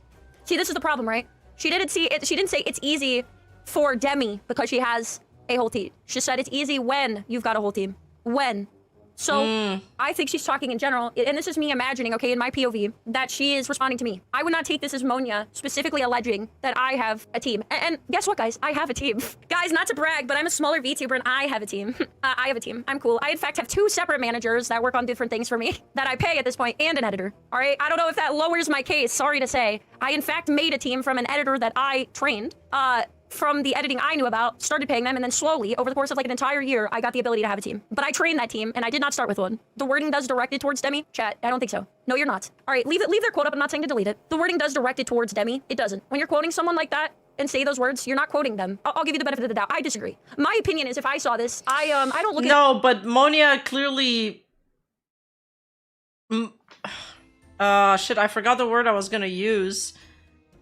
See, this is the problem, right? She didn't say it's easy for Demi because she has a whole team. She said it's easy when you've got a whole team. When. So I think she's talking in general, and this is me imagining, okay, in my POV, that she is responding to me. I would not take this as Monia specifically alleging that I have a team. And guess what, guys? I have a team. Guys, not to brag, but I'm a smaller VTuber and I have a team. I have a team. I'm cool. I, in fact, have 2 separate managers that work on different things for me that I pay at this point, and an editor. All right? I don't know if that lowers my case. Sorry to say. I, in fact, made a team from an editor that I trained. From the editing I knew about, started paying them, and then slowly, over the course of like an entire year, I got the ability to have a team. But I trained that team, and I did not start with one. The wording does direct it towards Demi. Chat, I don't think so. No, you're not. All right, leave their quote up. I'm not saying to delete it. The wording does direct it towards Demi. It doesn't. When you're quoting someone like that and say those words, you're not quoting them. I'll give you the benefit of the doubt. I disagree. My opinion is if I saw this, I don't look at No, but Monia clearly... shit, I forgot the word I was gonna use.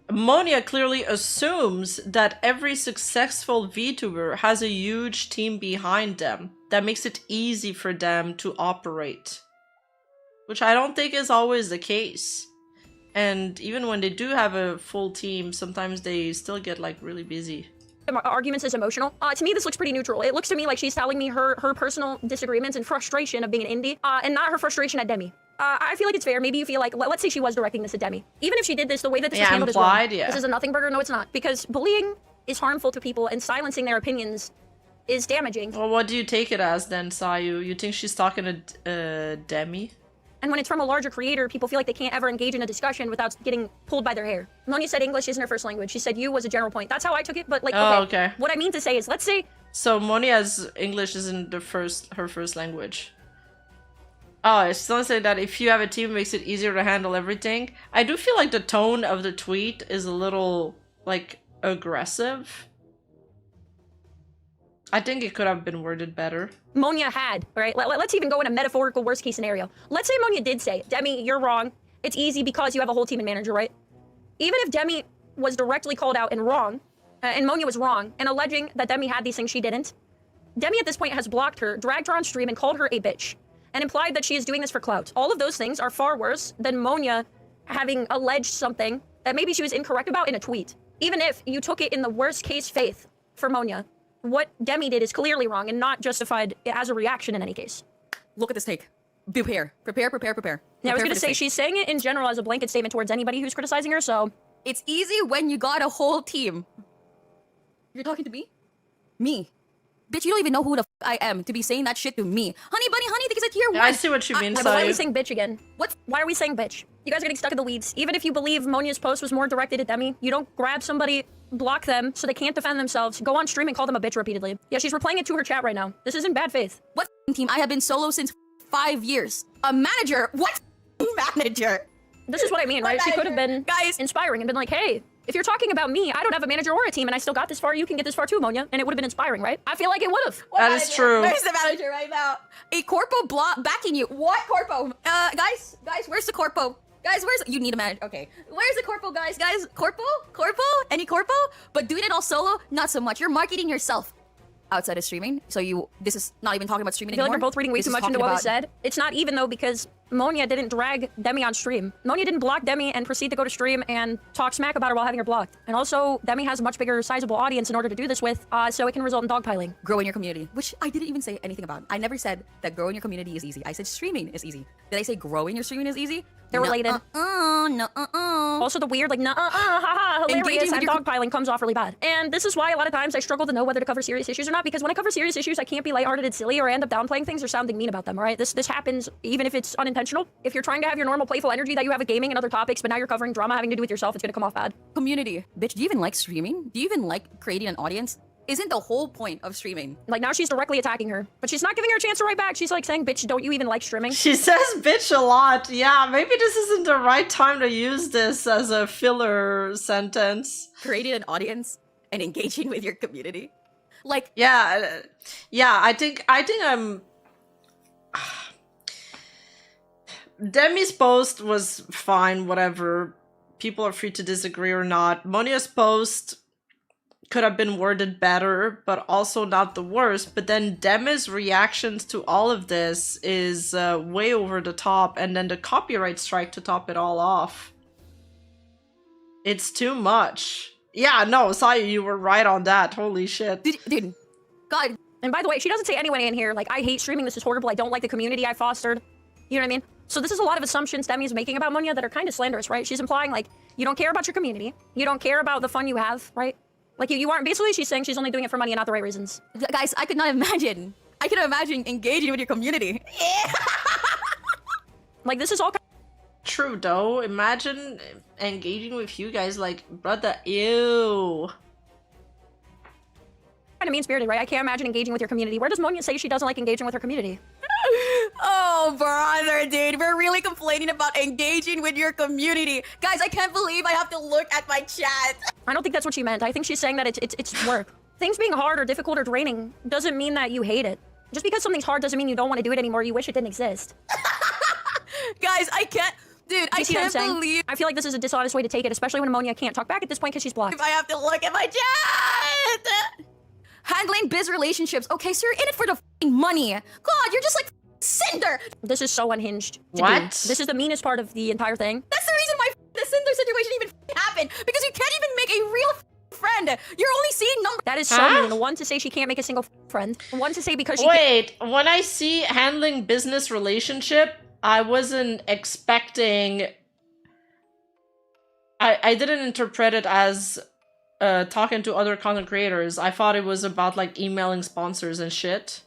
Monia clearly assumes that every successful VTuber has a huge team behind them that makes it easy for them to operate. Which I don't think is always the case. And even when they do have a full team, sometimes they still get like really busy. Arguments as emotional. To me, this looks pretty neutral. It looks to me like she's telling me her personal disagreements and frustration of being an indie, and not her frustration at Demi. I feel like it's fair. Maybe you feel like, let's say she was directing this at Demi. Even if she did this, the way that this was handled is wrong. Yeah. This is a nothing burger. No, it's not. Because bullying is harmful to people, and silencing their opinions is damaging. Well, what do you take it as then, Sayu? You think she's talking to Demi? And when it's from a larger creator, people feel like they can't ever engage in a discussion without getting pulled by their hair. Monia said English isn't her first language. She said you was a general point. That's how I took it, but like, okay. What I mean to say is, let's say... So Monia's English isn't her first language. Oh, it's still saying that if you have a team, it makes it easier to handle everything. I do feel like the tone of the tweet is a little, like, aggressive. I think it could have been worded better. Monia had, right? Let's even go in a metaphorical worst case scenario. Let's say Monia did say, Demi, you're wrong. It's easy because you have a whole team and manager, right? Even if Demi was directly called out and wrong, and Monia was wrong, and alleging that Demi had these things she didn't, Demi at this point has blocked her, dragged her on stream, and called her a bitch, and implied that she is doing this for clout. All of those things are far worse than Monia having alleged something that maybe she was incorrect about in a tweet. Even if you took it in the worst case faith for Monia, what Demi did is clearly wrong and not justified as a reaction in any case. Look at this take. Prepare. Yeah, I was gonna say, she's saying it in general as a blanket statement towards anybody who's criticizing her, so... It's easy when you got a whole team. You're talking to me? Me. Bitch, you don't even know who the I am to be saying that shit to me. Honey bunny, honey, because it's tier 1. I see what you mean, Why are we Sayu. saying bitch again? What? Why are we saying bitch? You guys are getting stuck in the weeds. Even if you believe Monia's post was more directed at Demi, you don't grab somebody, block them so they can't defend themselves, go on stream and call them a bitch repeatedly. Yeah, she's replaying it to her chat right now. This is in bad faith. What team? I have been solo since 5 years. A manager? What manager? This is what I mean, right? She could have been Guys. inspiring and been like, hey, if you're talking about me, I don't have a manager or a team and I still got this far, you can get this far too, Monia. And it would have been inspiring, right? I feel like it would have. That is true. Where's the manager right now? A corpo backing you. What corpo? Guys, where's the corpo? Guys, you need a manager. Okay. Where's the corpo, guys? Corpo? Any corpo? But doing it all solo? Not so much. You're marketing yourself outside of streaming. So this is not even talking about streaming I feel like anymore. you're both reading way too much into what we said. It's not even though because Monia didn't drag Demi on stream. Monia didn't block Demi and proceed to go to stream and talk smack about her while having her blocked. And also, Demi has a much bigger sizable audience in order to do this with, so it can result in dogpiling. Grow in your community, which I didn't even say anything about. I never said that growing your community is easy. I said streaming is easy. Did I say growing your streaming is easy? They're related. No. Also the weird, like, haha, hilarious, and dogpiling comes off really bad. And this is why a lot of times I struggle to know whether to cover serious issues or not, because when I cover serious issues, I can't be lighthearted and silly or end up downplaying things or sounding mean about them, all right? This happens even if it's unintentional. If you're trying to have your normal playful energy that you have at gaming and other topics, but now you're covering drama having to do with yourself, it's gonna come off bad. Community. Bitch, do you even like streaming? Do you even like creating an audience? Isn't the whole point of streaming? Like, now she's directly attacking her, but she's not giving her a chance to write back. She's like saying, bitch, don't you even like streaming? She says bitch a lot. Yeah, maybe this isn't the right time to use this as a filler sentence. Creating an audience and engaging with your community? Like, Yeah, I think I'm... Demi's post was fine, whatever. People are free to disagree or not. Monia's post could have been worded better, but also not the worst. But then Demi's reactions to all of this is way over the top, and then the copyright strike to top it all off. It's too much. Yeah, no, Sayu, you were right on that. Holy shit. dude, God. And by the way, she doesn't say anyone in here, like, I hate streaming, this is horrible, I don't like the community I fostered. You know what I mean? So this is a lot of assumptions Demi's making about Monia that are kind of slanderous, right? She's implying, like, you don't care about your community, you don't care about the fun you have, right? Like, you aren't, basically she's saying she's only doing it for money and not the right reasons. Guys, I could not imagine. I could imagine engaging with your community. Yeah. Like, this is all True, though. Imagine engaging with you guys like, brother, ew. kind of mean-spirited, right? I can't imagine engaging with your community. Where does Monia say she doesn't like engaging with her community? Oh, brother, dude. We're really complaining about engaging with your community. Guys, I can't believe I have to look at my chat. I don't think that's what she meant. I think she's saying that it's work. Things being hard or difficult or draining doesn't mean that you hate it. Just because something's hard doesn't mean you don't want to do it anymore. You wish it didn't exist. Guys, I can't... Dude, I can't believe... I feel like this is a dishonest way to take it, especially when Monia can't talk back at this point because she's blocked. If I have to look at my chat! Handling biz relationships. Okay, so you're in it for the f***ing money. God, you're just like Cinder. This is so unhinged. What? This is the meanest part of the entire thing. That's the reason why the Cinder situation even happened. Because you can't even make a real friend. You're only seeing numbers. That is so mean. One, to say she can't make a single friend. One, to say because she Wait, when I see handling business relationship, I wasn't expecting... I didn't interpret it as talking to other content creators. I thought it was about like emailing sponsors and shit.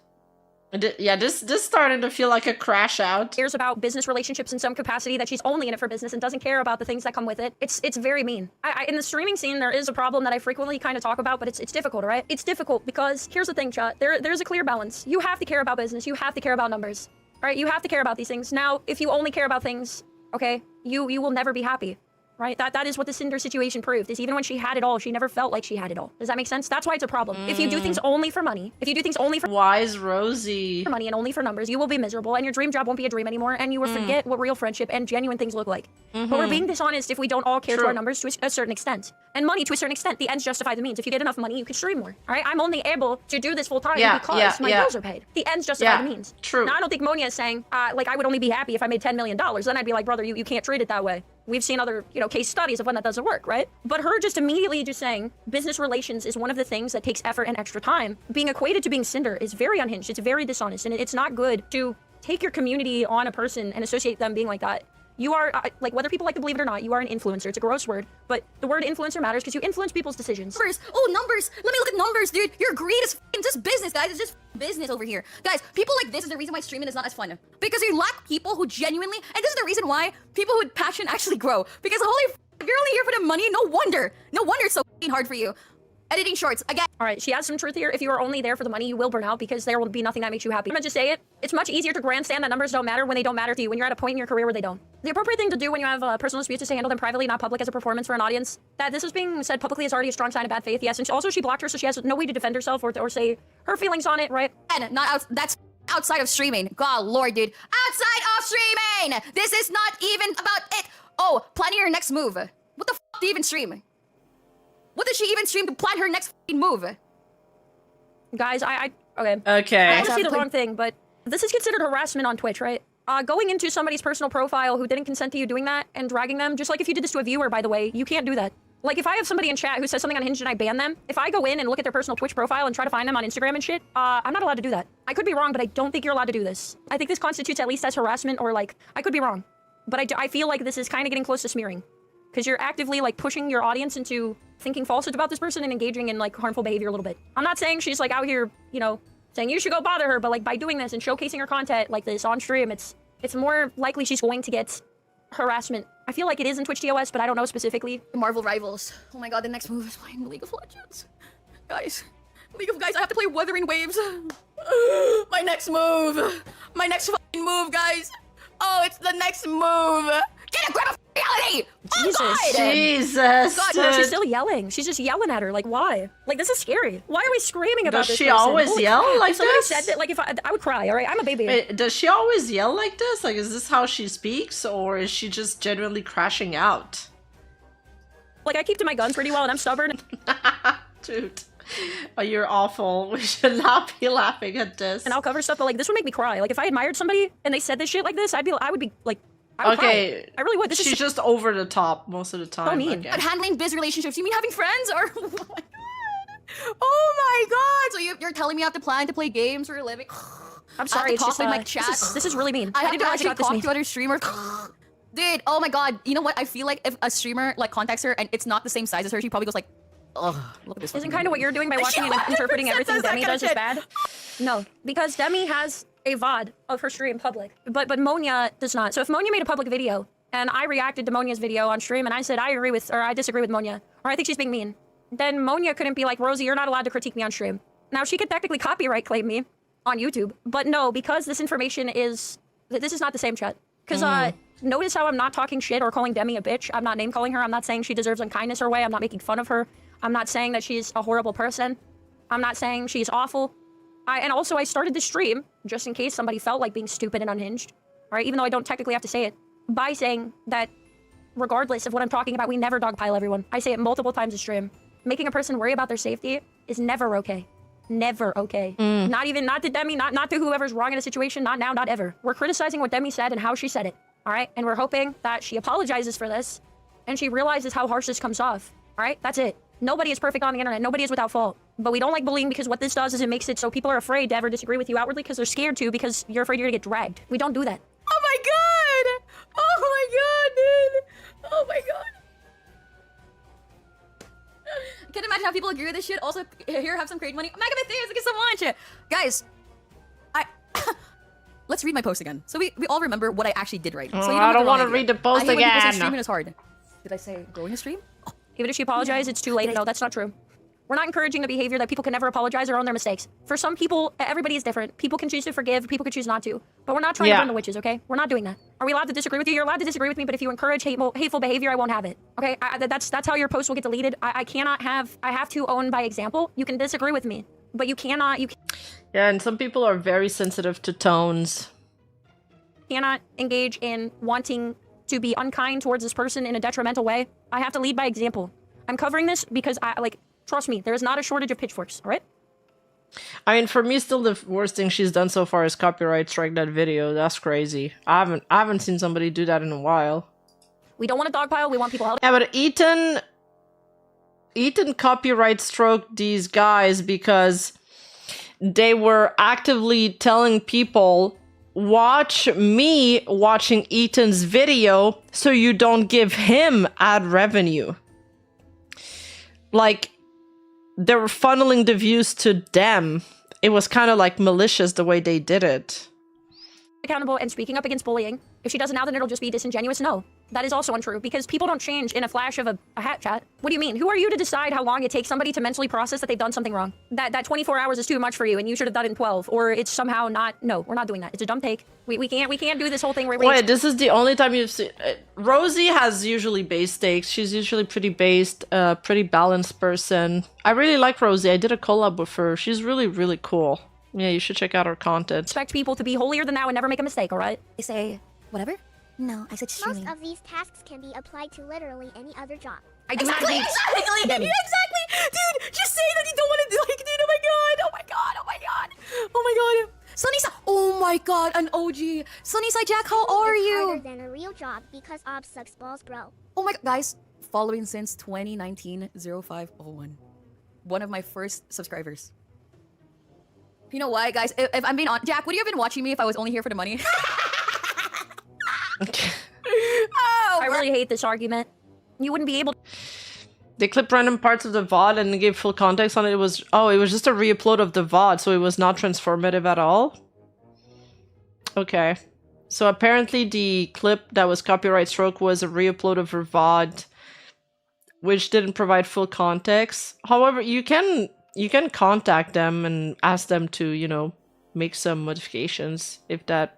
Yeah, this started to feel like a crash out. cares about business relationships in some capacity, that she's only in it for business and doesn't care about the things that come with it. It's very mean. In the streaming scene, there is a problem that I frequently kind of talk about, but it's difficult, all right? It's difficult because here's the thing, chat. There's a clear balance. You have to care about business. You have to care about numbers, right? You have to care about these things. Now, if you only care about things, okay, you will never be happy. Right? That is what the Cinder situation proved, is even when she had it all, she never felt like she had it all. Does that make sense? That's why it's a problem. If you do things only for money, if you do things only for Wise Rosie. money and only for numbers, you will be miserable and your dream job won't be a dream anymore and you will forget what real friendship and genuine things look like. But we're being dishonest if we don't all care to our numbers to a certain extent. And money to a certain extent, the ends justify the means. If you get enough money, you can stream more. All right? I'm only able to do this full time because my bills are paid. The ends justify the means. True. Now, I don't think Monia is saying, like, I would only be happy if I made $10 million. Then I'd be like, brother, you can't treat it that way. We've seen other, case studies of when that doesn't work, right? But her just immediately just saying business relations is one of the things that takes effort and extra time. Being equated to being Cinder is very unhinged. It's very dishonest, and it's not good to take your community on a person and associate them being like that. You are, like, whether people like to believe it or not, you are an influencer. It's a gross word, but the word influencer matters because you influence people's decisions. Numbers. Oh, numbers. Let me look at numbers, dude. Your greed is f***ing just business, guys. It's just business over here. Guys, people like this is the reason why streaming is not as fun. Because you lack people who genuinely, and this is the reason why people with passion actually grow. Because holy f***, if you're only here for the money, no wonder. No wonder it's so f***ing hard for you. Editing shorts, again. All right, she has some truth here. If you are only there for the money, you will burn out because there will be nothing that makes you happy. I'm gonna just say it. It's much easier to grandstand that numbers don't matter when they don't matter to you, when you're at a point in your career where they don't. The appropriate thing to do when you have personal disputes is to handle them privately, not public as a performance for an audience. That this is being said publicly is already a strong sign of bad faith, yes. And also she blocked her, so she has no way to defend herself or say her feelings on it, right? And that's outside of streaming. God lord, dude. Outside of streaming! This is not even about it. Oh, planning your next move. What the f*** do you even stream? What did she even stream to plan her next f***ing move? Guys, okay. Okay. I say the wrong thing, but this is considered harassment on Twitch, right? Going into somebody's personal profile who didn't consent to you doing that and dragging them, just like if you did this to a viewer, by the way, you can't do that. Like, if I have somebody in chat who says something unhinged and I ban them, if I go in and look at their personal Twitch profile and try to find them on Instagram and shit, I'm not allowed to do that. I could be wrong, but I don't think you're allowed to do this. I think this constitutes at least as harassment, or like, I could be wrong. But I feel like this is kind of getting close to smearing. Because you're actively, like, pushing your audience into thinking falsehoods about this person and engaging in, like, harmful behavior a little bit. I'm not saying she's, like, out here, saying you should go bother her, but, like, by doing this and showcasing her content like this on stream, it's more likely she's going to get harassment. I feel like it is in Twitch TOS, but I don't know specifically. Marvel Rivals. Oh my god, the next move is playing League of Legends. Guys, I have to play Wuthering Waves. My next move. My next fucking move, guys. Oh, it's the next move. Get a grab of reality! Jesus. Oh god! Jesus. God, no, she's still yelling. She's just yelling at her. Like, why? Like, this is scary. Why are we screaming about Does this she person? always yell like if somebody this? said that, like, if I would cry, all right? I'm a baby. Wait, does she always yell like this? Like, is this how she speaks, or is she just genuinely crashing out? Like, I keep to my guns pretty well, and I'm stubborn. Dude. Oh, you're awful. We should not be laughing at this. And I'll cover stuff, but, like, this would make me cry. Like, if I admired somebody and they said this shit like this, I would be, like, I would okay. cry. I really would. This She's is just over the top most of the time. So mean. Okay. But handling biz relationships, you mean having friends? Or oh my god. Oh my god. So you're telling me I have to plan to play games for a living? I'm sorry, it's talk just with my chat. This is really mean. I have didn't to realize it actually got this talk mean. to other streamers. Dude, oh my god. You know what? I feel like if a streamer like contacts her and it's not the same size as her, she probably goes like, ugh, look at this. Isn't kind of what you're doing by watching and interpreting everything Demi does is bad? No, because Demi has a VOD of her stream public, but Monia does not. So if Monia made a public video and I reacted to Monia's video on stream and I said I disagree with Monia, or I think she's being mean, then Monia couldn't be like, Rosie, you're not allowed to critique me on stream. Now she could technically copyright claim me on YouTube, but no, because this information is not the same, chat. Because notice how I'm not talking shit or calling Demi a bitch. I'm not name calling her. I'm not saying she deserves unkindness her way. I'm not making fun of her. I'm not saying that she's a horrible person. I'm not saying she's awful. And also I started this stream just in case somebody felt like being stupid and unhinged. All right, even though I don't technically have to say it, by saying that regardless of what I'm talking about, we never dogpile everyone. I say it multiple times a stream. Making a person worry about their safety is never okay. Never okay. Not to Demi, not to whoever's wrong in a situation, not now, not ever. We're criticizing what Demi said and how she said it. All right, and we're hoping that she apologizes for this and she realizes how harsh this comes off. All right, that's it. Nobody is perfect on the internet. Nobody is without fault. But we don't like bullying because what this does is it makes it so people are afraid to ever disagree with you outwardly because they're scared to, because you're afraid you're gonna get dragged. We don't do that. Oh my god! Oh my god, dude! Oh my god. I can't imagine how people agree with this shit. Also, here, have some great money. Megabit, thank you so much! Guys, let's read my post again. So we all remember what I actually did right. So I don't want to read the post I hate when people say again. streaming is hard. Did I say growing a stream? Even if she apologized, it's too late. No, that's not true. We're not encouraging the behavior that people can never apologize or own their mistakes. For some people, everybody is different. People can choose to forgive, people can choose not to. But we're not trying to burn the witches, okay? We're not doing that. Are we allowed to disagree with you? You're allowed to disagree with me, but if you encourage hateful behavior, I won't have it. Okay? That's how your post will get deleted. I have to own by example. You can disagree with me, but you cannot, Yeah, and some people are very sensitive to tones. cannot engage in wanting to be unkind towards this person in a detrimental way. I have to lead by example. I'm covering this because trust me, there is not a shortage of pitchforks, all right? I mean, for me, still the worst thing she's done so far is copyright strike that video. That's crazy. I haven't seen somebody do that in a while. We don't want a dogpile. We want people held. Yeah, but Ethan copyright stroked these guys because they were actively telling people, watch me watching Ethan's video so you don't give him ad revenue. Like, they were funneling the views to them. It was kind of like malicious the way they did it. Accountable and speaking up against bullying. If she does it now, then it'll just be disingenuous. No, that is also untrue because people don't change in a flash of a hat, chat. What do you mean? Who are you to decide how long it takes somebody to mentally process that they've done something wrong? That 24 hours is too much for you and you should have done it in 12, or it's somehow not. No, we're not doing that. It's a dumb take. We can't do this whole thing where Wait, this is the only time you've seen... Rosie has usually based takes. She's usually pretty based, pretty balanced person. I really like Rosie. I did a collab with her. She's really, really cool. Yeah, you should check out her content. Expect people to be holier than thou and never make a mistake, all right? They say, whatever? No, I said streaming. Most of these tasks can be applied to literally any other job. I do Exactly, not exactly, Demi. exactly. Dude, just say that you don't want to do like, dude, oh my god, oh my god, oh my god, oh my god. Sunnyside, oh my god, an OG. Sunnyside Jack, how are It's you? harder than a real job because obs sucks balls, bro. Oh my god, guys, following since 2019-0501. One of my first subscribers. You know why, guys? If I'm being honest, Jack, would you have been watching me if I was only here for the money? Oh, I really hate this argument. You wouldn't be able to. They clipped random parts of the VOD and they gave full context on it. It was just a re-upload of the VOD, so it was not transformative at all. Okay. So apparently the clip that was copyright struck was a re-upload of her VOD, which didn't provide full context. However, you can contact them and ask them to, you know, make some modifications if that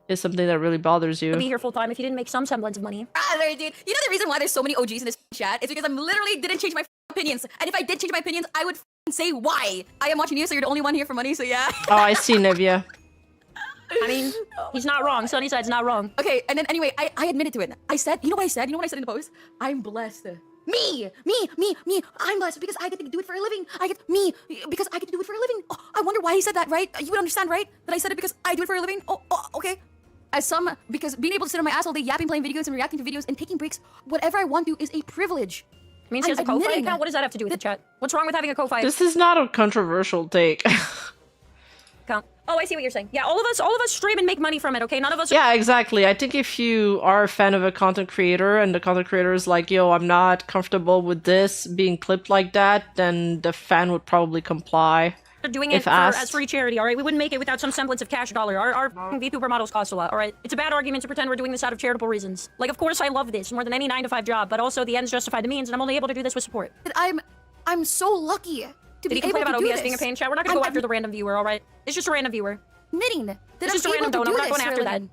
is something that really bothers you. be here full time if you didn't make some semblance of money. Brother, dude. You know the reason why there's so many OGs in this chat? It's because I literally didn't change my opinions. And if I did change my opinions, I would say why. I am watching you, so you're the only one here for money, so yeah. Oh, I see, Nivea. I mean, he's not wrong. Sunnyside's not wrong. Okay, and then anyway, I admitted to it. I said, you know what I said? You know what I said in the post? I'm blessed. Me. I'm blessed because I get to do it for a living. Because I get to do it for a living. Oh, I wonder why he said that, right? You would understand, right? That I said it because I do it for a living. Oh, okay. Because being able to sit on my ass all day, yapping, playing videos, and reacting to videos, and taking breaks, whatever I want to, is a privilege. I mean, she has a Ko-Fi account. What does that have to do with the chat? What's wrong with having a Ko-Fi This is not a controversial take. account? Oh, I see what you're saying. Yeah, all of us stream and make money from it, okay? None of us... Yeah, exactly. I think if you are a fan of a content creator and the content creator is like, yo, I'm not comfortable with this being clipped like that, then the fan would probably comply. We're doing it as free charity, all right? We wouldn't make it without some semblance of cash dollar. Our VTuber models cost a lot, all right? It's a bad argument to pretend we're doing this out of charitable reasons. Like, of course I love this more than any 9-to-5 job, but also the ends justify the means, and I'm only able to do this with support. I'm so lucky to be able to do this. Did he complain about OBS being a pain, chat? We're not gonna go after the random viewer, all right? It's just a random viewer. Knitting. That It's just I'm a able random to donut. do I'm not this going for after a that. living.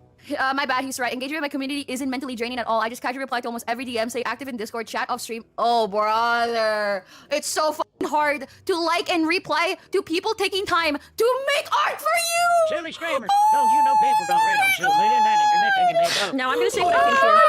My bad, he's right. Engaging with my community isn't mentally draining at all. I just casually reply to almost every DM, stay active in Discord, chat off stream. Oh, brother. It's so fucking hard to like and reply to people taking time to make art for you! Silly screamer! Don't you know people don't read on silly internet? Now, I'm gonna say what I think here.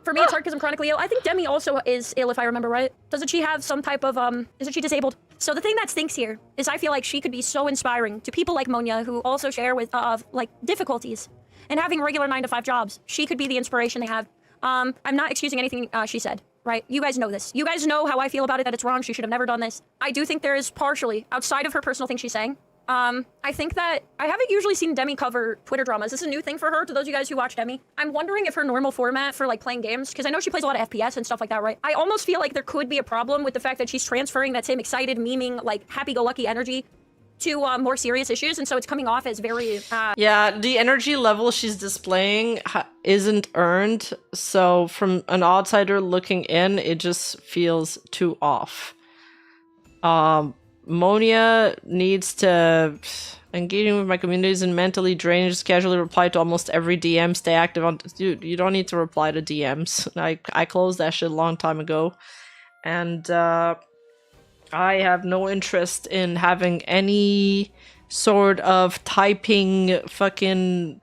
For me, it's hard because I'm chronically ill. I think Demi also is ill, if I remember right. Doesn't she have some type of, isn't she disabled? So the thing that stinks here is I feel like she could be so inspiring to people like Monia who also share with, like, difficulties. And having regular 9-to-5 jobs, she could be the inspiration they have. I'm not excusing anything she said, right? You guys know this. You guys know how I feel about it, that it's wrong. She should have never done this. I do think there is partially, outside of her personal thing she's saying, I think that I haven't usually seen Demi cover Twitter dramas. This is a new thing for her, to those of you guys who watch Demi. I'm wondering if her normal format for, like, playing games, because I know she plays a lot of FPS and stuff like that, right? I almost feel like there could be a problem with the fact that she's transferring that same excited, memeing, like, happy-go-lucky energy to more serious issues, and so it's coming off as very Yeah, the energy level she's displaying isn't earned, so from an outsider looking in, it just feels too off. Monia needs to... Engaging with my communities and mentally drained, just casually reply to almost every DM, stay active on... Dude, you don't need to reply to DMs. I closed that shit a long time ago. And, I have no interest in having any sort of typing fucking...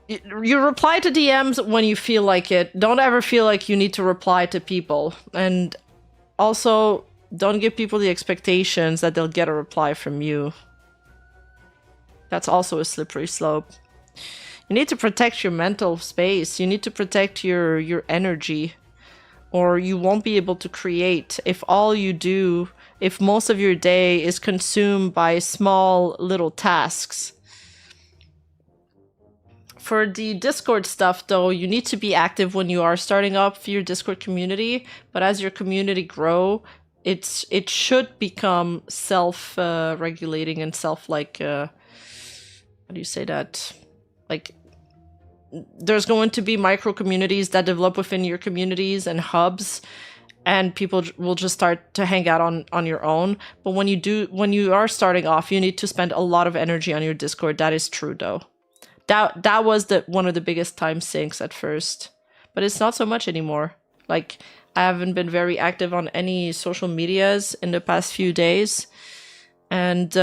You reply to DMs when you feel like it. Don't ever feel like you need to reply to people. And also, don't give people the expectations that they'll get a reply from you. That's also a slippery slope. You need to protect your mental space. You need to protect your energy, or you won't be able to create if all you do, if most of your day is consumed by small little tasks. For the Discord stuff, though, you need to be active when you are starting up your Discord community. But as your community grow, it should become self-regulating and how do you say that? Like, there's going to be micro communities that develop within your communities and hubs, and people will just start to hang out on your own. But when you are starting off, you need to spend a lot of energy on your Discord. That is true, though. That was one of the biggest time sinks at first, but it's not so much anymore. Like, I haven't been very active on any social medias in the past few days, and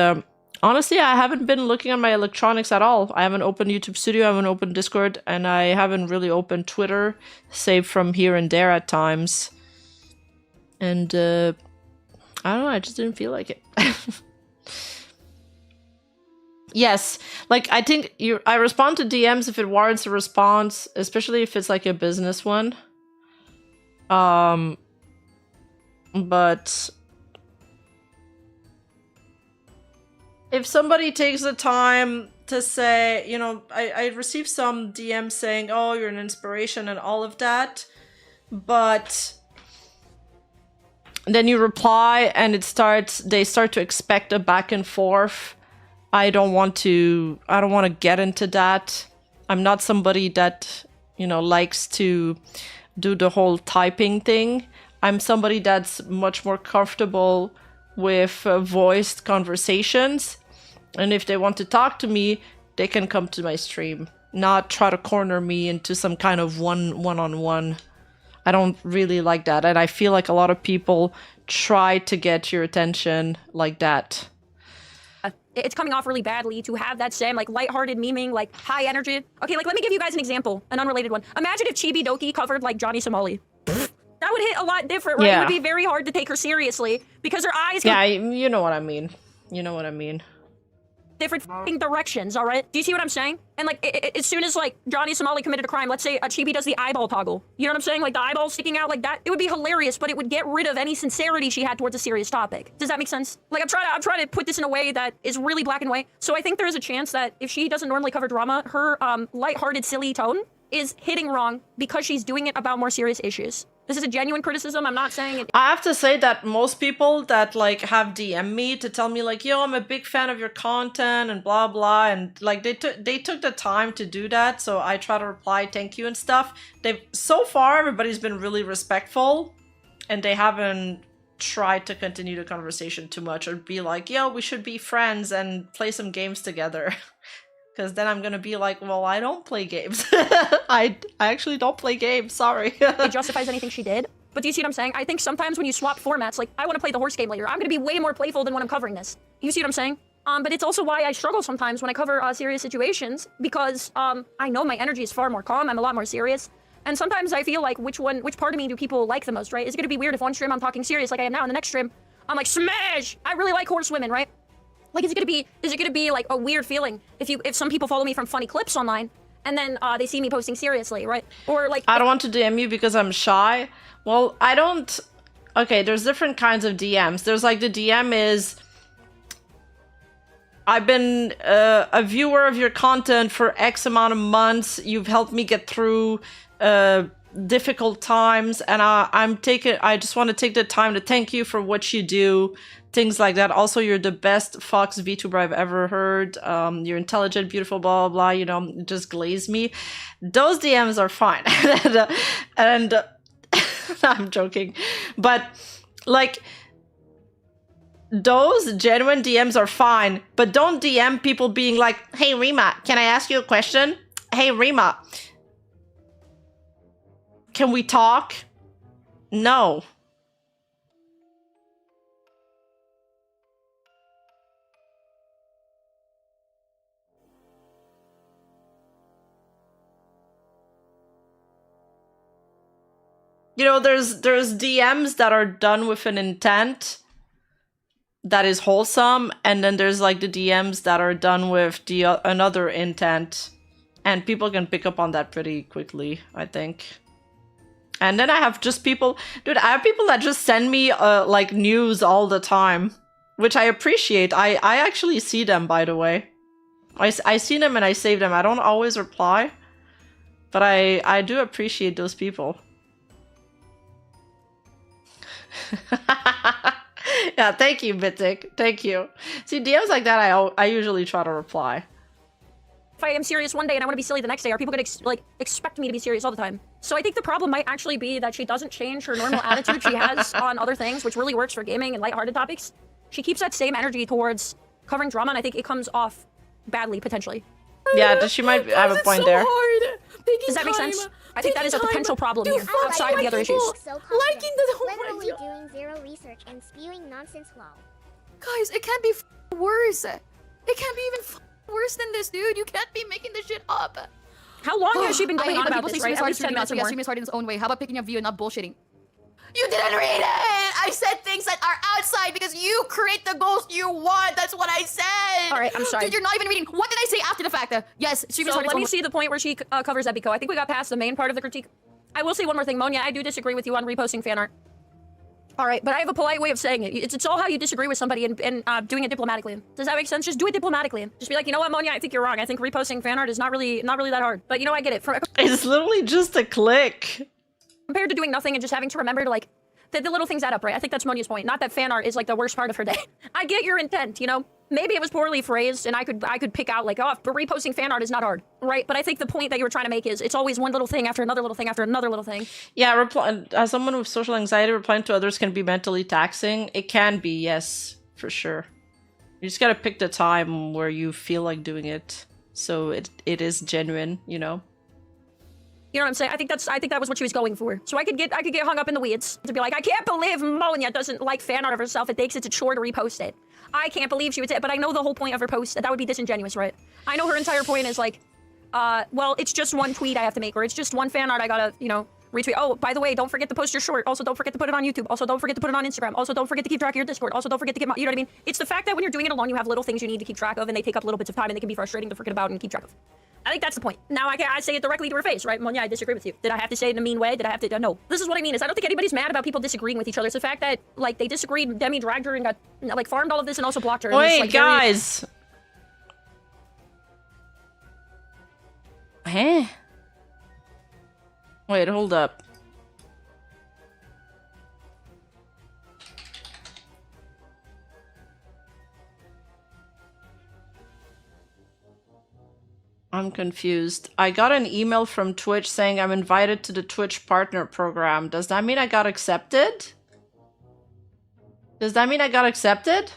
honestly, I haven't been looking at my electronics at all. I haven't opened YouTube Studio, I haven't opened Discord, and I haven't really opened Twitter, save from here and there at times. And I don't know, I just didn't feel like it. Yes, like, I think I respond to DMs if it warrants a response, especially if it's like a business one. But if somebody takes the time to say, you know, I received some DMs saying, oh, you're an inspiration and all of that, but then you reply and they start to expect a back and forth. I don't want to get into that. I'm not somebody that, you know, likes to do the whole typing thing. I'm somebody that's much more comfortable with voiced conversations. And if they want to talk to me, they can come to my stream, not try to corner me into some kind of one-on-one. I don't really like that. And I feel like a lot of people try to get your attention like that. It's coming off really badly to have that same, like, lighthearted memeing, like, high energy. Okay, like, let me give you guys an example, an unrelated one. Imagine if Chibi Doki covered, like, Johnny Somali. That would hit a lot different, right? Yeah. It would be very hard to take her seriously because her eyes Yeah, you know what I mean. You know what I mean. different f***ing directions, all right? Do you see what I'm saying? And, like, as soon as, like, Johnny Somali committed a crime, let's say Chibi does the eyeball toggle. You know what I'm saying? Like, the eyeball sticking out like that. It would be hilarious, but it would get rid of any sincerity she had towards a serious topic. Does that make sense? Like, I'm trying to put this in a way that is really black and white. So I think there is a chance that if she doesn't normally cover drama, her lighthearted, silly tone is hitting wrong because she's doing it about more serious issues. This is a genuine criticism. I'm not saying it. I have to say that most people that, like, have DM me to tell me, like, yo, I'm a big fan of your content and blah blah, and like they took the time to do that, so I try to reply thank you and stuff. So far everybody's been really respectful, and they haven't tried to continue the conversation too much or be like, yo, we should be friends and play some games together. Because then I'm gonna be like, well, I don't play games. I actually don't play games, sorry. It justifies anything she did. But do you see what I'm saying? I think sometimes when you swap formats, like, I want to play the horse game later. I'm going to be way more playful than when I'm covering this. You see what I'm saying? But it's also why I struggle sometimes when I cover serious situations, because I know my energy is far more calm. I'm a lot more serious. And sometimes I feel like which part of me do people like the most, right? Is it going to be weird if one stream I'm talking serious like I am now, and the next stream I'm like, smash! I really like horsewomen, right? Like, is it gonna be like a weird feeling if some people follow me from funny clips online and then they see me posting seriously, right? Or like, I don't want to DM you because I'm shy. Well, I don't. Okay, there's different kinds of DMs. There's like the DM is, I've been a viewer of your content for X amount of months. You've helped me get through difficult times, and I just want to take the time to thank you for what you do. Things like that. Also, you're the best Fox VTuber I've ever heard. You're intelligent, beautiful, blah, blah, blah. You know, just glaze me. Those DMs are fine. and I'm joking. But, like, those genuine DMs are fine. But don't DM people being like, hey, Rima, can I ask you a question? Hey, Rima, can we talk? No. You know, there's DMs that are done with an intent that is wholesome, and then there's like the DMs that are done with another intent, And people can pick up on that pretty quickly, I think. And then I have just people, dude, I have people that just send me like news all the time, which I appreciate. I actually see them, by the way. I see them and I save them. I don't always reply, but I do appreciate those people. Yeah, thank you, Bitik. Thank you. See, DMs like that, I usually try to reply. If I am serious one day and I want to be silly the next day, are people going to expect me to be serious all the time? So I think the problem might actually be that she doesn't change her normal attitude she has on other things, which really works for gaming and lighthearted topics. She keeps that same energy towards covering drama, and I think it comes off badly, potentially. Yeah, she might have a point there. Does that make sense? I think that is a potential problem here, outside of the other issues. So Liking the literally doing zero research and spewing nonsense lol. Guys, it can't be worse. It can't be even worse than this, dude. You can't be making this shit up. How long has she been going on about this, right? At least 10 minutes or more. Streaming is hard in its own way. How about picking up view and not bullshitting? You didn't read it! I said things that are outside because you create the goals you want. That's what I said. All right, I'm sorry. Dude, you're not even reading. What did I say after the fact? Yes, streaming is So hard in its let own me way. see the point where she covers Epico. I think we got past the main part of the critique. I will say one more thing, Monia. I do disagree with you on reposting fan art. All right, but I have a polite way of saying it. It's all how you disagree with somebody and doing it diplomatically. Does that make sense? Just do it diplomatically. Just be like, you know what, Monia, I think you're wrong. I think reposting fan art is not really that hard. But you know, I get it. It's literally just a click. Compared to doing nothing and just having to remember to like, the little things add up, right? I think that's Monia's point. Not that fan art is like the worst part of her day. I get your intent, you know? Maybe it was poorly phrased and I could pick out like, oh, but reposting fan art is not hard, right? But I think the point that you were trying to make is it's always one little thing after another little thing after another little thing. Yeah, as someone with social anxiety, replying to others can be mentally taxing. It can be, yes, for sure. You just gotta pick the time where you feel like doing it, so it is genuine, you know. You know what I'm saying? I think that was what she was going for. So I could get hung up in the weeds to be like, I can't believe Monia doesn't like fan art of herself. It takes it a chore to repost it. I can't believe she would say it, but I know the whole point of her post. That would be disingenuous, right? I know her entire point is like, well, it's just one tweet I have to make, or it's just one fan art I gotta, you know, retweet. Oh, by the way, don't forget to post your short. Also, don't forget to put it on YouTube. Also, don't forget to put it on Instagram. Also, don't forget to keep track of your Discord. Also, don't forget to get, you know what I mean? It's the fact that when you're doing it alone, you have little things you need to keep track of, and they take up little bits of time, and they can be frustrating to forget about and keep track of. I think that's the point. Now I say it directly to her face, right? Monia, I disagree with you. Did I have to say it in a mean way? Did I have to? No. This is what I mean is I don't think anybody's mad about people disagreeing with each other. It's the fact that like they disagreed, Demi dragged her and got like farmed all of this and also blocked her. And Wait, it's, like, guys. Huh? Wait, hold up. I'm confused. I got an email from Twitch saying I'm invited to the Twitch partner program. Does that mean I got accepted? Does that mean I got accepted?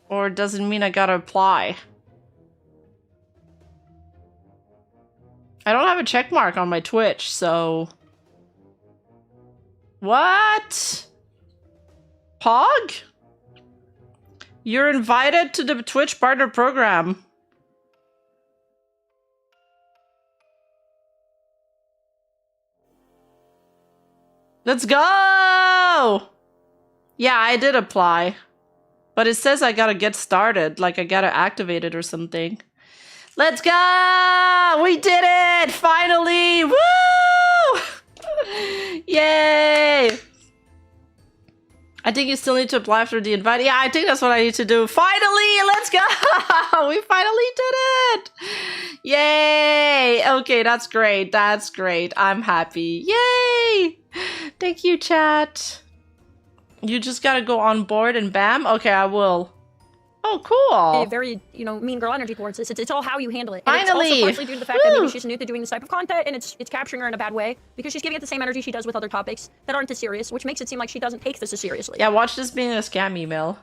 Or does it mean I gotta apply? I don't have a check mark on my Twitch, so... What? Pog? You're invited to the Twitch partner program. Let's go! Yeah, I did apply. But it says I gotta get started, like I gotta activate it or something. Let's go! We did it! Finally! Woo! Yay! I think you still need to apply for the invite. Yeah, I think that's what I need to do. Finally! Let's go! We finally did it! Yay! Okay, that's great. That's great. I'm happy. Yay! Thank you, chat. You just gotta go on board and bam? Okay, I will. Oh, cool. Very, you know, mean girl energy towards this. It's all how you handle it. Finally! And it's also partially due to the fact that maybe she's new to doing this type of content, and it's capturing her in a bad way because she's giving it the same energy she does with other topics that aren't as serious, which makes it seem like she doesn't take this as seriously. Yeah, watch this being a scam email.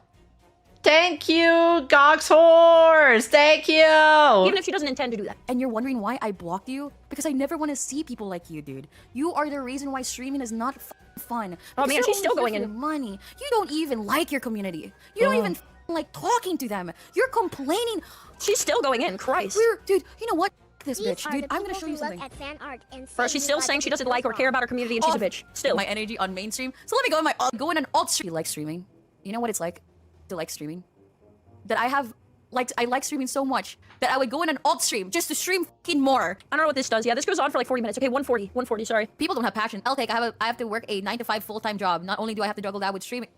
Thank you, Gox Horse! Thank you! Even if she doesn't intend to do that. And you're wondering why I blocked you? Because I never want to see people like you, dude. You are the reason why streaming is not fun. Oh, man, Because she's still you're going here in. for money. You don't even like your community. You don't even like talking to them. You're complaining. She's still going in, Christ. Dude, you know what? This These bitch, are dude, the I'm gonna people show you who look something. at fan art and Bro, say she's you still like saying it she doesn't because like or it's care wrong. about her community and she's a bitch. Still. My energy on mainstream. So let me go in an alt stream. You like streaming? You know what it's like to like streaming? That I have I like streaming so much that I would go in an alt stream just to stream fucking more. I don't know what this does. Yeah, this goes on for like 40 minutes. Okay, 140, sorry. People don't have passion. I'll take. I have to work a 9 to 5 full-time job. Not only do I have to juggle that with streaming.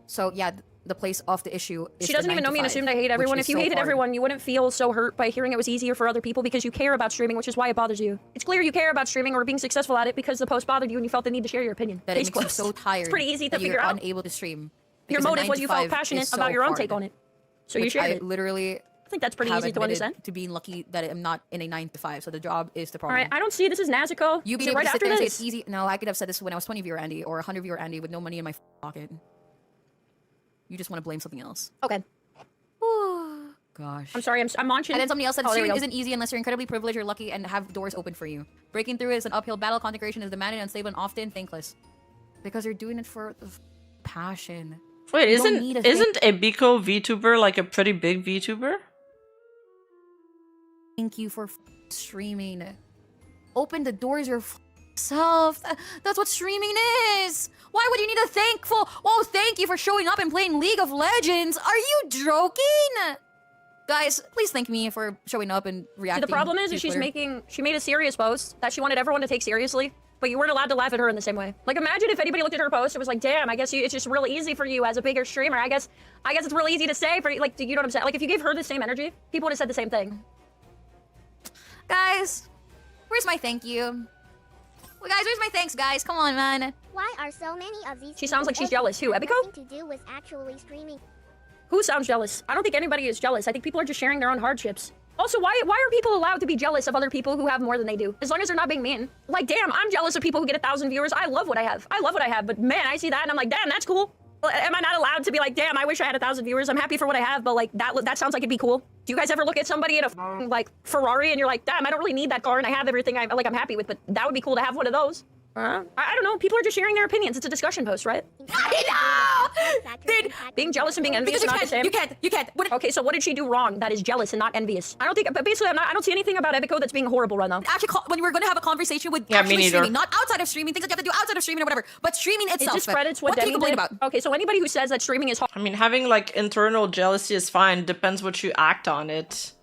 So yeah, the place of the issue is She doesn't even know me and assumed I hate everyone. If you hated everyone, you wouldn't feel so hurt by hearing it was easier for other people because you care about streaming, which is why it bothers you. It's clear you care about streaming or being successful at it because the post bothered you and you felt the need to share your opinion. That it makes you so tired. It's pretty easy to that figure you're out. unable to stream. Your because a motive 9 was to you felt 5 passionate is so about your own hard, take on it. So you which shared I it. literally I think that's pretty have easy to admitted understand. to being lucky that I'm not in a 9 to 5. So the job is the problem. Alright, I don't see this as Nazuko. You Is being it able right to sit after there and say this? it's easy. No, I could have said this when I was 20 viewer Andy or 100 viewer Andy with no money in my pocket. You just want to blame something else. Okay. Gosh. I'm sorry, I'm launching. And then somebody else said, Oh, there we streaming go. isn't easy unless you're incredibly privileged or lucky and have doors open for you. Breaking through is an uphill battle. Consecration is demanding, unstable, and often thankless. Because you're doing it for the passion. Wait, You don't need a isn't Ebiko VTuber like a pretty big VTuber? Thank you for streaming. Open the doors yourself. That's what streaming is. Why would you need a thankful? Oh, thank you for showing up and playing League of Legends. Are you joking? Guys, please thank me for showing up and See, reacting. the problem is to she's Twitter. she made a serious post that she wanted everyone to take seriously, but you weren't allowed to laugh at her in the same way. Like, imagine if anybody looked at her post and was like, damn, I guess it's just real easy for you as a bigger streamer. I guess it's real easy to say for you, like, you know what I'm saying? Like, if you gave her the same energy, people would have said the same thing. Guys, where's my thank you? Well, guys, where's my thanks, guys? Come on, man. Why are so many of these She sounds like she's people jealous. Who, have Ebiko? nothing to do with actually streaming? Who sounds jealous? I don't think anybody is jealous. I think people are just sharing their own hardships. Also, why are people allowed to be jealous of other people who have more than they do? As long as they're not being mean. Like, damn, I'm jealous of people who get 1,000 viewers. I love what I have. But man, I see that and I'm like, damn, that's cool. Well, am I not allowed to be like, damn, I wish I had 1,000 viewers. I'm happy for what I have, but like, that sounds like it'd be cool. Do you guys ever look at somebody in a like Ferrari and you're like, damn, I don't really need that car and I have everything I'm happy with, but that would be cool to have one of those. I don't know. People are just sharing their opinions. It's a discussion post, right? Dude, Being jealous and being envious because are not the same. you can't. What, Okay, so what did she do wrong that is jealous and not envious? I don't think, but basically, I don't see anything about Ebiko that's being horrible right now. actually, when we're gonna have a conversation with Yeah, me actually neither. streaming, not outside of streaming, things that you have to do outside of streaming or whatever, but streaming It itself. discredits what can Demi you complain did. about? Okay, so anybody who says that streaming is hard, I mean, having like internal jealousy is fine. Depends what you act on it.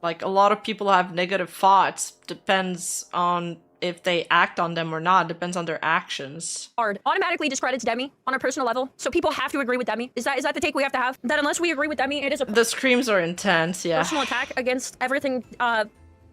Like a lot of people have negative thoughts. Depends on if they act on them or not. Depends on their actions. automatically discredits Demi on a personal level. So people have to agree with Demi. Is that the take we have to have? That unless we agree with Demi, it is a The screams are intense, yeah. personal attack against everything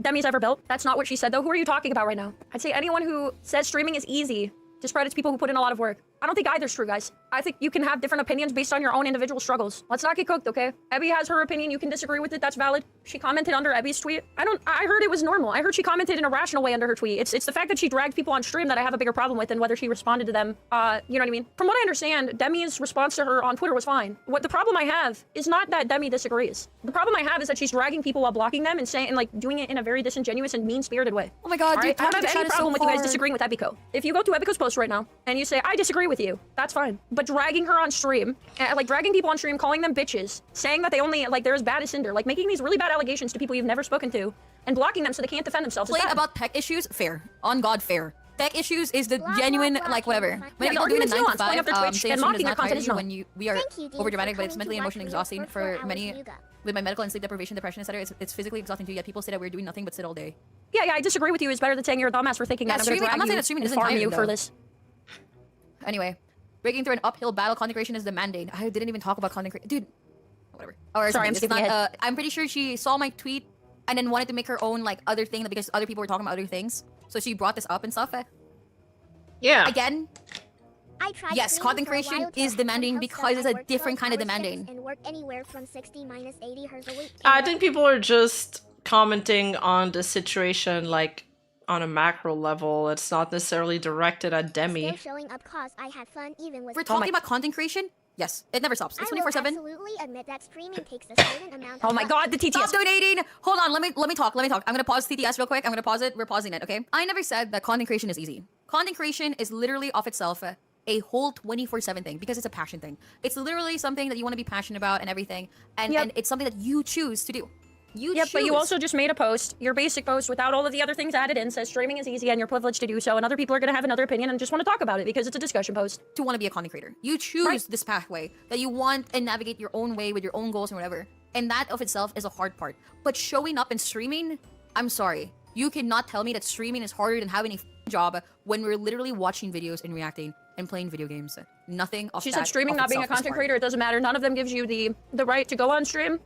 Demi's ever built. That's not what she said, though. Who are you talking about right now? I'd say anyone who says streaming is easy discredits people who put in a lot of work. I don't think either's true, guys. I think you can have different opinions based on your own individual struggles. Let's not get cooked, okay? Ebby has her opinion. You can disagree with it. That's valid. She commented under Ebby's tweet. I heard it was normal. I heard she commented in a rational way under her tweet. It's the fact that she dragged people on stream that I have a bigger problem with than whether she responded to them. You know what I mean? From what I understand, Demi's response to her on Twitter was fine. What the problem I have is not that Demi disagrees. The problem I have is that she's dragging people while blocking them and saying, and like doing it in a very disingenuous and mean-spirited way. Oh my god, All dude, right? I don't talking have to any chat is problem so with you guys hard. disagreeing with Ebiko. If you go to Ebiko's post right now and you say, I disagree with you, that's fine. But dragging her on stream, like dragging people on stream, calling them bitches, saying that they only, like they're as bad as Cinder, like making these really bad allegations to people you've never spoken to, and blocking them so they can't defend themselves is Complain bad. about tech issues? Fair. On God, fair. Tech issues is the Blah, genuine, blah, blah, like, whatever. can't When Yeah, people doing a arguments 9 to nuanced, pulling 5, up their Twitch saying and streaming mocking does their not tire content is you not. when we are Thank you, Dean, overdramatic, for but it's coming mentally, to emotionally watch exhausting videos for 4 many. hours Yuga. With my medical and sleep deprivation, depression, etc., it's physically exhausting too. Yet people say that we're doing nothing but sit all day. Yeah, I disagree with you. It's better than saying you're a dumbass for thinking Yeah, that. I'm streaming- I'm not going saying to that drag streaming you and isn't farm tiring, you for though. this. Anyway, breaking through an uphill battle, content creation is demanding. I didn't even talk about content creation, dude. Whatever. Or Sorry, I'm it's skipping ahead. I'm pretty sure she saw my tweet and then wanted to make her own like other thing because other people were talking about other things. So she brought this up and stuff. Yeah. Again, I tried Yes, streaming content for a creation while to is help demanding some because it's I a worked different 12 kind of hour shifts demanding. And work anywhere from 60 minus 80 hours a week. I think people are just commenting on the situation like on a macro level. It's not necessarily directed at Demi. Still showing up cause I had fun even with we're talking about content creation. Yes, it never stops. It's I will 24/7. absolutely admit that streaming takes a certain amount of Oh my luck. god, the Stop TTS. donating. Hold on, let me talk. I'm gonna pause TTS real quick. I'm gonna pause it. We're pausing it, okay? I never said that content creation is easy. Content creation is literally off itself a whole 24/7 thing because it's a passion thing. It's literally something that you want to be passionate about and everything, and Yep. and it's something that you choose to do. You Yep, choose. but you also just made a post, your basic post without all of the other things added in, says streaming is easy and you're privileged to do so, and other people are going to have another opinion and just want to talk about it because it's a discussion post. to want to be a content creator. You choose Right. this pathway that you want and navigate your own way with your own goals and whatever. And that of itself is a hard part. But showing up and streaming, I'm sorry. You cannot tell me that streaming is harder than having a job when we're literally watching videos and reacting and playing video games. Nothing of She that said streaming, of not being a itself is content hard. creator, it doesn't matter. None of them gives you the right to go on stream,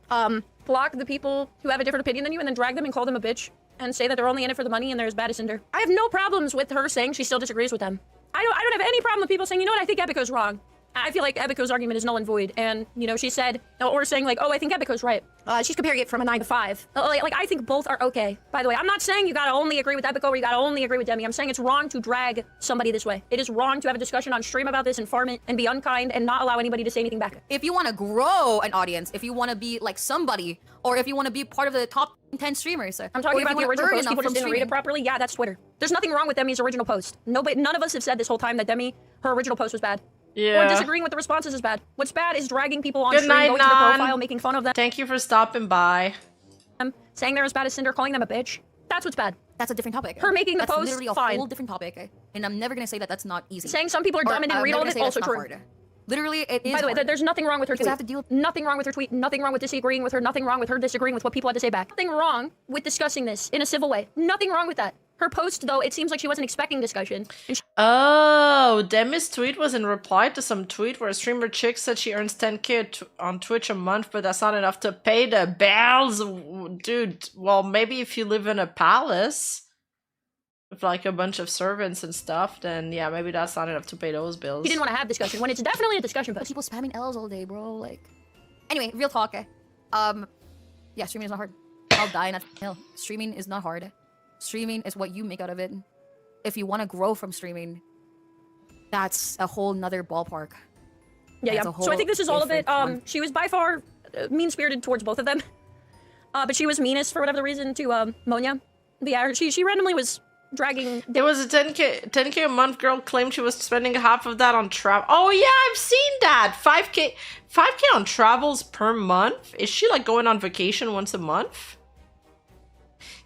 block the people who have a different opinion than you, and then drag them and call them a bitch and say that they're only in it for the money and they're as bad as Cinder. I have no problems with her saying she still disagrees with them. I don't have any problem with people saying, you know what, I think Epico's wrong. I feel like Epico's argument is null and void, and, you know, she said, or saying like, oh, I think Epico's right. She's comparing it from a 9 to 5. Like, I think both are okay. By the way, I'm not saying you gotta only agree with Epico or you gotta only agree with Demi. I'm saying it's wrong to drag somebody this way. It is wrong to have a discussion on stream about this and farm it and be unkind and not allow anybody to say anything back. If you want to grow an audience, if you want to be like somebody, or if you want to be part of the top 10 streamers, I'm talking about the original post. People just didn't read it properly. properly. Yeah, that's Twitter. There's nothing wrong with Demi's original post. None of us have said this whole time that her original post was bad. Yeah. Or disagreeing with the responses is bad. What's bad is dragging people on Good stream, night, going to their Nan. profile, making fun of them, Thank you for stopping by. saying they're as bad as Cinder, calling them a bitch. That's what's bad. That's a different topic. Her making the that's post, literally a fine. whole different topic, and I'm never gonna say that that's not easy. Saying some people are dumb and didn't read all of it, also true. Literally, it is. By the way, hard. there's nothing wrong with her Because tweet. I have to deal with- Nothing wrong with her tweet. Nothing wrong with disagreeing with her. Nothing wrong with her disagreeing with what people had to say back. Nothing wrong with discussing this in a civil way. Nothing wrong with that. Her post, though, it seems like she wasn't expecting discussion. And Oh, Demi's tweet was in reply to some tweet where a streamer chick said she earns 10k on Twitch a month, but that's not enough to pay the bills. Dude, well, maybe if you live in a palace with like a bunch of servants and stuff, then yeah, maybe that's not enough to pay those bills. she didn't want to have discussion when it's definitely a discussion post. People spamming L's all day, bro. Like, anyway, real talk. Yeah, streaming is not hard. I'll die in a hill. Streaming is not hard. Streaming is what you make out of it. If you want to grow from streaming, that's a whole nother ballpark. Yeah, yeah. That's a So I think this is all of it. different one. She was by far mean-spirited towards both of them. But she was meanest for whatever reason to Monia. But yeah, she randomly was dragging. There was a 10k a month girl claimed she was spending half of that on travel. Oh yeah, I've seen that. 5k on travels per month. Is she like going on vacation once a month?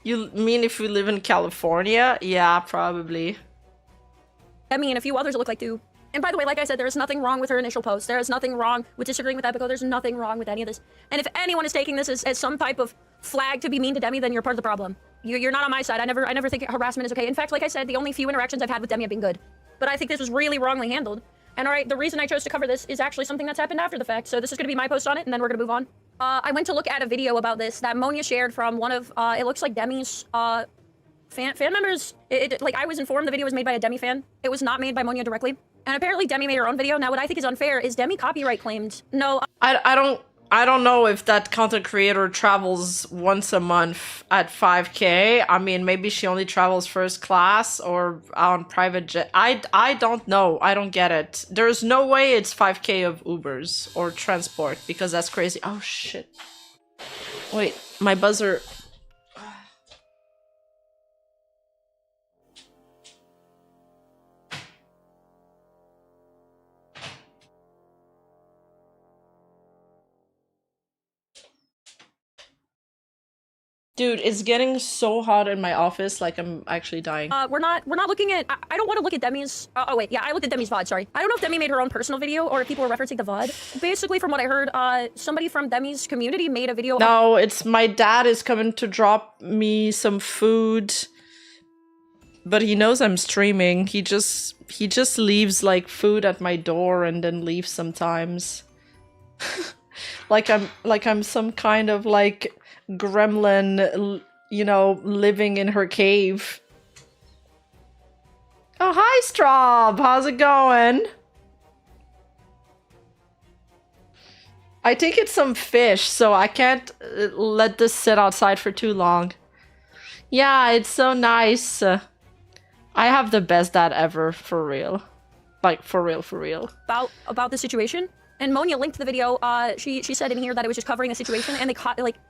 You mean if we live in California? Yeah, probably. Demi and a few others look like too. And by the way, like I said, there is nothing wrong with her initial post. There is nothing wrong with disagreeing with Epico. There's nothing wrong with any of this. And if anyone is taking this as some type of flag to be mean to Demi, then you're part of the problem. You're not on my side. I never think harassment is okay. In fact, like I said, the only few interactions I've had with Demi have been good. But I think this was really wrongly handled. And all right, the reason I chose to cover this is actually something that's happened after the fact. So this is going to be my post on it, and then we're going to move on. I went to look at a video about this that Monia shared from one of, it looks like Demi's fan members. Like, I was informed the video was made by a Demi fan. It was not made by Monia directly. And apparently Demi made her own video. Now, what I think is unfair is Demi copyright claimed. No, I don't know if that content creator travels once a month at 5k. I mean, maybe she only travels first class or on private jet. I don't know. I don't get it. There's no way it's 5k of Ubers or transport because that's crazy. Oh shit. Wait, my buzzer. Dude, it's getting so hot in my office, like I'm actually dying. we're not looking at, I don't want to look at Demi's, oh wait, yeah, I looked at Demi's VOD, sorry. I don't know if Demi made her own personal video or if people were referencing the VOD. Basically, from what I heard, somebody from Demi's community made a video. No, it's my dad is coming to drop me some food. But he knows I'm streaming. He just leaves like food at my door and then leaves sometimes. like I'm some kind of like gremlin, you know, living in her cave. Oh, hi, Straub. How's it going? I think it's some fish, so I can't let this sit outside for too long. Yeah, it's so nice. I have the best dad ever, for real. Like, for real. About the situation. And Monia linked the video. She said in here that it was just covering the situation, and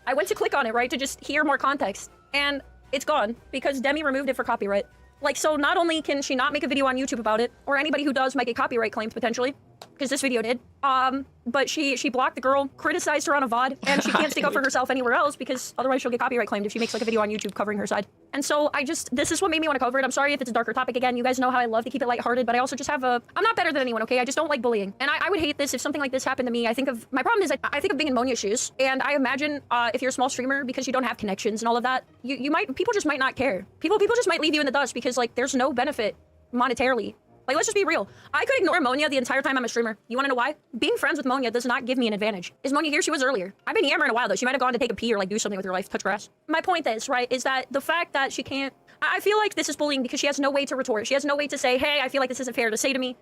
I went to click on it, right, to just hear more context, and it's gone because Demi removed it for copyright. Like, so not only can she not make a video on YouTube about it, or anybody who does might get copyright claimed potentially, because this video did. But she blocked the girl, criticized her on a VOD, and she can't stick up for herself anywhere else because otherwise she'll get copyright claimed if she makes like a video on YouTube covering her side. And so this is what made me want to cover it. I'm sorry if it's a darker topic again. You guys know how I love to keep it lighthearted, but I also just have I'm not better than anyone, okay? I just don't like bullying. And I would hate this if something like this happened to me. My problem is I think of being in Monia's shoes, and I imagine if you're a small streamer, because you don't have connections and all of that, people just might not care. People just might leave you in the dust because like there's no benefit monetarily. Like, let's just be real. I could ignore Monia the entire time I'm a streamer. You want to know why? Being friends with Monia does not give me an advantage. Is Monia here? She was earlier. I've been yammering a while, though. She might have gone to take a pee or, like, do something with her life, touch grass. My point is, right, is that the fact that she can't... I feel like this is bullying because she has no way to retort. She has no way to say, hey, I feel like this isn't fair to say to me.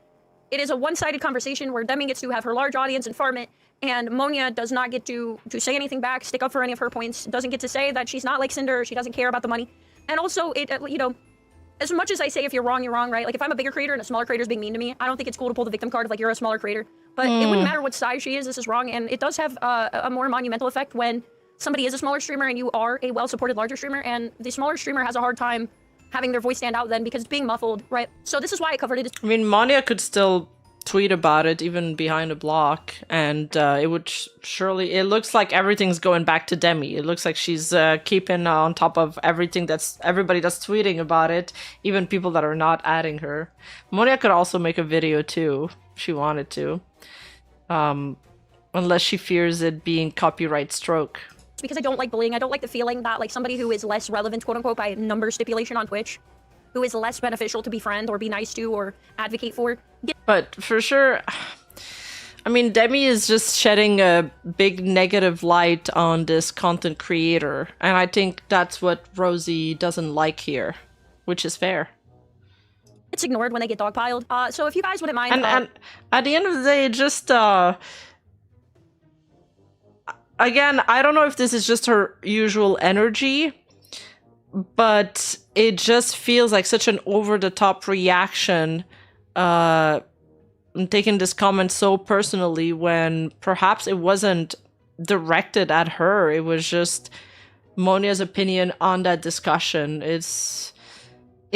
It is a one-sided conversation where Demi gets to have her large audience and farm it, and Monia does not get to say anything back, stick up for any of her points, doesn't get to say that she's not like Cinder, she doesn't care about the money. And also, you know... As much as I say if you're wrong, right? Like, if I'm a bigger creator and a smaller creator is being mean to me, I don't think it's cool to pull the victim card of, like, you're a smaller creator. But it wouldn't matter what size she is, this is wrong, and it does have a more monumental effect when somebody is a smaller streamer and you are a well-supported larger streamer, and the smaller streamer has a hard time having their voice stand out then because it's being muffled, right? So this is why I covered it. I mean, Monia could still tweet about it even behind a block, and it would surely... It looks like everything's going back to Demi. It looks like she's keeping on top of everything everybody that's tweeting about it, even people that are not adding her. Monia could also make a video too, if she wanted to. Unless she fears it being copyright stroke. Because I don't like bullying. I don't like the feeling that, like, somebody who is less relevant, quote-unquote, by number stipulation on Twitch, who is less beneficial to befriend or be nice to or advocate for. But for sure, I mean, Demi is just shedding a big negative light on this content creator. And I think that's what Rosie doesn't like here, which is fair. It's ignored when they get dogpiled. So if you guys wouldn't mind... And at the end of the day, just... Again, I don't know if this is just her usual energy, but it just feels like such an over-the-top reaction, taking this comment so personally when perhaps it wasn't directed at her. It was just Monia's opinion on that discussion. It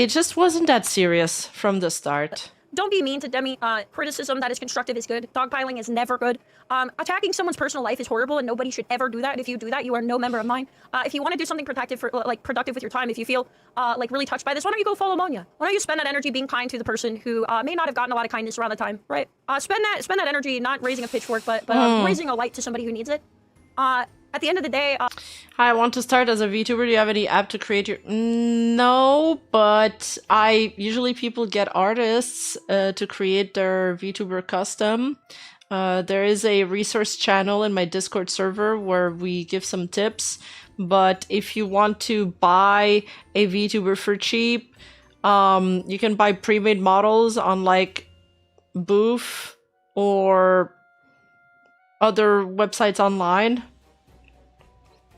just wasn't that serious from the start. Don't be mean to Demi. Criticism that is constructive is good. Dogpiling is never good. Attacking someone's personal life is horrible, and nobody should ever do that. And if you do that, you are no member of mine. If you want to do something productive with your time, if you feel like really touched by this, why don't you go follow Monia? Why don't you spend that energy being kind to the person who may not have gotten a lot of kindness around the time, right? Spend that energy not raising a pitchfork, but raising a light to somebody who needs it. At the end of the day... Hi, I want to start as a VTuber. Do you have any app to create your... No, but usually people get artists to create their VTuber custom. There is a resource channel in my Discord server where we give some tips. But if you want to buy a VTuber for cheap, you can buy pre-made models on like Booth or other websites online.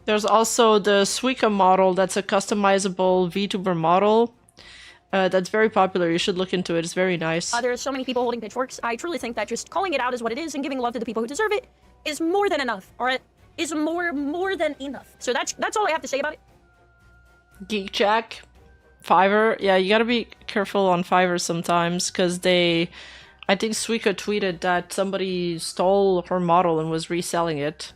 There's also the Suica model that's a customizable VTuber model. That's very popular. You should look into it. It's very nice. There's so many people holding pitchforks. I truly think that just calling it out as what it is and giving love to the people who deserve it is more than enough, alright? Is more than enough. So that's all I have to say about it. Geek Jack, Fiverr. Yeah, you gotta be careful on Fiverr sometimes, because I think Suica tweeted that somebody stole her model and was reselling it.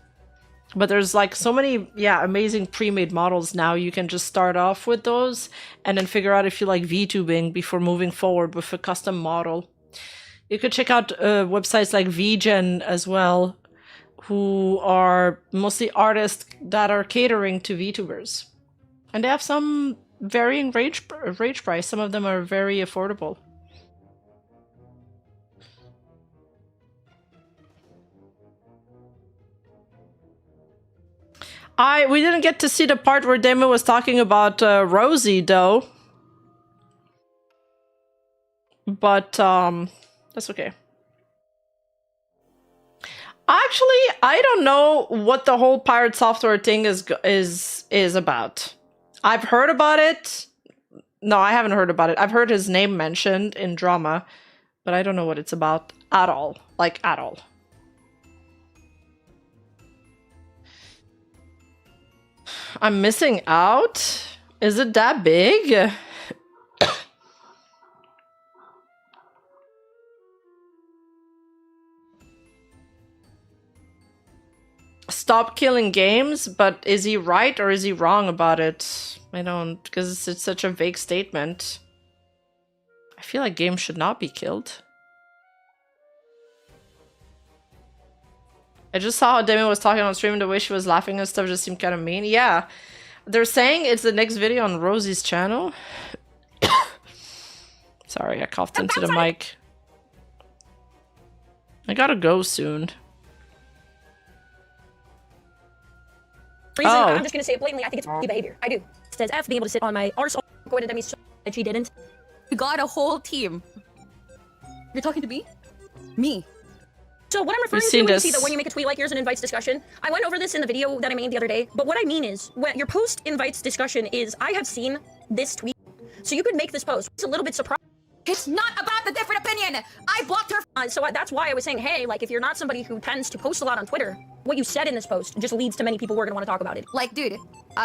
But there's like so many, amazing pre-made models now. You can just start off with those and then figure out if you like VTubing before moving forward with a custom model. You could check out websites like VGen as well, who are mostly artists that are catering to VTubers. And they have some varying range price. Some of them are very affordable. We didn't get to see the part where Damon was talking about Rosie, though. But, that's okay. Actually, I don't know what the whole pirate software thing is about. I've heard about it. No, I haven't heard about it. I've heard his name mentioned in drama, but I don't know what it's about at all. Like, at all. I'm missing out? Is it that big? stop killing games, but is he right or is he wrong about it? I don't, because it's such a vague statement. I feel like games should not be killed. I just saw how Demi was talking on stream and the way she was laughing and stuff just seemed kind of mean. Yeah. They're saying it's the next video on Rosie's channel. Sorry, I coughed into the mic. I gotta go soon. Reason, I'm just gonna say it blatantly, I think it's behavior. I do. It says F being able to sit on my arse, go into Demi's that she didn't. We got a whole team. You're talking to me? Me. So what I'm referring to when you see that when you make a tweet like yours and invites discussion, I went over this in the video that I made the other day, but what I mean is, when your post invites discussion is, I have seen this tweet, so you could make this post. It's a little bit surprising. It's not about the different opinion! I blocked her! So that's why I was saying, hey, like, if you're not somebody who tends to post a lot on Twitter, what you said in this post just leads to many people who are gonna want to talk about it. Like, dude,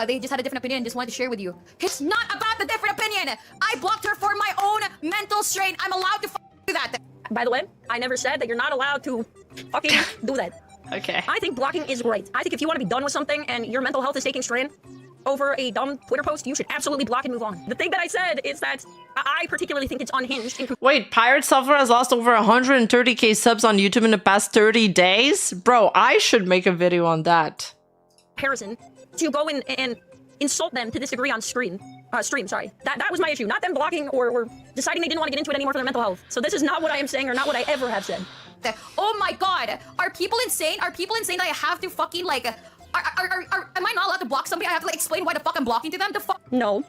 they just had a different opinion and just wanted to share with you. It's not about the different opinion! I blocked her for my own mental strain! I'm allowed to do that! By the way, I never said that you're not allowed to fucking do that. Okay. I think blocking is great. I think if you want to be done with something and your mental health is taking strain over a dumb Twitter post, you should absolutely block and move on. The thing that I said is that I particularly think it's unhinged. Wait, Pirate Software has lost over 130k subs on YouTube in the past 30 days? Bro, I should make a video on that. Comparison to go in and insult them to this degree on stream, sorry. That was my issue, not them blocking or deciding they didn't want to get into it anymore for their mental health. So this is not what I am saying or not what I ever have said. Oh my god, are people insane? Are people insane that I have to fucking like, am I not allowed to block somebody? I have to like explain why the fuck I'm blocking to them? The fuck? No.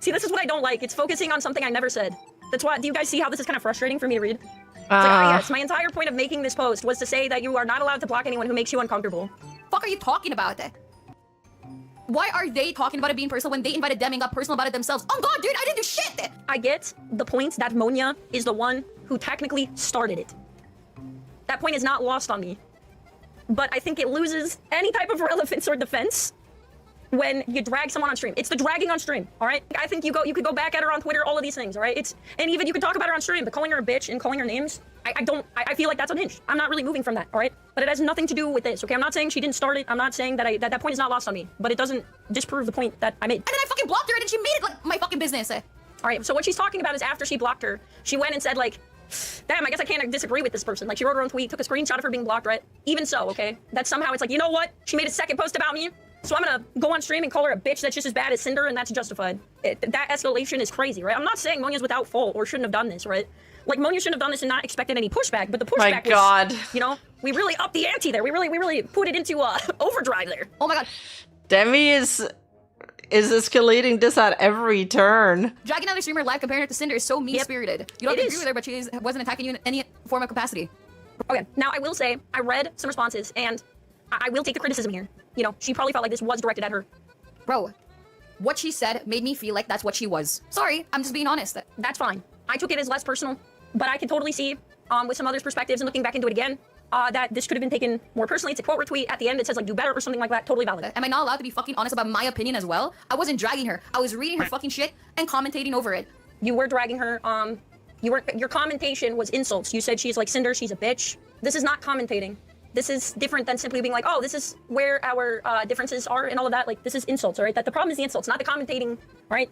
See, this is what I don't like. It's focusing on something I never said. That's why, do you guys see how this is kind of frustrating for me to read? It's like, yes, my entire point of making this post was to say that you are not allowed to block anyone who makes you uncomfortable. Fuck are you talking about? Why are they talking about it being personal when they invited them and got personal about it themselves? Oh god, dude, I didn't do shit! I get the point that Monia is the one who technically started it. That point is not lost on me. But I think it loses any type of relevance or defense when you drag someone on stream. It's the dragging on stream, all right? I think you could go back at her on Twitter, all of these things, all right? And even you could talk about her on stream, but calling her a bitch and calling her names, I feel like that's unhinged. I'm not really moving from that, all right? But it has nothing to do with this, okay? I'm not saying she didn't start it. I'm not saying that that point is not lost on me, but it doesn't disprove the point that I made. And then I fucking blocked her and then she made it like my fucking business. All right, so what she's talking about is after she blocked her, she went and said like, damn, I guess I can't disagree with this person. Like, she wrote her own tweet, took a screenshot of her being blocked, right? Even so, okay? That somehow it's like, you know what? She made a second post about me, so I'm gonna go on stream and call her a bitch that's just as bad as Cinder, and that's justified. That escalation is crazy, right? I'm not saying Monia's without fault or shouldn't have done this, right? Like, Monia shouldn't have done this and not expected any pushback, but the pushback was, you know, we really upped the ante there. We really put it into overdrive there. Oh my god. Demi is escalating this at every turn. Dragging another streamer live comparing her to Cinder is so mean-spirited. You don't agree with her, but she wasn't attacking you in any form of capacity. Okay, now I will say, I read some responses, and I will take the criticism here. You know, she probably felt like this was directed at her. Bro, what she said made me feel like that's what she was. Sorry, I'm just being honest. That's fine. I took it as less personal, but I can totally see, with some others' perspectives and looking back into it again, that this could have been taken more personally. It's a quote retweet at the end that says like, do better or something like that. Totally valid. Am I not allowed to be fucking honest about my opinion as well? I wasn't dragging her. I was reading her fucking shit and commentating over it. You were dragging her, your commentation was insults. You said she's like Cinder, she's a bitch. This is not commentating. This is different than simply being like, oh, this is where our differences are and all of that. Like, this is insults, all right? That the problem is the insults, not the commentating, all right?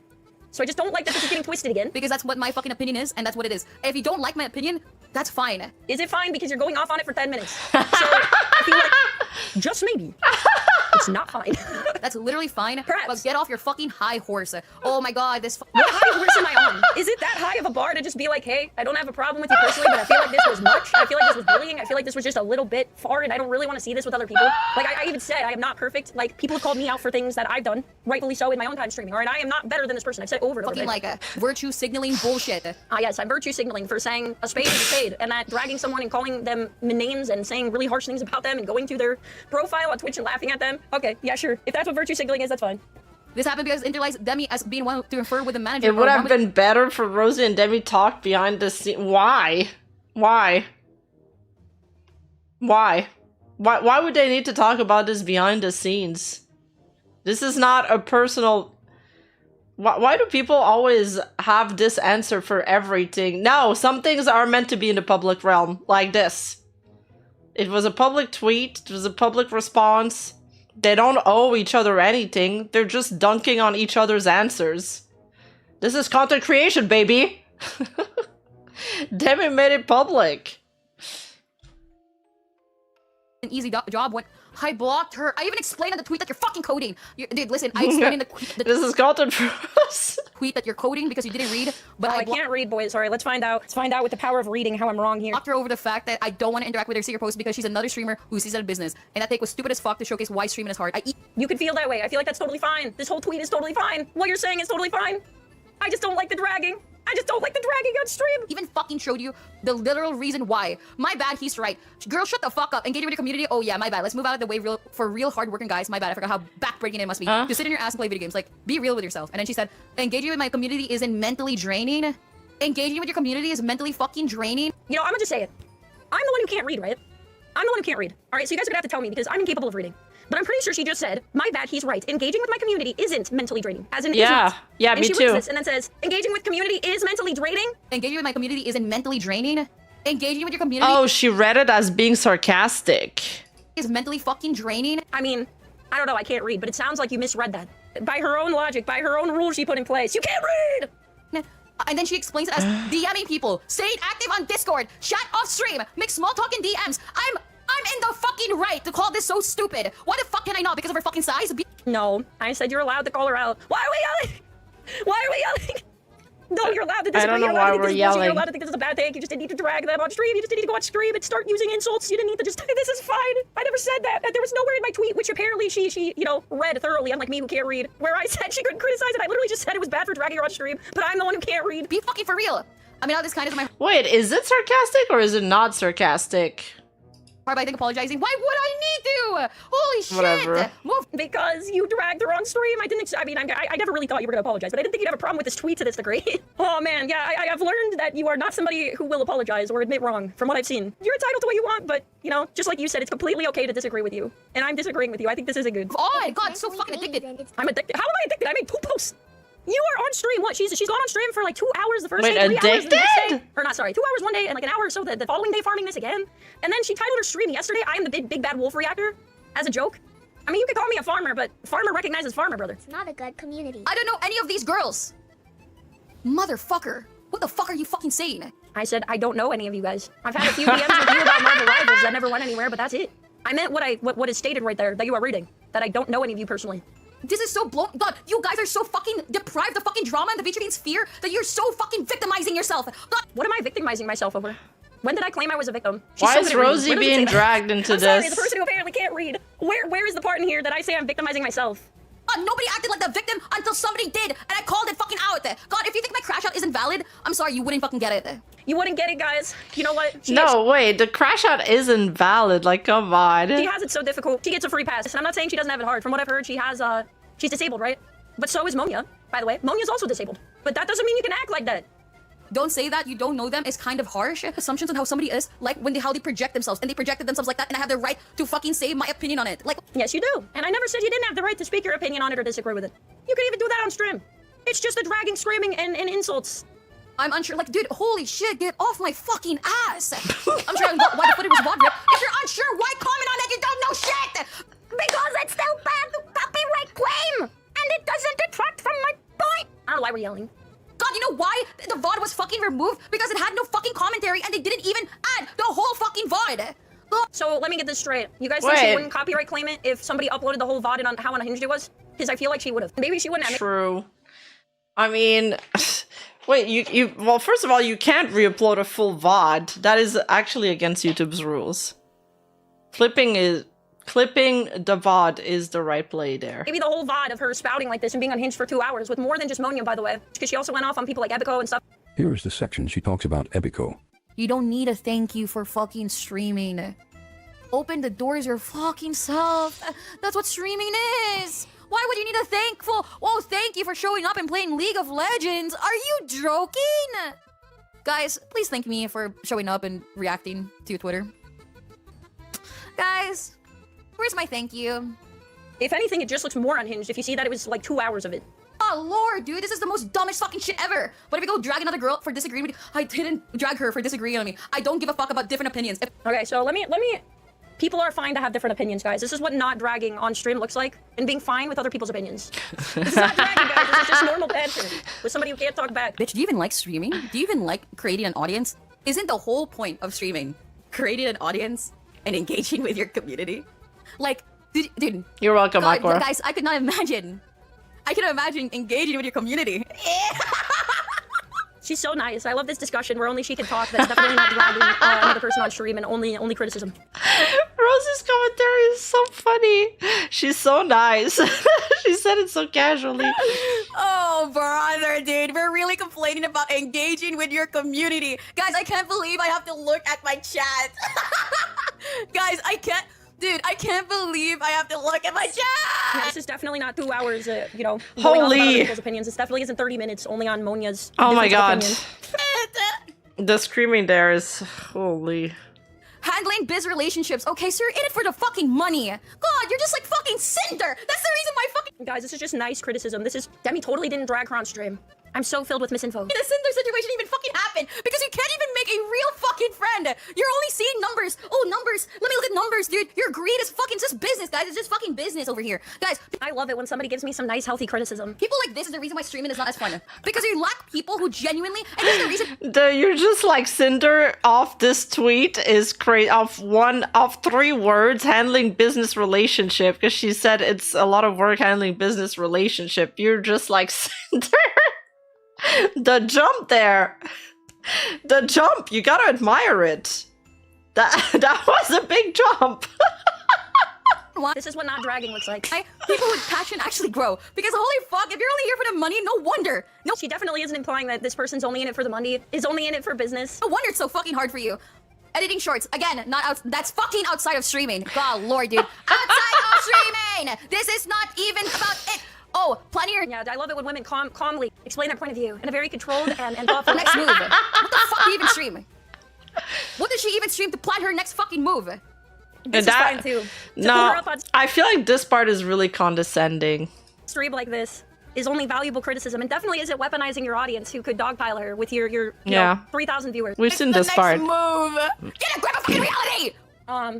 So I just don't like that this is getting twisted again. Because that's what my fucking opinion is, and that's what it is. If you don't like my opinion, that's fine. Is it fine? Because you're going off on it for 10 minutes. So I feel like, just maybe, it's not fine. That's literally fine. Perhaps. But get off your fucking high horse. Oh my god, this what high horse am I on? Is it that high of a bar to just be like, hey, I don't have a problem with you personally, but I feel like this was much. I feel like this was bullying. I feel like this was just a little bit far, and I don't really want to see this with other people. Like, I even said, I am not perfect. Like, people have called me out for things that I've done, rightfully so, in my own time streaming, all right? I am not better than this person. I've said it over and over fucking again. like virtue signaling bullshit. Yes, I'm virtue signaling for saying a spade is a spade, and that dragging someone and calling them names and saying really harsh things about them and going through their profile on Twitch and laughing at them. Okay, yeah, sure. If that's what virtue signaling is, that's fine. This happened because interlies Demi as being one to refer with the manager. It would have been better for Rosie and Demi talk behind the scene. Why? Why would they need to talk about this behind the scenes? This is not a personal... Why do people always have this answer for everything? No, some things are meant to be in the public realm, like this. It was a public tweet, it was a public response. They don't owe each other anything. They're just dunking on each other's answers. This is content creation, baby. Demi made it public. An easy job when I blocked her. I even explained in the tweet that you're fucking coding. Dude, listen, I explained in the This is content for us. tweet that you're coding because you didn't read, but I can't read, boys. Sorry, let's find out. Let's find out with the power of reading how I'm wrong here. blocked her over the fact that I don't want to interact with her secret post because she's another streamer who sees it as business. And that take was stupid as fuck to showcase why streaming is hard. You could feel that way. I feel like that's totally fine. This whole tweet is totally fine. What you're saying is totally fine. I just don't like the dragging. I just don't like the dragging on stream. even fucking showed you the literal reason why. My bad, he's right. Girl, shut the fuck up. Engaging with your community. Oh yeah, my bad. Let's move out of the way for real hardworking guys. My bad. I forgot how backbreaking it must be to sit in your ass and play video games. Like, be real with yourself. And then she said, engaging with my community isn't mentally draining. Engaging with your community is mentally fucking draining. You know, I'm gonna just say it. I'm the one who can't read, right? I'm the one who can't read. All right, so you guys are gonna have to tell me because I'm incapable of reading. But I'm pretty sure she just said, my bad, he's right. Engaging with my community isn't mentally draining. As in, Yeah, isn't. yeah, And me she too. reads this and then says, engaging with community is mentally draining? Engaging with my community isn't mentally draining. Engaging with your community Oh, she read it as being sarcastic. is mentally fucking draining. I mean, I don't know, I can't read, but it sounds like you misread that. By her own logic, by her own rules she put in place. You can't read! And then she explains it as DMing people, staying active on Discord, chat off stream, make small talk in DMs. I'm in the fucking right to call this so stupid. Why the fuck can I not? Because of her fucking size? No, I said you're allowed to call her out. Why are we yelling? Why are we yelling? No, you're allowed to disagree. I don't know You're allowed why to think we're this is bullshit. yelling. You're allowed to think this is a bad thing. You just didn't need to drag them on stream. You just didn't need to go on stream and start using insults. You didn't need to just. This is fine. I never said that. There was nowhere in my tweet, which apparently she read thoroughly, unlike me who can't read, where I said she couldn't criticize it. I literally just said it was bad for dragging her on stream, but I'm the one who can't read. Be fucking for real. I mean, now this kind of my Wait, is it sarcastic or is it not sarcastic? heart, but I think apologizing. Why would I need to? Holy shit. Whatever. Move. Because you dragged her on stream. I never really thought you were gonna apologize, but I didn't think you'd have a problem with this tweet to this degree. Oh man, yeah, I've learned that you are not somebody who will apologize or admit wrong, from what I've seen. You're entitled to what you want, but, just like you said, it's completely okay to disagree with you. And I'm disagreeing with you. I think this isn't good. Oh, God, so fucking addicted. I'm addicted. How am I addicted? I made 2 posts. You are on stream. What? She's gone on stream for like 2 hours the first Wait, day, 3 hours the next addicted? day. Or not, sorry, 2 hours one day and like an hour or so the following day farming this again. And then she titled her stream yesterday, I am the big bad wolf reactor, as a joke. I mean, you could call me a farmer, but farmer recognizes farmer, brother. It's not a good community. I don't know any of these girls. Motherfucker. What the fuck are you fucking saying? I said, I don't know any of you guys. I've had a few DMs with you about Marvel Rivals that never went anywhere, but that's it. I meant what is stated right there that you are reading, that I don't know any of you personally. This is so blown. God, you guys are so fucking deprived of fucking drama and the VTuber sphere that you're so fucking victimizing yourself. God. What am I victimizing myself over? When did I claim I was a victim? She's Why so is good at reading. Rosie Where does it say being that? dragged into I'm sorry, this? the person who apparently can't read. Where is the part in here that I say I'm victimizing myself? Nobody acted like the victim until somebody did, and I called it fucking out. God, if you think my crash out isn't valid, I'm sorry, you wouldn't fucking get it. You wouldn't get it, guys. You know what? No, wait, the crash out isn't valid. Like, come on. She has it so difficult. She gets a free pass. And I'm not saying she doesn't have it hard. From what I've heard, she's disabled, right? But so is Monia, by the way. Monia's also disabled. But that doesn't mean you can act like that. Don't say that you don't know them is kind of harsh. Assumptions on how somebody is, like how they project themselves, and they projected themselves like that, and I have the right to fucking say my opinion on it. Like, yes, you do. And I never said you didn't have the right to speak your opinion on it or disagree with it. You could even do that on stream. It's just the dragging, screaming, and insults. I'm unsure. Like, dude, holy shit, get off my fucking ass. I'm sure why the footage was VOD rip. If you're unsure, why comment on it? You don't know shit. Because it's still bad to copyright claim. And it doesn't detract from my point. I don't know why we're yelling. God, you know why the VOD was fucking removed? Because it had no fucking commentary, and they didn't even add the whole fucking VOD. So let me get this straight. You guys think she Wait. wouldn't copyright claim it if somebody uploaded the whole VOD and on how unhinged it was? Because I feel like she would have. Maybe she wouldn't have. True. I mean, wait, well, first of all, you can't re-upload a full VOD. That is actually against YouTube's rules. Clipping the VOD is the right play there. Maybe the whole VOD of her spouting like this and being unhinged for 2 hours with more than just Monia, by the way. Because she also went off on people like Epico and stuff. Here is the section she talks about Ebico. You don't need a thank you for fucking streaming. Open the doors your fucking self. That's what streaming is. Why would you need a thankful? Oh, thank you for showing up and playing League of Legends. Are you joking? Guys, please thank me for showing up and reacting to Twitter. Guys, where's my thank you? If anything, it just looks more unhinged if you see that it was like 2 hours of it. Oh lord, dude, this is the most dumbest fucking shit ever. But if you go drag another girl for disagreeing with you, I didn't drag her for disagreeing on me. I don't give a fuck about different opinions. Okay, so let me People are fine to have different opinions, guys. This is what not dragging on stream looks like, and being fine with other people's opinions. This is not dragging, guys. This is just normal banter with somebody who can't talk back. Bitch, do you even like streaming? Do you even like creating an audience? Isn't the whole point of streaming creating an audience and engaging with your community? Like, dude. You're welcome, God, Akbar. guys, I could not imagine. I can imagine engaging with your community. She's so nice. I love this discussion where only she can talk. That's definitely not dragging another person on stream and only criticism. Rose's commentary is so funny. She's so nice. She said it so casually. Oh, brother, dude. We're really complaining about engaging with your community. Guys, I can't believe I have to look at my chat. Guys, I can't believe I have to look at my chat. Yeah, this is definitely not 2 hours, you know, going on Holy. about other people's opinions. This definitely isn't 30 minutes only on Monia's Oh my difference god. of opinion. The screaming there is holy. Handling biz relationships. Okay, so you're in it for the fucking money. God, you're just like fucking Cinder. That's the reason why fucking Guys, this is just nice criticism. Demi totally didn't drag her on stream. I'm so filled with misinfo. the Cinder situation even fucking happened because you can't even make a real fucking friend. You're only seeing numbers. Oh, numbers. Let me look at numbers, dude. Your greed is fucking just business, guys. It's just fucking business over here. Guys, I love it when somebody gives me some nice, healthy criticism. people like this is the reason why streaming is not as fun. Because you lack people who genuinely, and this is the reason You're just like Cinder off this tweet is crazy. Of 3 words, handling business relationship, because she said it's a lot of work handling business relationship. You're just like Cinder. The jump there. The jump. You gotta admire it. That was a big jump. This is what not dragging looks like. people with passion actually grow. Because holy fuck, if you're only here for the money, no wonder. No, She definitely isn't implying that this person's only in it for the money, is only in it for business. no wonder it's so fucking hard for you. Editing shorts, again, not out. That's fucking outside of streaming. God lord, dude. Outside of streaming! This is not even about it. Oh, planning your Yeah, I love it when women calmly explain their point of view in a very controlled and thoughtful next move. What the fuck do you even stream? What did she even stream to plan her next fucking move? This is fine too. To pull her No, up on I feel like this part is really condescending. stream like this is only valuable criticism, and definitely isn't weaponizing your audience who could dogpile her with your you Yeah. know, 3,000 viewers. We've seen this part. Move. Get a grab of fucking reality.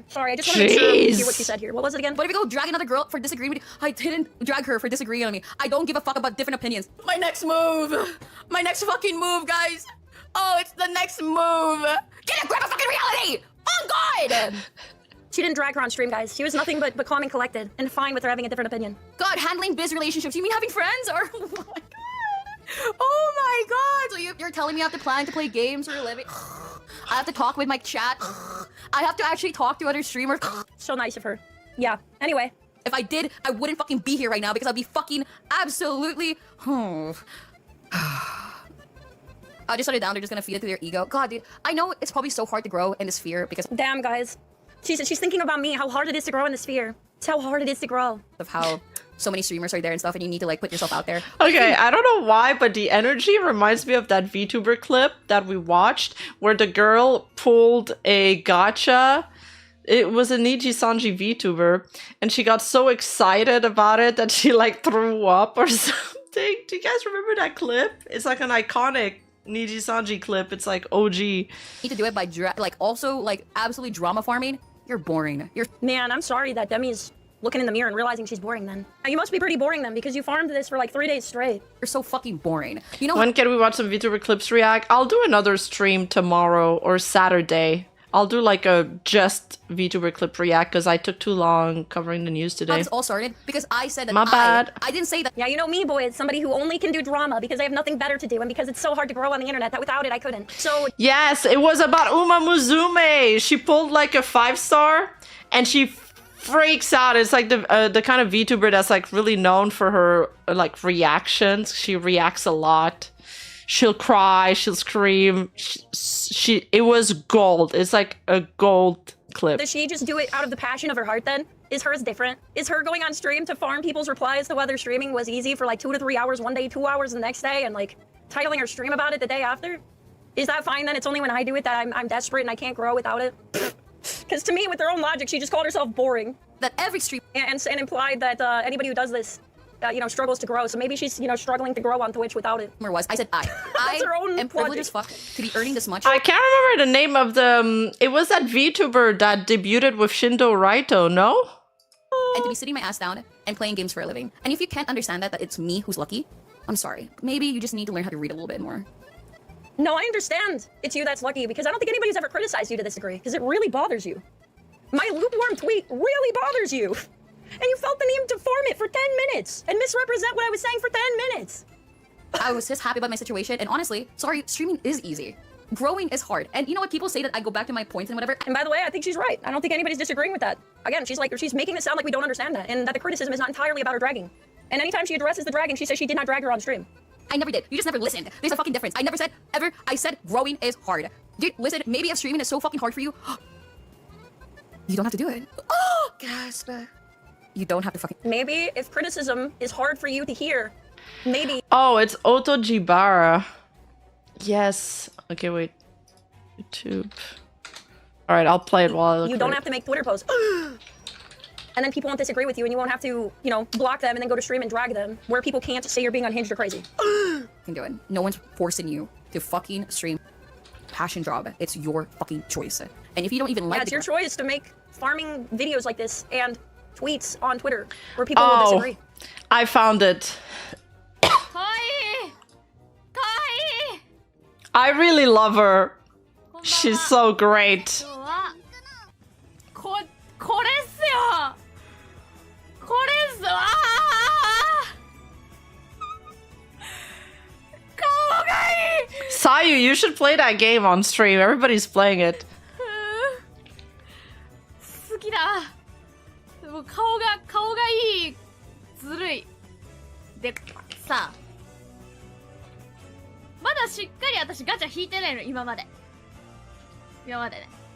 Sorry, I just wanted to make sure Jeez. you hear what you said here. What was it again? What if you go drag another girl for disagreeing with you? I didn't drag her for disagreeing on me. I don't give a fuck about different opinions. My next move. My next fucking move, guys. Oh, it's the next move. Get a grab of fucking reality. Oh God. She didn't drag her on stream, guys. She was nothing but calm and collected and fine with her having a different opinion. God, handling biz relationships. You mean having friends or? Oh my God. Oh my God. So you're telling me I have to plan to play games for a living? I have to talk with my chat. I have to actually talk to other streamers. So nice of her. Yeah. Anyway, If I did, I wouldn't fucking be here right now because I'd be fucking absolutely. I'll just shut it down. They're just gonna feed it to their ego. God, dude, I know it's probably so hard to grow in this sphere because damn, guys. She's thinking about me, how hard it is to grow in the sphere. It's how hard it is to grow. of how so many streamers are there and stuff, and you need to like put yourself out there. Okay, I don't know why, but the energy reminds me of that VTuber clip that we watched where the girl pulled a gacha. It was a Niji Sanji VTuber, and she got so excited about it that she like threw up or something. Do you guys remember that clip? It's like an iconic Niji Sanji clip. It's like OG. You need to do it by like also like absolutely drama farming. You're boring. You're Man, I'm sorry that Demi's looking in the mirror and realizing she's boring then. You must be pretty boring then because you farmed this for like 3 days straight. so fucking boring. You know When can we watch some VTuber clips react? I'll do another stream tomorrow or Saturday. I'll do like a just VTuber clip react because I took too long covering the news how today. this all started? Because I said that My bad. I didn't say that. Yeah, you know me, boy. It's somebody who only can do drama because I have nothing better to do and because it's so hard to grow on the internet that without it I couldn't. So Yes, it was about Uma Musume. She pulled like a 5-star and she freaks out. It's like the kind of VTuber that's like really known for her like reactions. She reacts a lot. She'll cry, she'll scream. It was gold. It's like a gold clip. does she just do it out of the passion of her heart then? Is hers different? Is her going on stream to farm people's replies to whether streaming was easy for like 2 to 3 hours one day, 2 hours the next day, and like titling her stream about it the day after? Is that fine then? It's only when I do it that I'm desperate and I can't grow without it? Because to me, with their own logic, she just called herself boring That every stream and implied that anybody who does this struggles to grow. So maybe she's, struggling to grow on Twitch without it. Was I said I her own am privileged as fuck to be earning this much. I can't remember the name of the. It was that VTuber that debuted with Shindo Raito, no? And to be sitting my ass down and playing games for a living. And if you can't understand that it's me who's lucky, I'm sorry. Maybe you just need to learn how to read a little bit more. No, I understand. It's you that's lucky because I don't think anybody's ever criticized you to this degree because it really bothers you. My lukewarm tweet really bothers you. And you felt the need to form it for 10 minutes and misrepresent what I was saying for 10 minutes. I was just happy about my situation. And honestly, sorry, streaming is easy. Growing is hard. And you know what? People say that I go back to my points and whatever. And by the way, I think she's right. I don't think anybody's disagreeing with that. Again, she's making it sound like we don't understand that and that the criticism is not entirely about her dragging. And anytime she addresses the dragging, she says she did not drag her on stream. I never did. You just never listened. There's a fucking difference. I never said ever. I said growing is hard. Dude, listen, maybe if streaming is so fucking hard for you, you don't have to do it. Oh, gasp. You don't have to fucking... Maybe if criticism is hard for you to hear, maybe... Oh, it's Otojibara. Yes. Okay, wait. YouTube. All right, I'll play it while I look you for don't it. have to make Twitter posts. And then people won't disagree with you and you won't have to, block them and then go to stream and drag them, where people can't say you're being unhinged or crazy. You can do it. No one's forcing you to fucking stream. Passion job. It's your fucking choice. And if you don't even like Yeah, it's your choice to make farming videos like this and tweets on Twitter where people will disagree. I found it. I really love her. She's so great. これっすよこれっすわ顔がいい Sayu, you should play that game on stream. Everybody's playing it. 好きだでも顔がいいずるいでさまだしっかり私ガチャ引いてないの今までね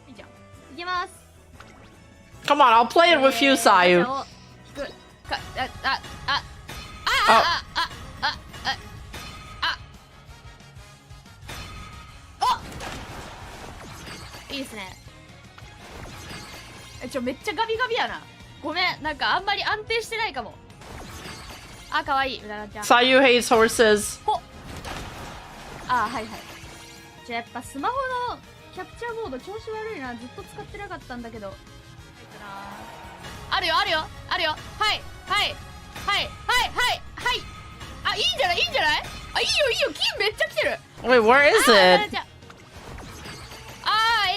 いいじゃんいきます Come on, I'll play it with you, Sayu. Oh. いいですねめっちゃガビガビやなごめんなんかあんまり安定してないかもあかわいいうららちゃん Sayu hates horses. はいはいじゃあやっぱスマホのキャプチャーボード調子悪いなずっと使ってなかったんだけどあるよはいあいいんじゃないあいいよ金めっちゃ来てる Wait, where is it?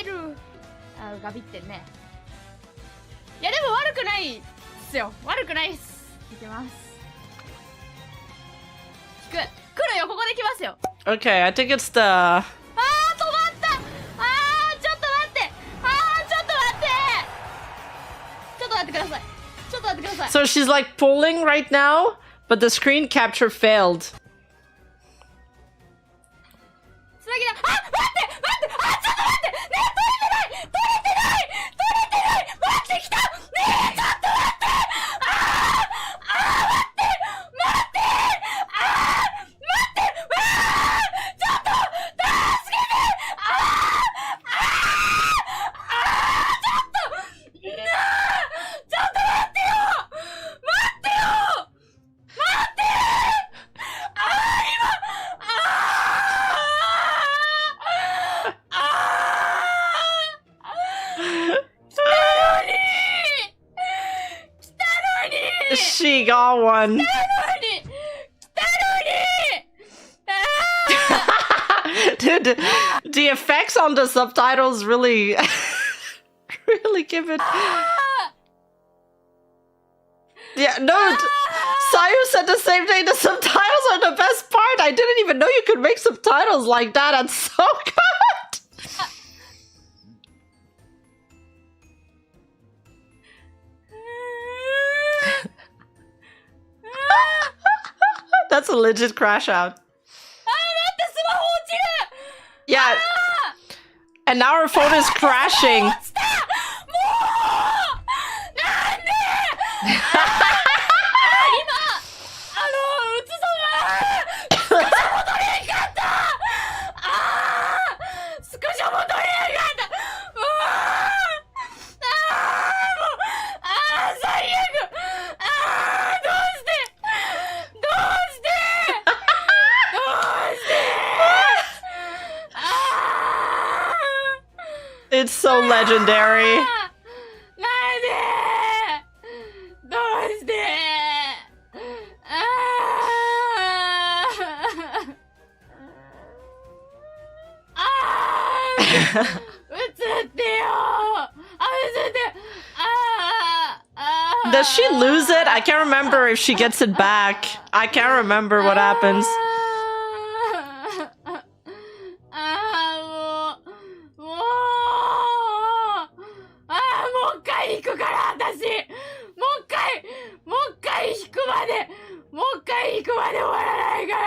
L ガビってんねいやでも悪くないっすよ悪くないっすいきます来るよここで来ますよ Okay, I think it's the... 止まったちょっと待ってちょっと待ってください So she's like pulling right now, but the screen capture failed. つなぎだ待ってちょっと待ってね取れてない待ってきたねちょっと待って待ってちょっと助けてちょっと待ってよShe got one. Dude, the effects on the subtitles really, really give it. Yeah, no. Sayu said the same thing. The subtitles are the best part. I didn't even know you could make subtitles like that. That's so good. That's a legit crash out. Yeah. And now her phone is crashing. It's so legendary. なんでどうしてあーあー映ってよあ映ってDoes she lose it? I can't remember if she gets it back. I can't remember what happens. もう一回引くから私もう一回引くまでもう一回引くまで終わらないから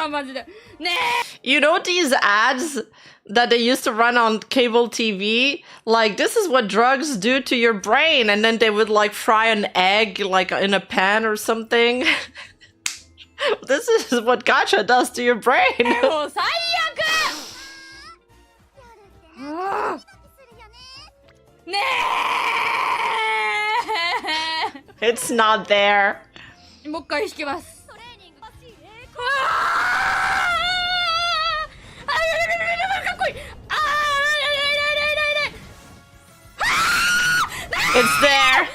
マジでねえ You know these ads that they used to run on cable TV? Like, this is what drugs do to your brain. And then they would like fry an egg like in a pan or something. This is what gacha does to your brain. もう最悪ねえ It's not there. もう一回引きますかっこいいIt's there.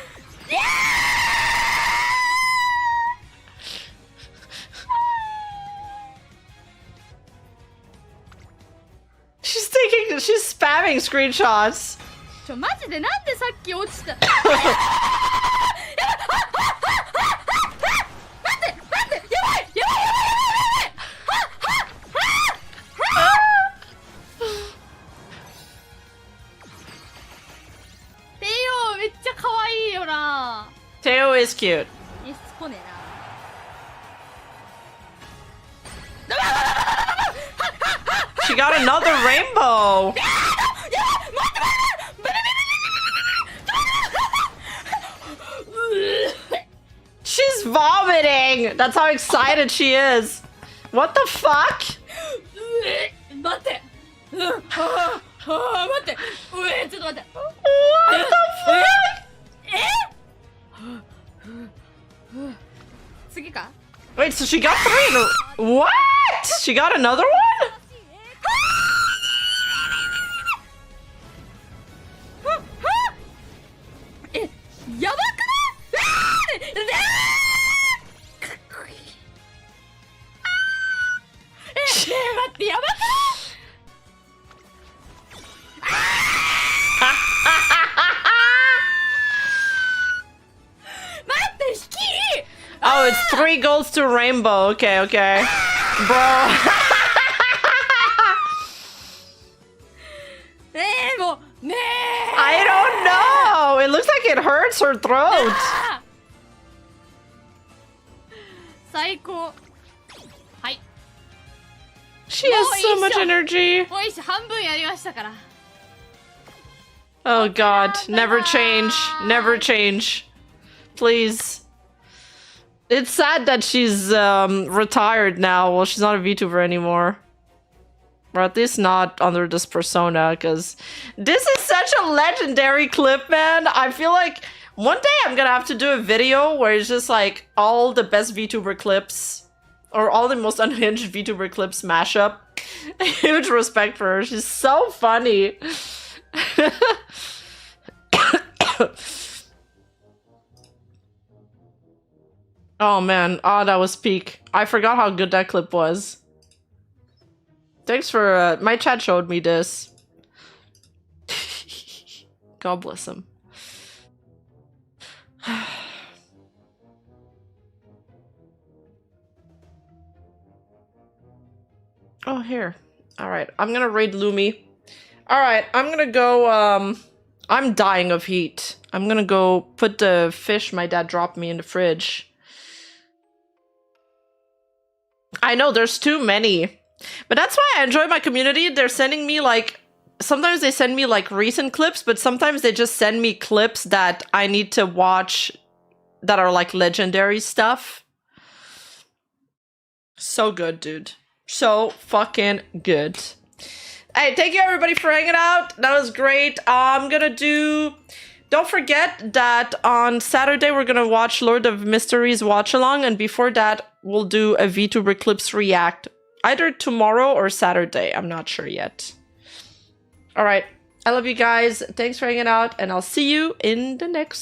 She's spamming screenshots. マジでなんでさっき落ちたTeo is cute. しつこねえな She got another rainbow. She's vomiting. That's how excited she is. What the fuck? 待って待ってちょっと待って What the fuck? 次か Wait, so she got 3 in a... What? She got another one? やばくないかっこいいねえ待ってやばくない Oh, it's 3 golds to rainbow. Okay, okay. Bro. もうねえ I don't know. It looks like it hurts her throat. 最高はい She has so much energy. もういいし半分やりましたから Oh god. Never change. Never change. Please. It's sad that she's retired now. Well, she's not a VTuber anymore. Or at least not under this persona, because this is such a legendary clip, man. I feel like one day I'm gonna have to do a video where it's just like all the best VTuber clips or all the most unhinged VTuber clips mashup. Huge respect for her. She's so funny. Oh man, that was peak. I forgot how good that clip was. Thanks for, my chat showed me this. God bless him. Oh, here. Alright, I'm gonna raid Lumi. Alright, I'm gonna go, I'm dying of heat. I'm gonna go put the fish my dad dropped me in the fridge. I know, there's too many. But that's why I enjoy my community. They're sending me, like... Sometimes they send me, like, recent clips, but sometimes they just send me clips that I need to watch that are, like, legendary stuff. So good, dude. So fucking good. Hey, thank you everybody for hanging out. That was great. I'm gonna do... Don't forget that on Saturday we're gonna watch Lord of Mysteries watch along, and before that we'll do a VTuber Clips react. Either tomorrow or Saturday. I'm not sure yet. Alright. I love you guys. Thanks for hanging out, and I'll see you in the next